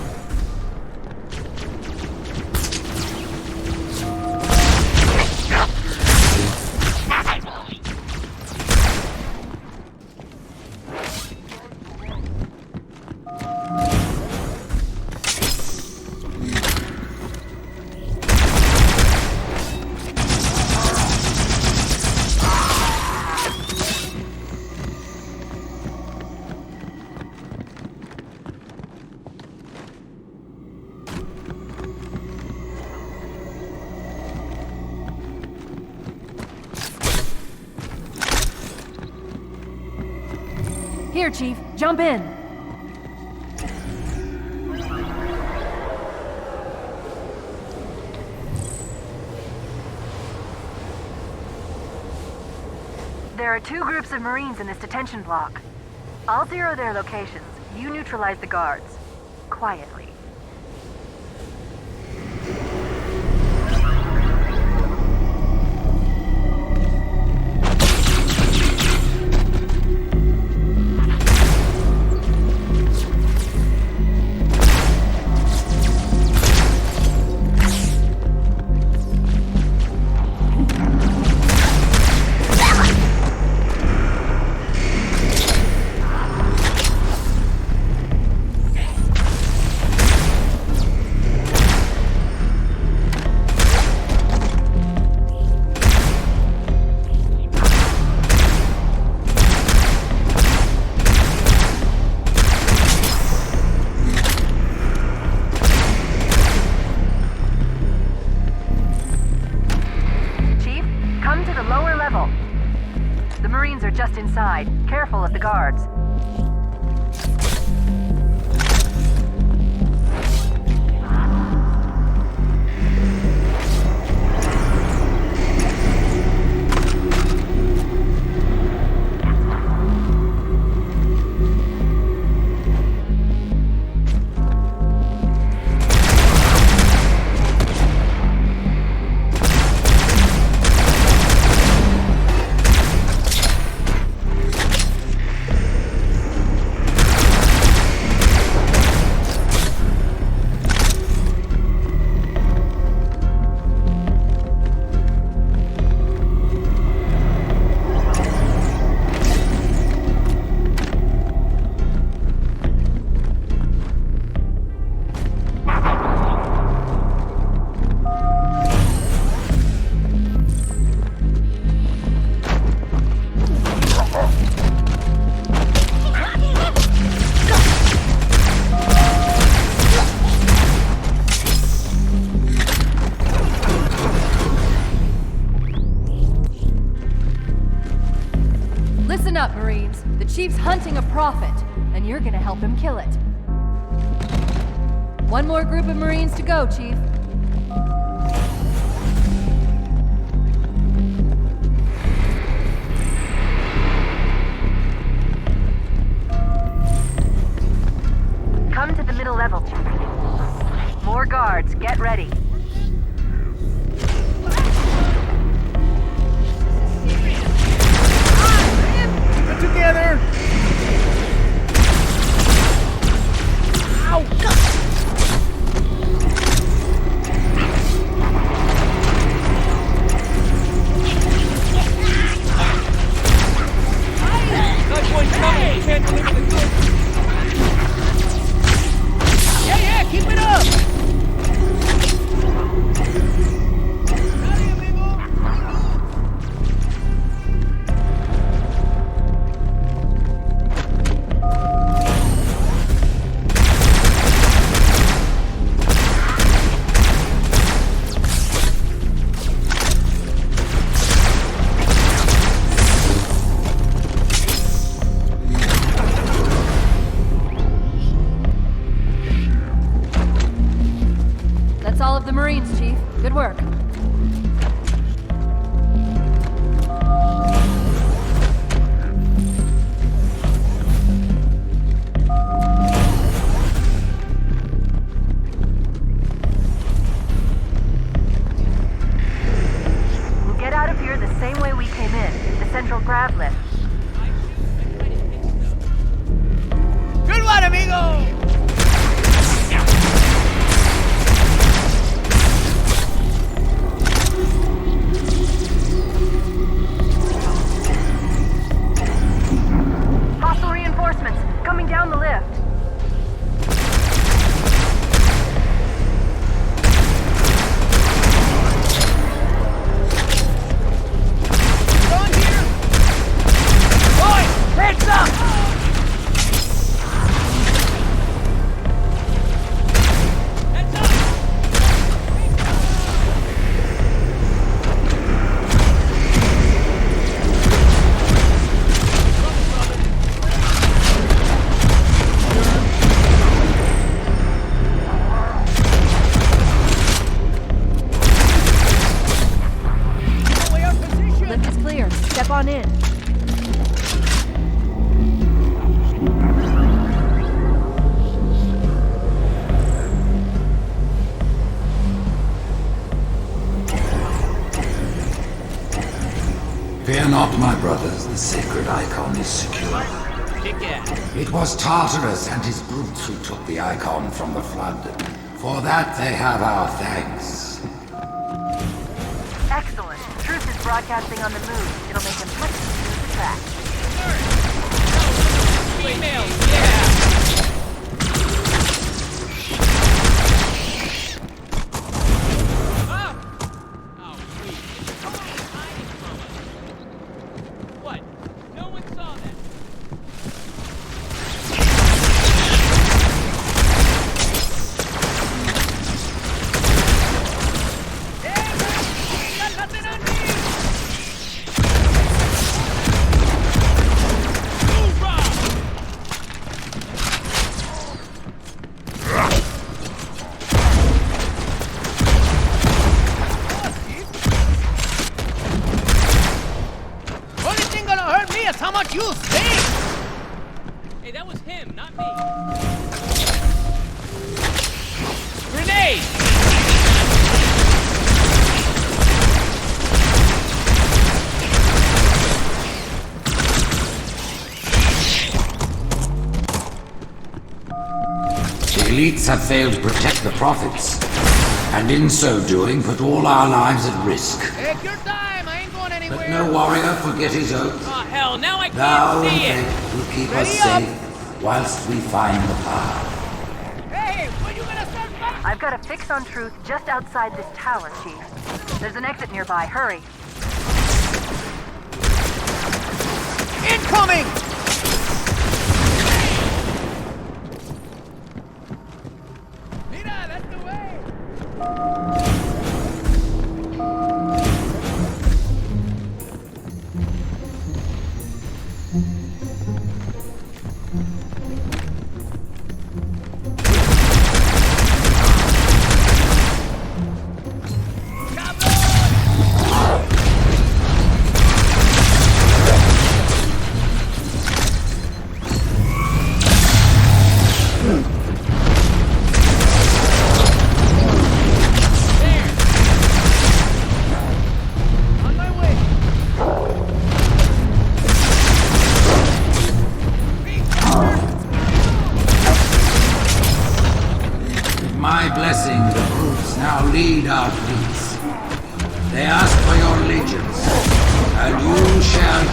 Here, Chief. Jump in. There are 2 groups of Marines in this detention block. I'll zero their locations. You neutralize the guards. Quietly. Just inside. Careful of the guards. Listen up, Marines. The Chief's hunting a prophet, and you're gonna help him kill it. One more group of Marines to go, Chief. Come to the middle level, Chief. More guards, get ready. Get together! Ow! That one's coming. You can't deliver the goods. Yeah, keep it up! That's all of the Marines, Chief. Good work. We'll get out of here the same way we came in, the central grav lift. Good one, amigo! Hostile reinforcements coming down the lift. On here! Boys, heads up! Lift is clear. Step on in. Fear not, my brothers, the sacred icon is secure. Kick ass. It was Tartarus and his brutes who took the icon from the flood. For that they have our thanks. Excellent. Truth is broadcasting on the move. It'll make him much easier to track. Females, yeah! Ah! Oh, sweet. It's totally hiding from us. What? No one saw that? Hey, got nothing on me! Only thing gonna hurt me is how much you stink! Hey, that was him, not me. Grenade! The elites have failed to protect the prophets, and in so doing put all our lives at risk. Take your time, I ain't going anywhere. But no warrior forget his oath. Oh, hell, now I Thou can't and see it. faith will keep Ready us up. safe whilst we find the path. Hey, when you gonna start fighting? I've got a fix on Truth just outside this tower, Chief. There's an exit nearby. Hurry. Incoming! Mira, that's the way!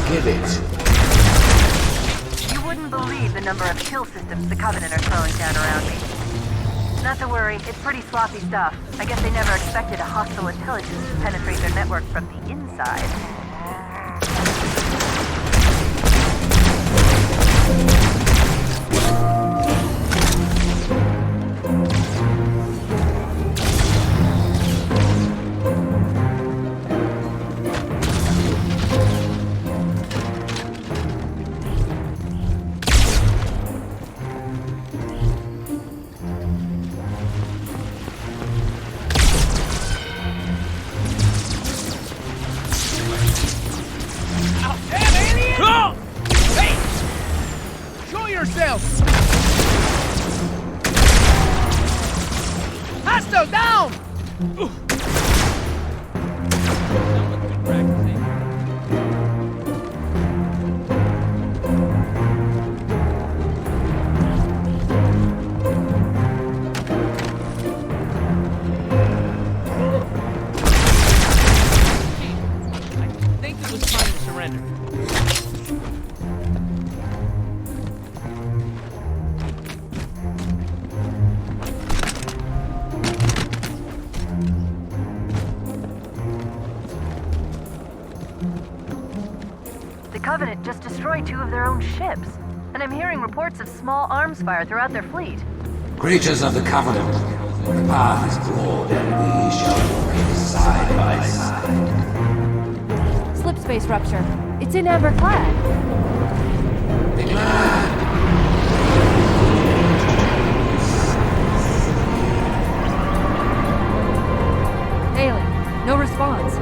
give it. You wouldn't believe the number of kill systems the Covenant are throwing down around me. Not to worry, it's pretty sloppy stuff. I guess they never expected a hostile intelligence to penetrate their network from the inside. Hostile down! I think it was time to surrender. The Covenant just destroyed 2 of their own ships, and I'm hearing reports of small arms fire throughout their fleet. Creatures of the Covenant, the path is broad and we shall walk it side by side. Slip space rupture. It's in amber clad. Alien, no response.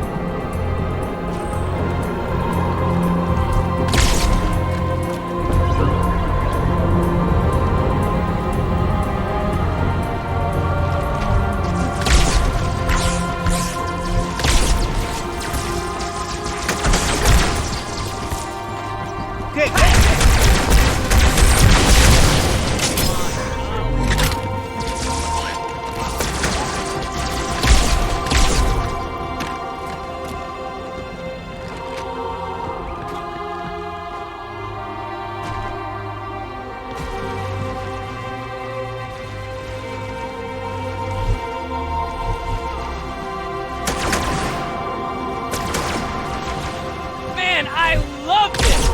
Man, I love this!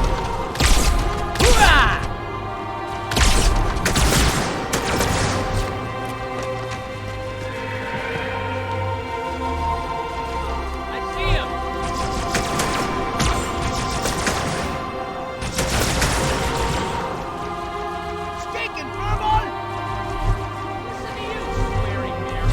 Hoorah! I see him! He's taken, Furball! Listen to you, swearing Mary.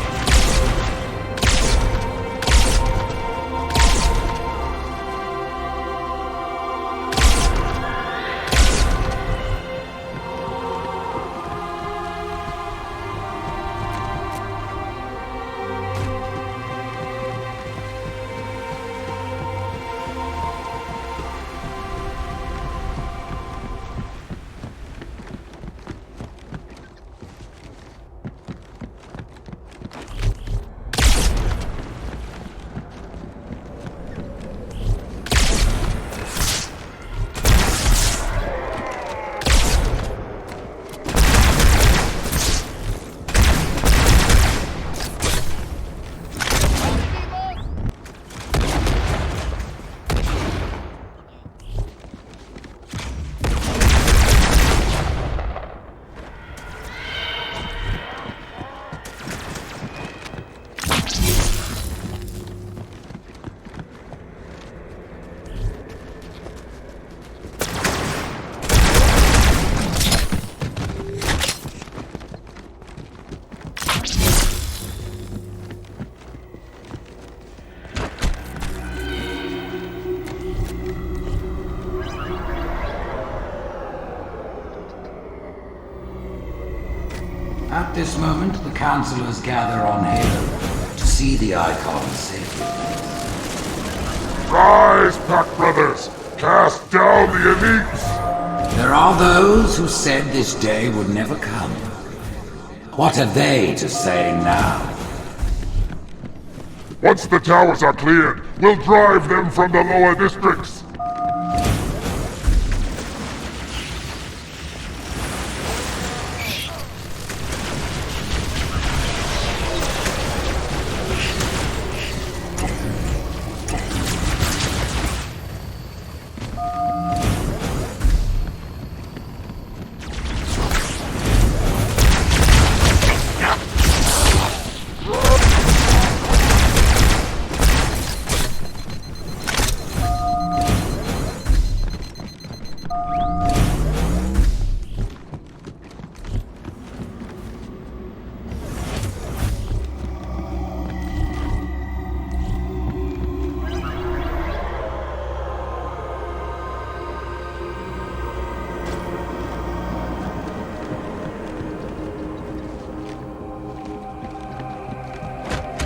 At this moment, the councillors gather on Halo to see the icon safely. Rise, Pack Brothers! Cast down the elites! There are those who said this day would never come. What are they to say now? Once the towers are cleared, we'll drive them from the lower districts!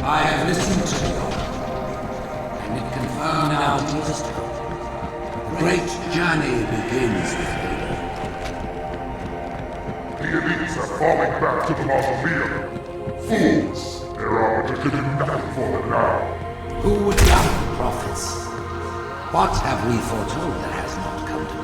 I have listened to you, and it confirmed our trust. The great journey begins with me. The elites are falling back to the mausoleum. Fools! Their arbiter can do nothing for them now. Who would doubt the prophets? What have we foretold that has not come to pass?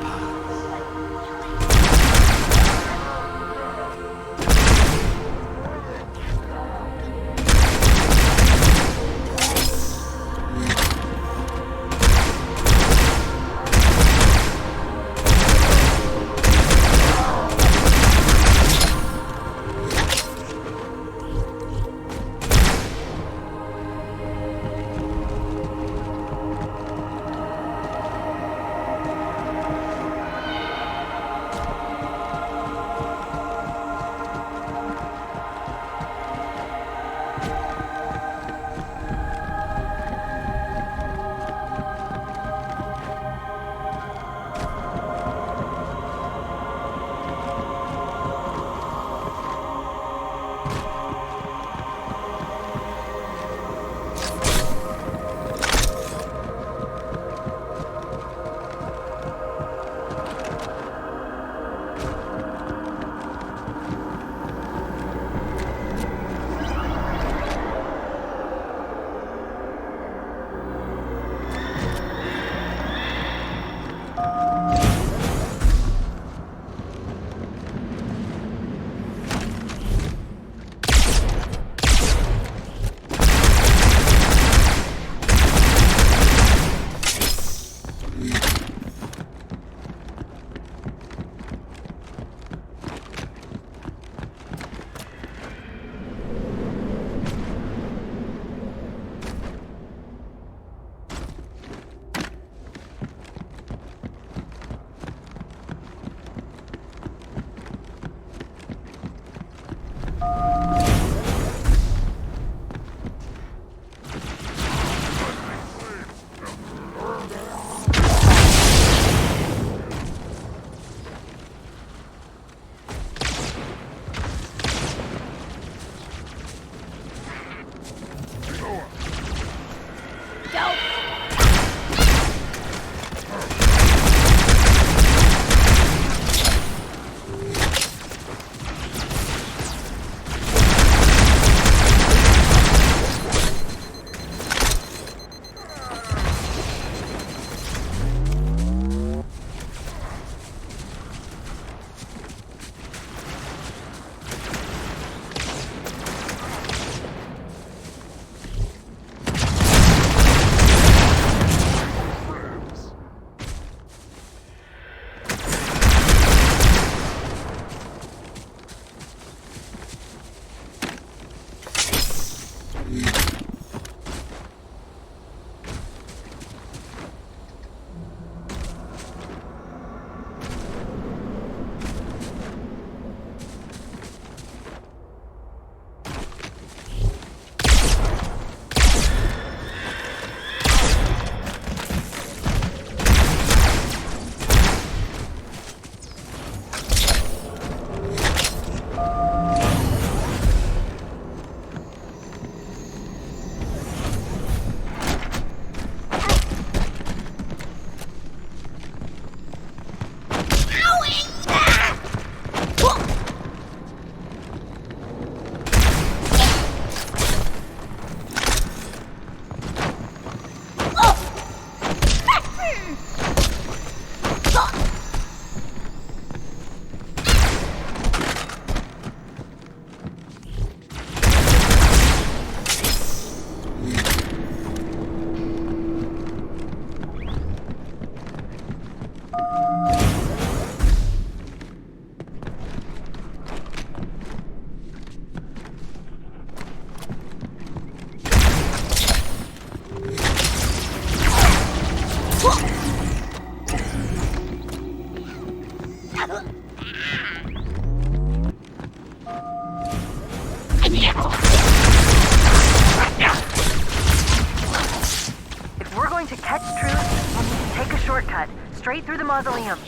If we're going to catch truth, we'll need to take a shortcut, straight through the mausoleum.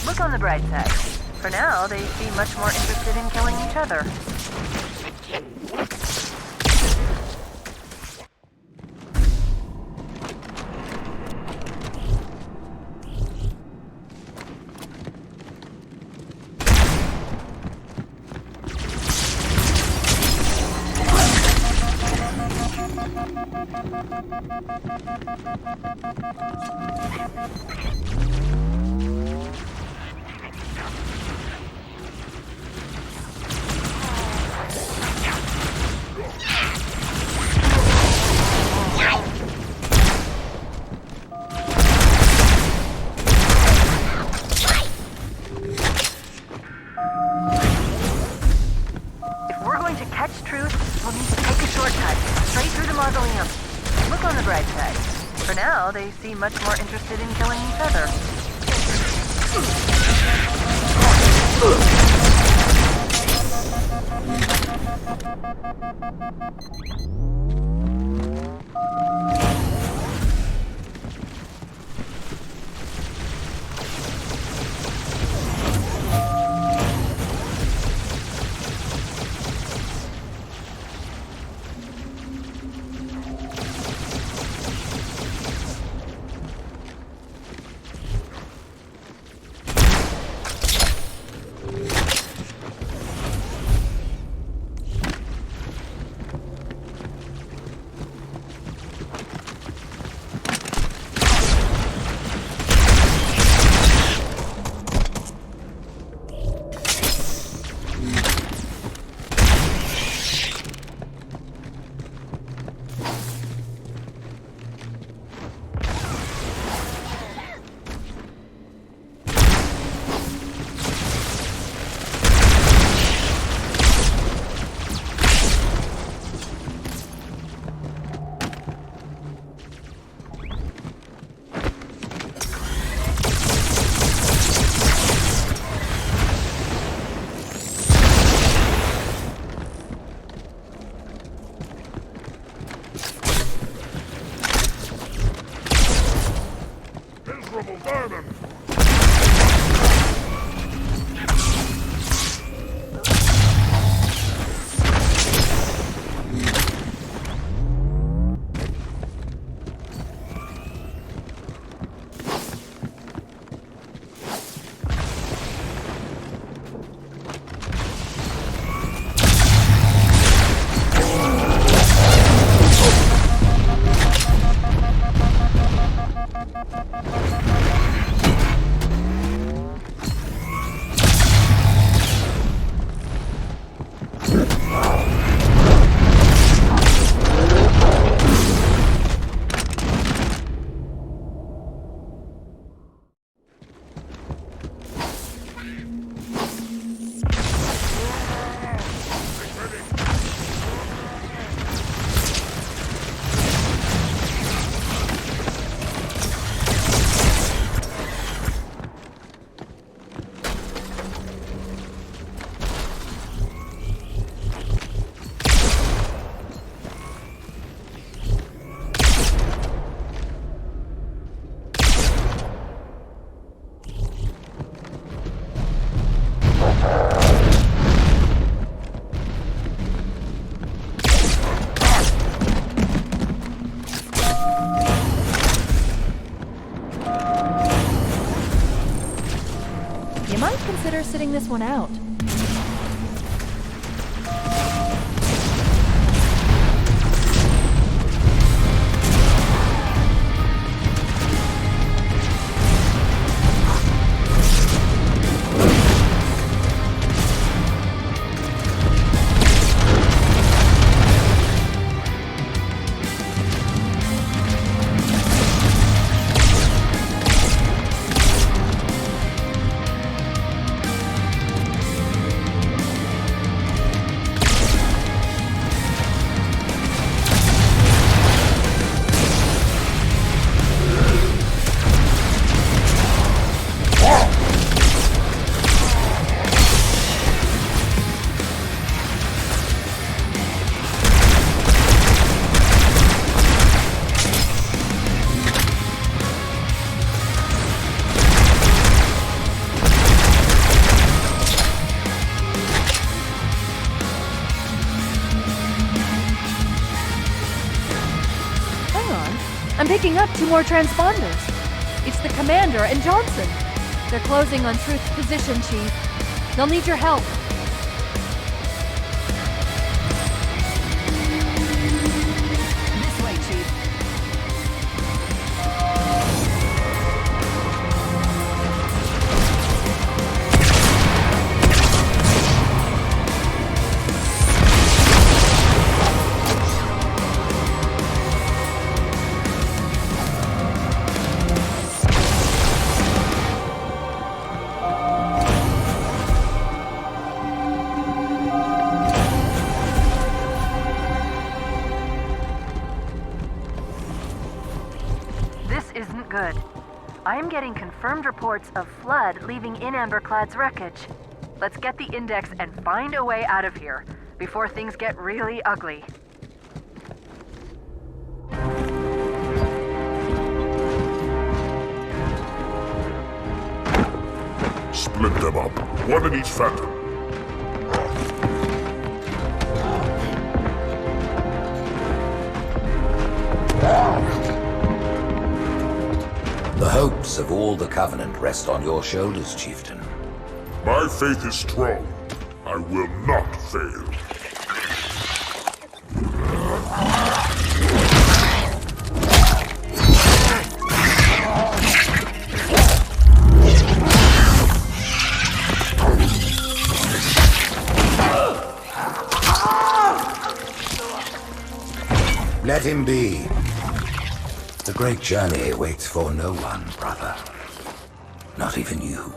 Look on the bright side. For now, they seem much more interested in killing each other. They seem much more interested in killing each other. Consider sitting this one out. I'm picking up 2 more transponders. It's the Commander and Johnson. They're closing on Truth's position, Chief. They'll need your help. This way, Chief. Good. I am getting confirmed reports of flood leaving in Amberclad's wreckage. Let's get the index and find a way out of here before things get really ugly. Split them up, one in each phantom. The hopes of all the Covenant rest on your shoulders, Chieftain. My faith is strong. I will not fail. Let him be. The great journey waits for no one, brother. Not even you.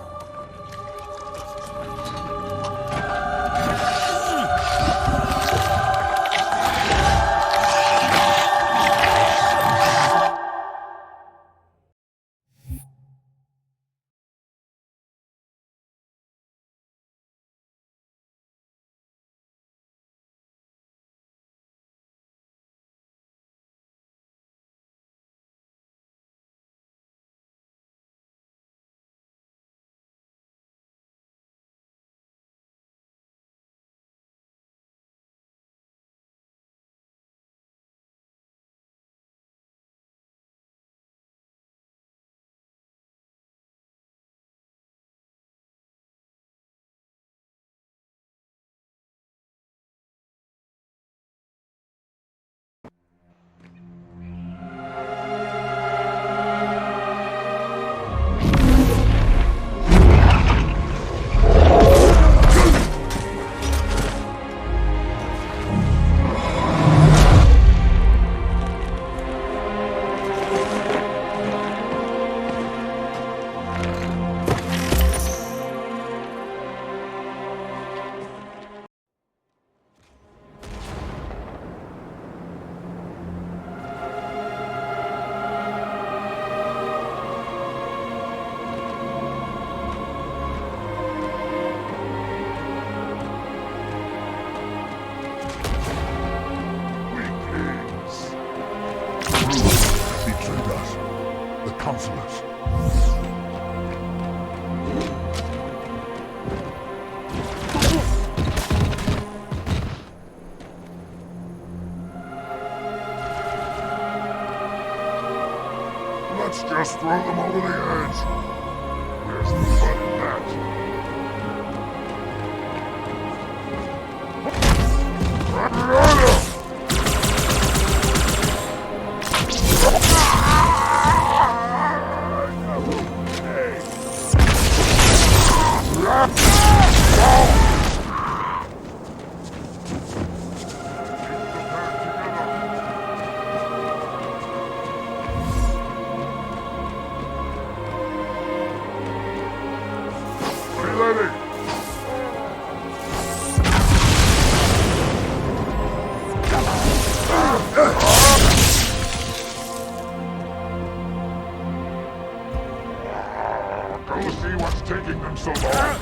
Let's just throw them over the edge. Where's the fun in that? Go see what's taking them so long.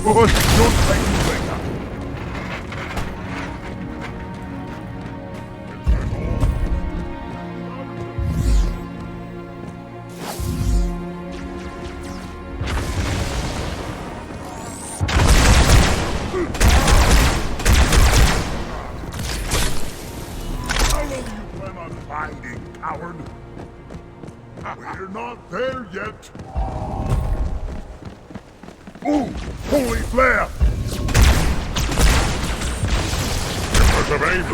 Boy, don't make me wake up. How long you plan on hiding, coward? We're not there yet. Ooh, holy flare! Impressive aim!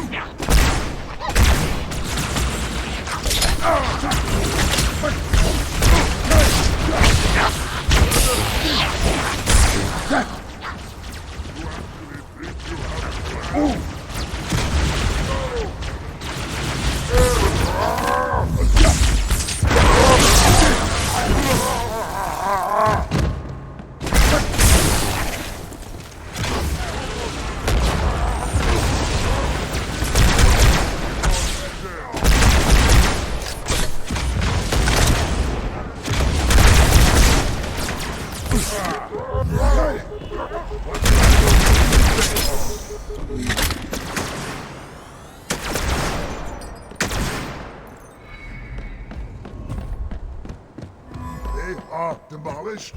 They are demolished.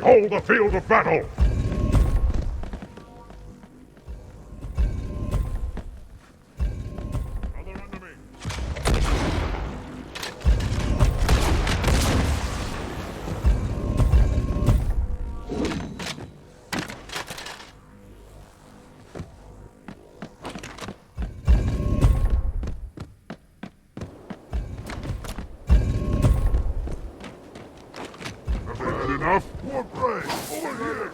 hold the field of battle! Enough? More prey! Over here!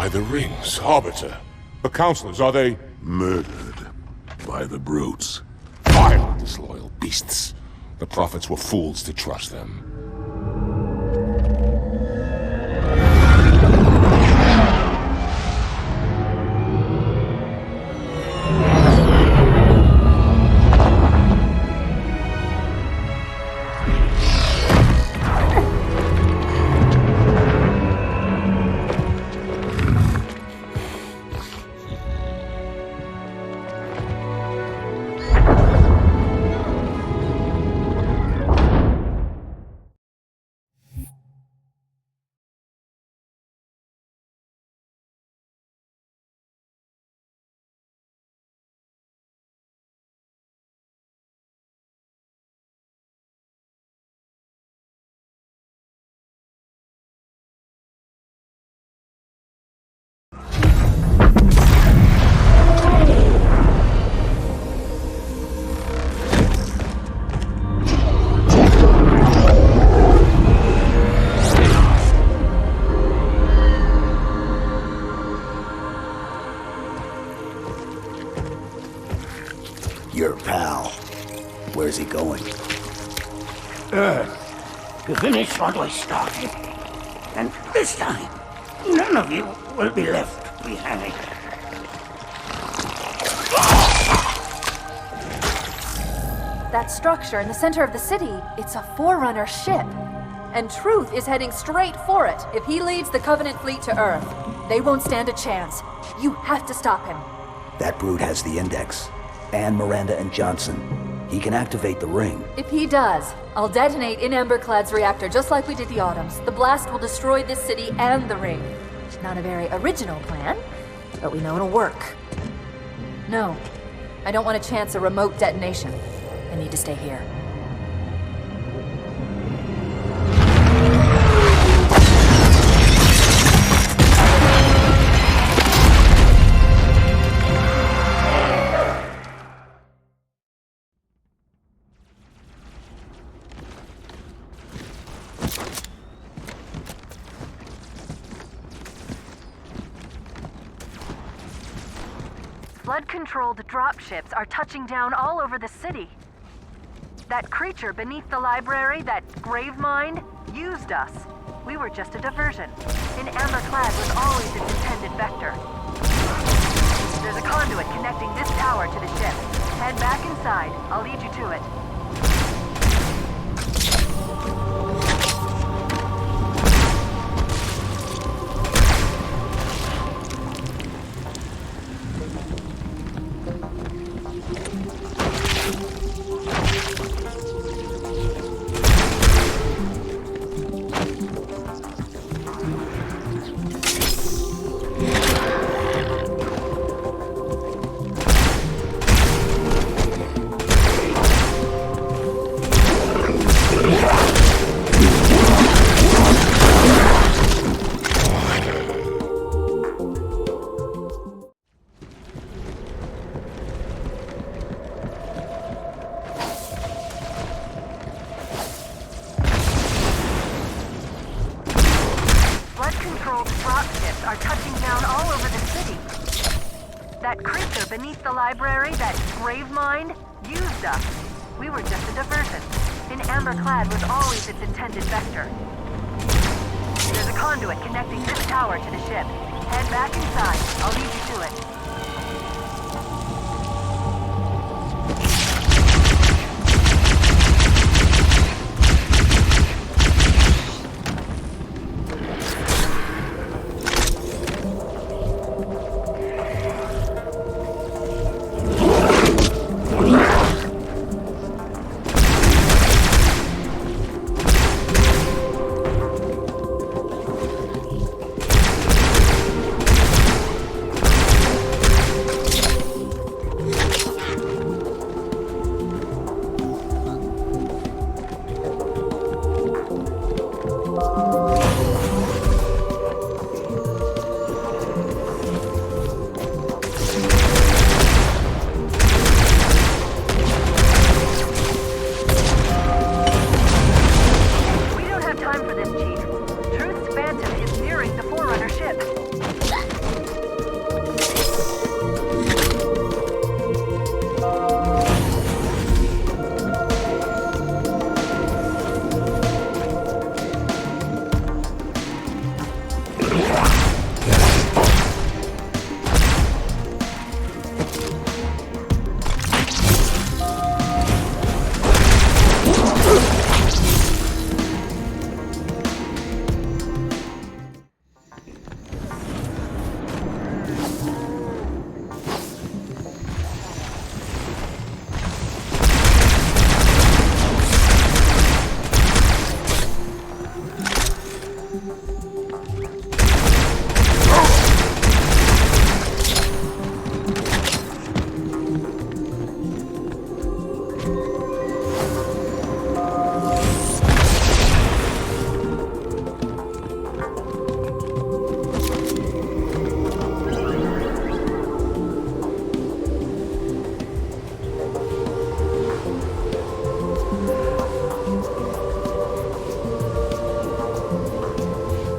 The rings, Arbiter. The counselors, are they... Murdered by the brutes. Vile, disloyal beasts. The prophets were fools to trust them. Your pal. Where's he going? Earth, to finish what I started. And this time, none of you will be left behind. That structure in the center of the city, it's a Forerunner ship. And Truth is heading straight for it. If he leads the Covenant fleet to Earth, they won't stand a chance. You have to stop him. That brute has the Index. And Miranda and Johnson. He can activate the ring. If he does, I'll detonate in Emberclad's reactor just like we did the Autumn's. The blast will destroy this city and the ring. Not a very original plan, but we know it'll work. No, I don't want to chance a remote detonation. I need to stay here. Flood-controlled dropships are touching down all over the city. That creature beneath the library, that Gravemind, used us. We were just a diversion. An amber clad was always its intended vector. There's a conduit connecting this tower to the ship. Head back inside. I'll lead you to it. That creature beneath the library, that Gravemind, used us. We were just a diversion. An amber clad was always its intended vector. There's a conduit connecting this tower to the ship. Head back inside. I'll lead you to it.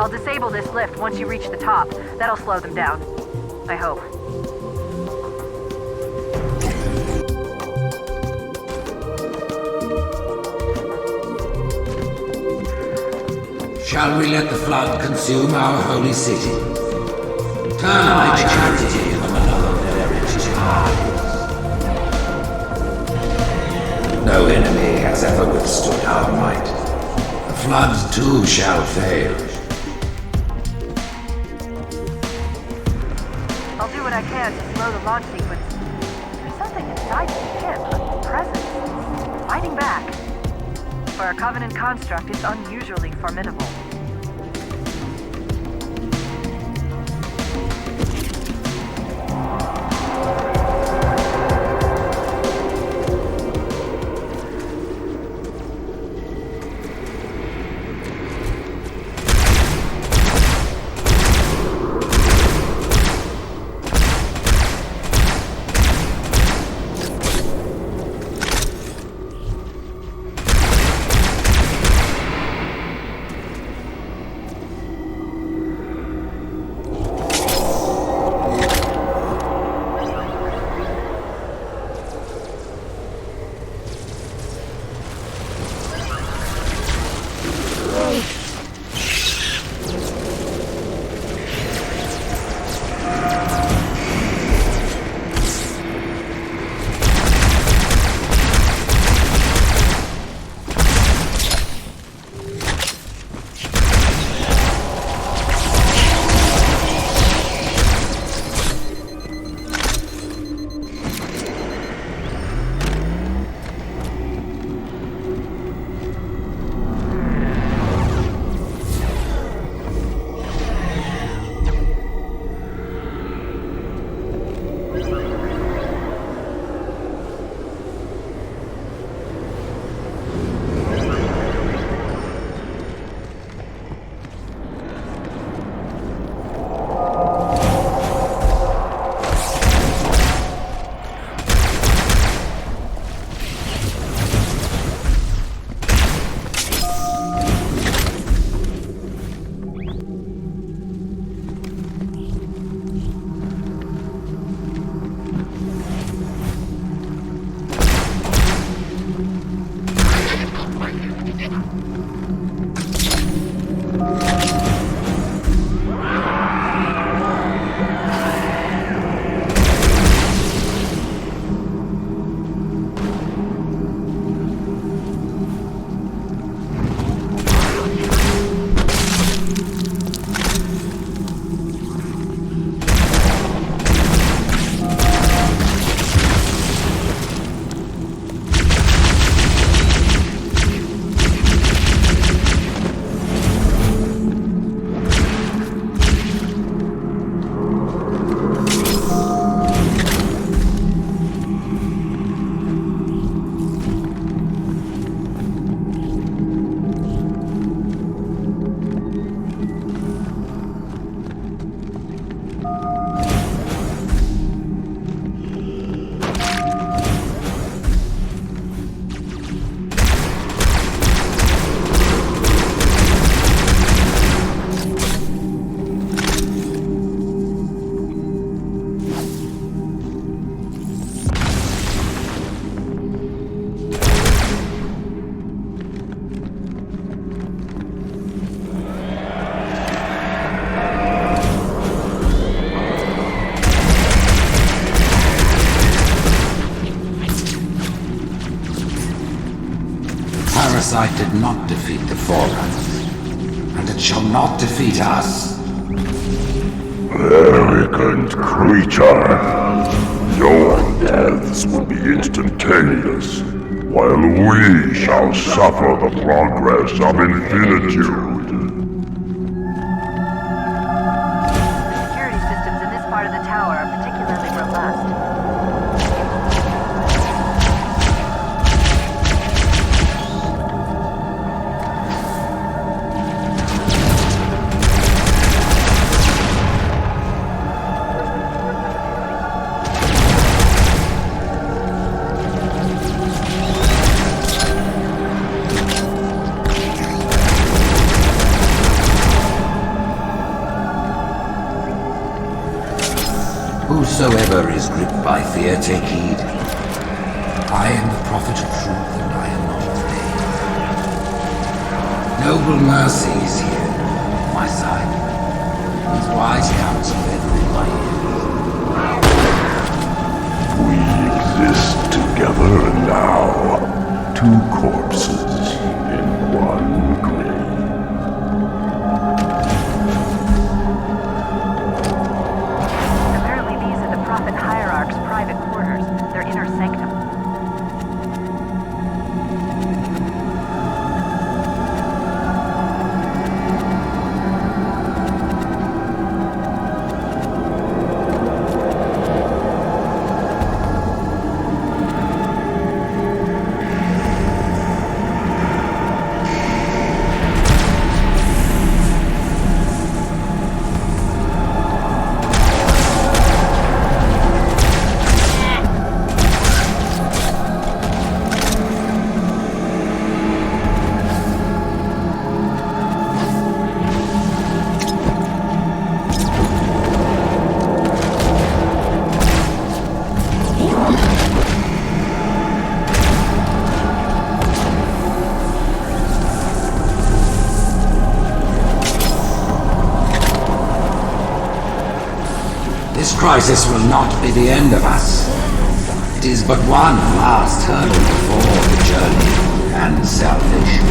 I'll disable this lift once you reach the top. That'll slow them down. I hope. Shall we let the flood consume our holy city? Turn our charity from another variant to ours. No enemy has ever withstood our might. The floods too shall fail. I'll do what I can to slow the launch sequence. There's something inside the ship, a presence, fighting back. For a Covenant construct, it's unusually formidable. parasite did not defeat the Forerunners, and it shall not defeat us. Arrogant creature. Your deaths will be instantaneous, while we shall suffer the progress of infinitude. Security systems in this part of the tower are particularly robust. Whosoever is gripped by fear, take heed. I am the prophet of truth, and I am not afraid. Noble mercy is here, on my side, with wise counsel ever in my ears. We exist together now, two corpses in one grave. Prophet Hierarch's private quarters, their inner sanctum. This crisis will not be the end of us. It is but one last hurdle before the journey and salvation.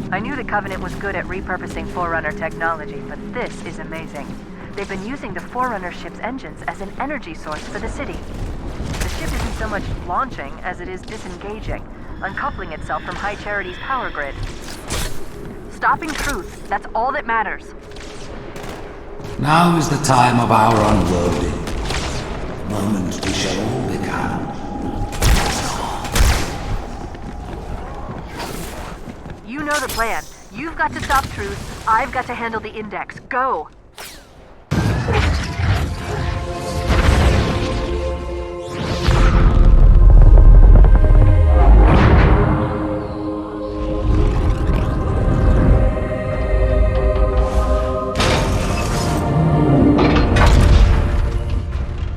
I knew the Covenant was good at repurposing Forerunner technology, but this is amazing. They've been using the Forerunner ship's engines as an energy source for the city. The ship isn't so much launching as it is disengaging, uncoupling itself from High Charity's power grid. Stopping Truth, that's all that matters. Now is the time of our unworlding. The moment we shall all become. You know the plan. You've got to stop Truth. I've got to handle the Index. Go!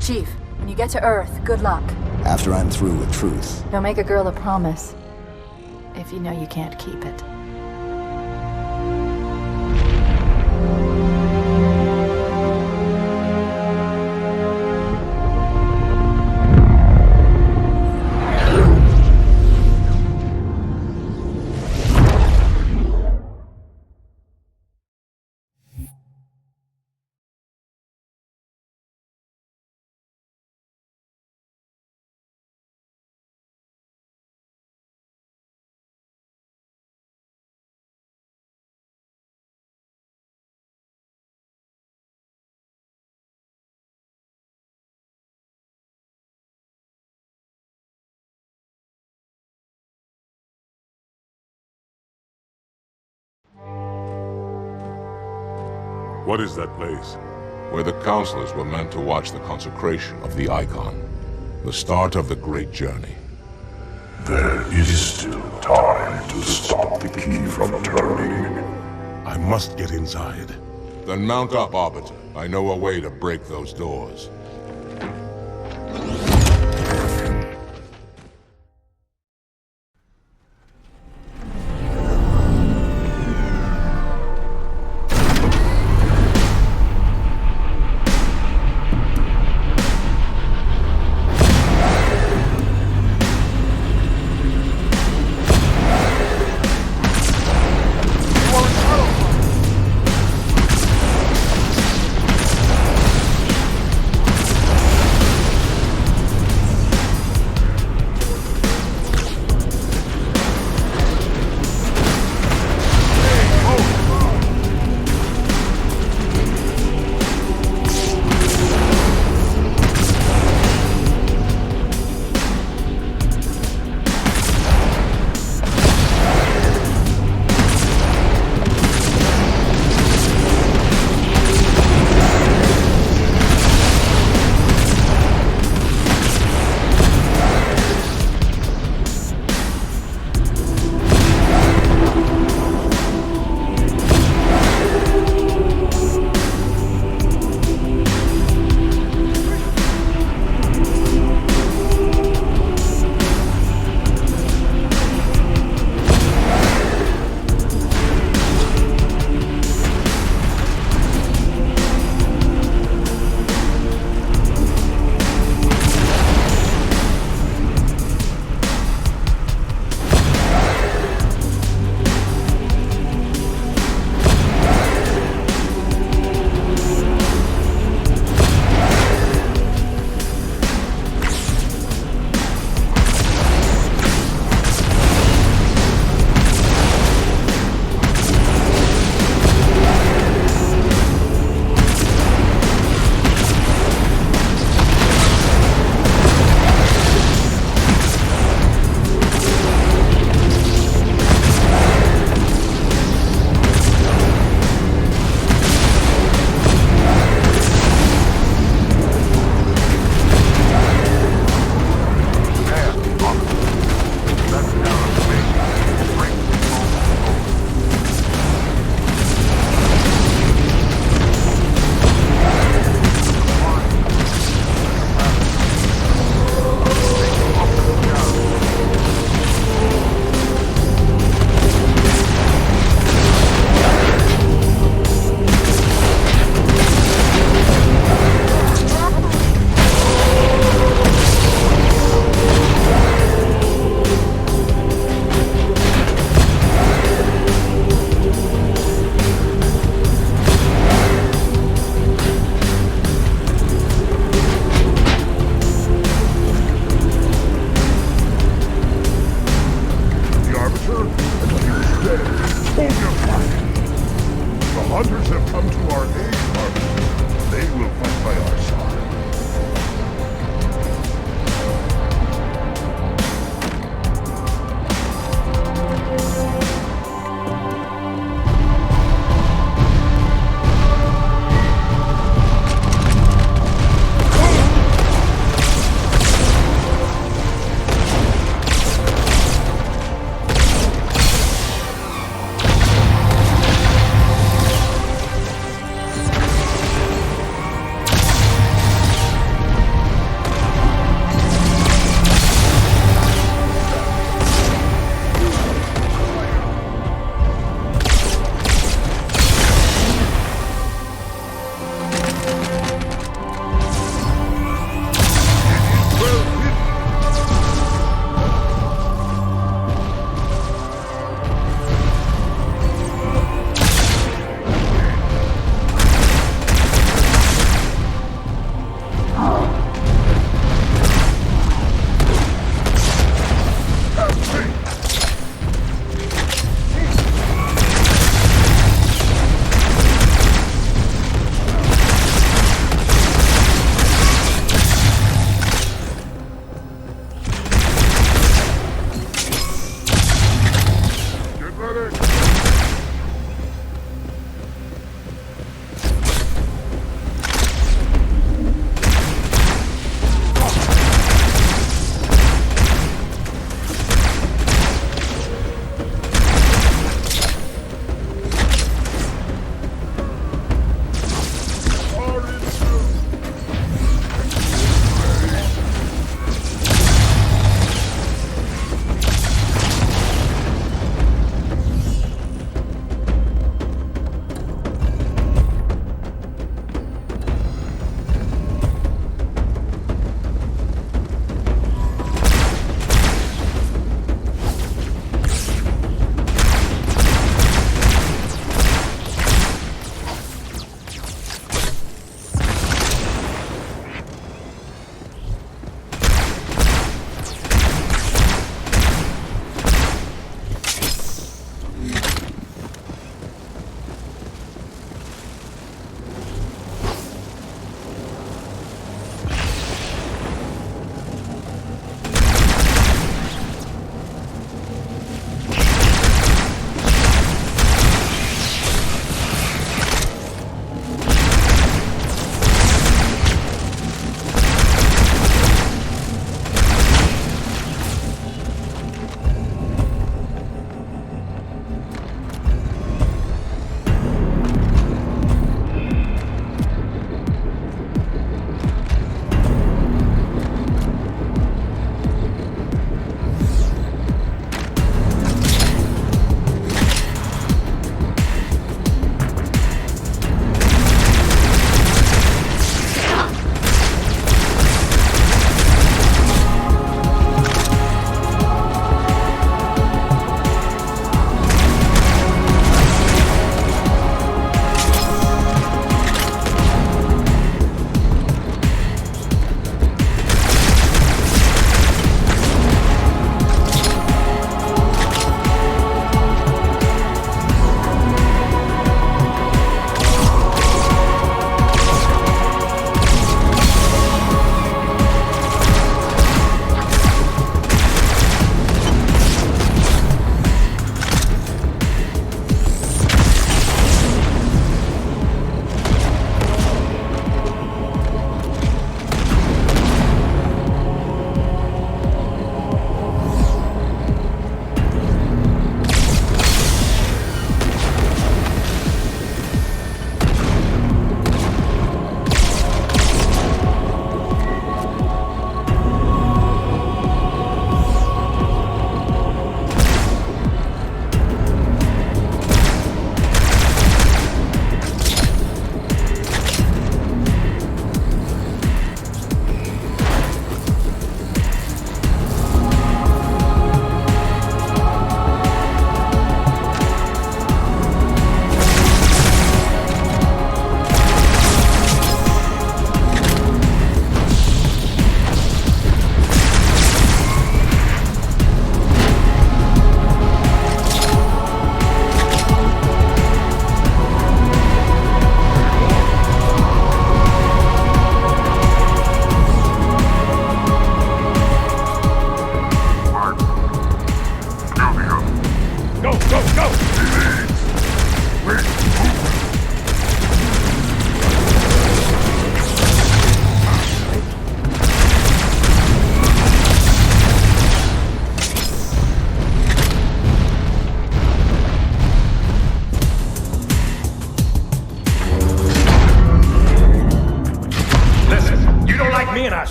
Chief, when you get to Earth, good luck. After I'm through with Truth. Don't make a girl a promise if you know you can't keep it. What is that place? Where the counselors were meant to watch the consecration of the Icon. The start of the great journey. There is still time to stop the key from turning. I must get inside. Then mount up, Arbiter. I know a way to break those doors.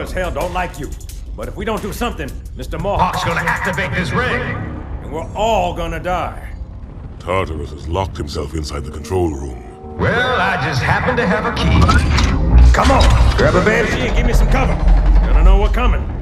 as hell don't like you. But if we don't do something, Mr. Mohawk's gonna activate this ring. And we're all gonna die. Tartarus has locked himself inside the control room. Well, I just happen to have a key. Come on, grab a banshee and give me some cover. Gonna know what's coming.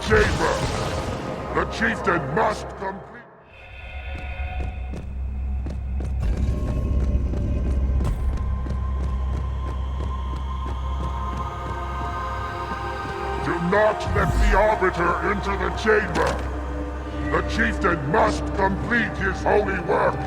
chamber! The chieftain must complete... Do not let the Arbiter into the chamber! The chieftain must complete his holy work!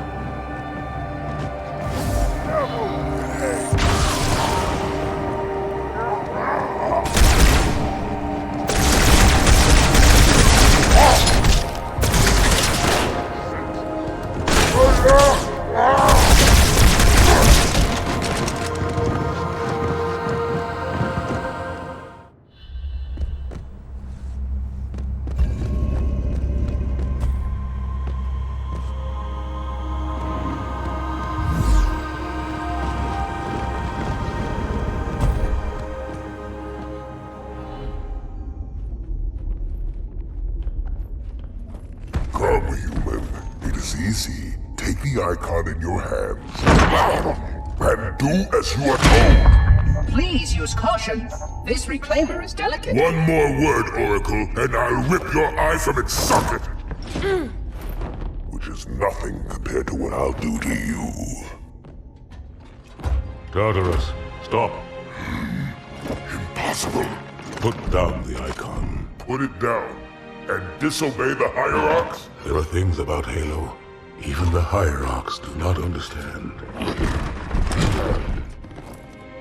Come, human. It is easy. Take the icon in your hands. And do as you are told. Please use caution. This reclaimer is delicate. One more word, Oracle, and I'll rip your eye from its socket. Which is nothing compared to what I'll do to you. Tartarus, stop. Impossible. Put down the icon. Put it down. And disobey the Hierarchs? There are things about Halo even the Hierarchs do not understand.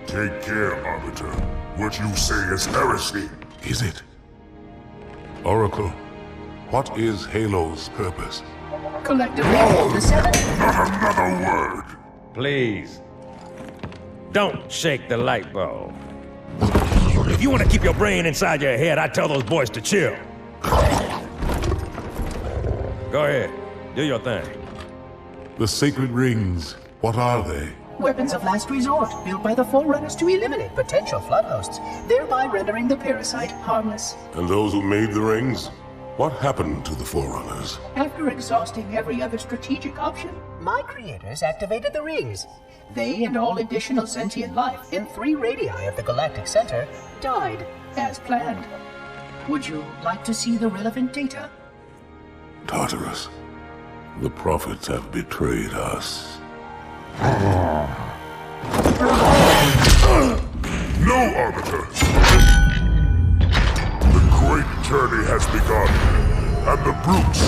Take care, Arbiter. What you say is heresy. Is it? Oracle, what is Halo's purpose? Collectively, the seven... Not another word! Please. Don't shake the light bulb. If you want to keep your brain inside your head, I tell those boys to chill. Go ahead. Do your thing. The sacred rings, what are they? Weapons of last resort, built by the Forerunners to eliminate potential flood hosts, thereby rendering the parasite harmless. And those who made the rings? What happened to the Forerunners? After exhausting every other strategic option, my creators activated the rings. They and all additional sentient life in 3 radii of the galactic center died, as planned. Would you like to see the relevant data? Tartarus, the prophets have betrayed us. No, Arbiter! The great journey has begun, and the brutes,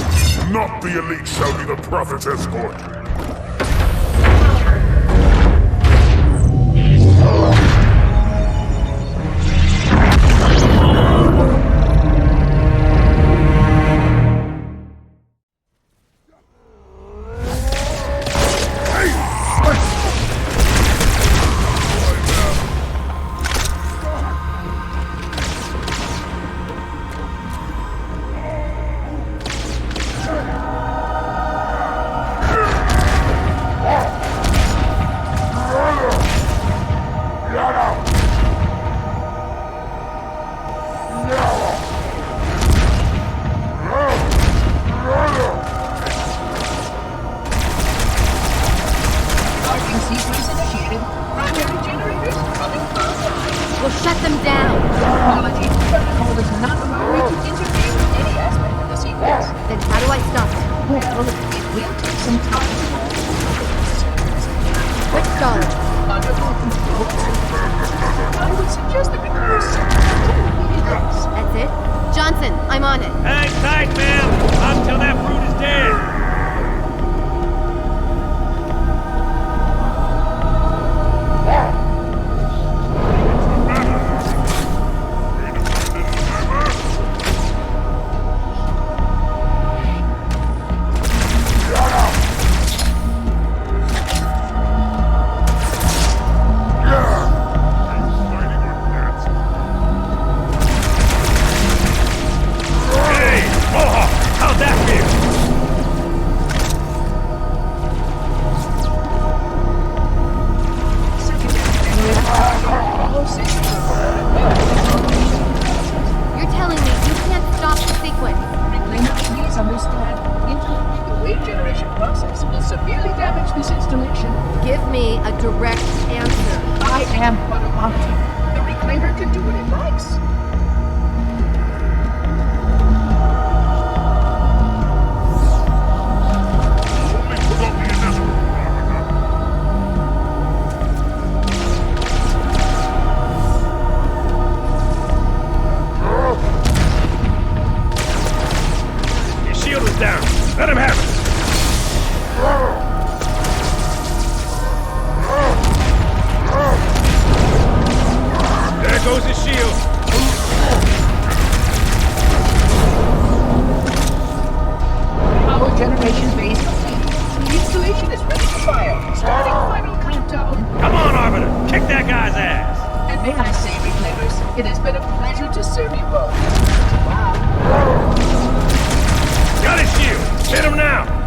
not the elite, shall be the prophet's escort. Kick that guy's ass! And may I say, Reclaimers, it has been a pleasure to serve you both. Wow. Got his shield! Hit him now!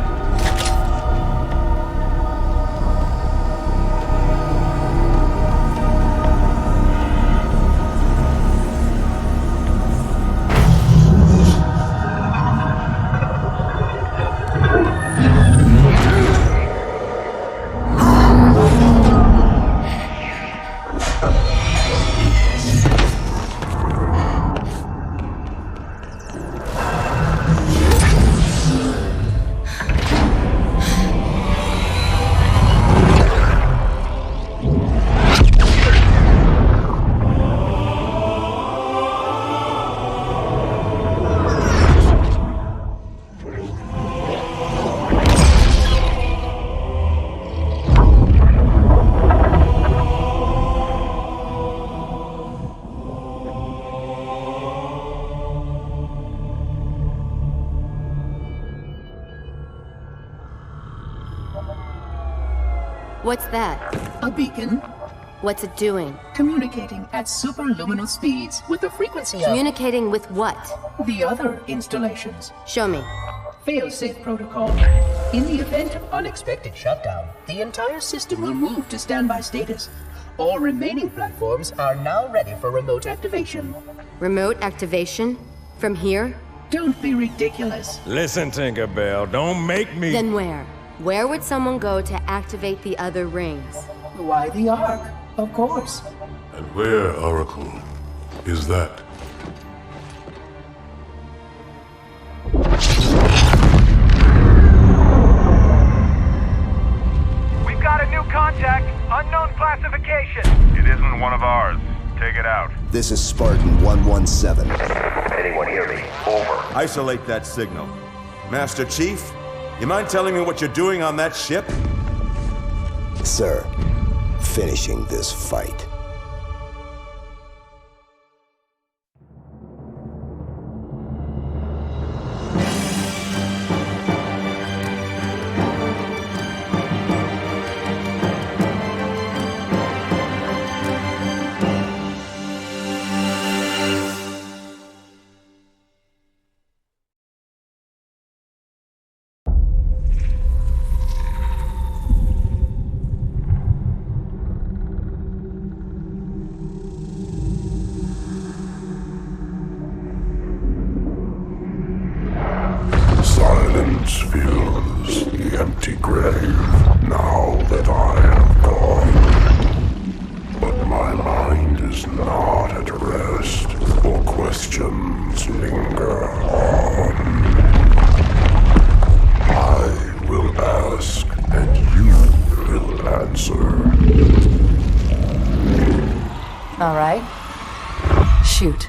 What's that? A beacon. What's it doing? Communicating at superluminal speeds with the frequency of... Communicating with what? The other installations. Show me. Fail-safe protocol. In the event of unexpected shutdown, the entire system will move to standby status. All remaining platforms are now ready for remote activation. Remote activation? From here? Don't be ridiculous. Listen, Tinkerbell, don't make me... Then where? Where would someone go to activate the other rings? Why the Ark? Of course. And where, Oracle, is that? We've got a new contact. Unknown classification. It isn't one of ours. Take it out. This is Spartan 117. Anyone hear me? Over. Isolate that signal. Master Chief, you mind telling me what you're doing on that ship? Sir, finishing this fight. Silence fills the empty grave now that I am gone. But my mind is not at rest, for questions linger on. I will ask, and you will answer. All right. Shoot.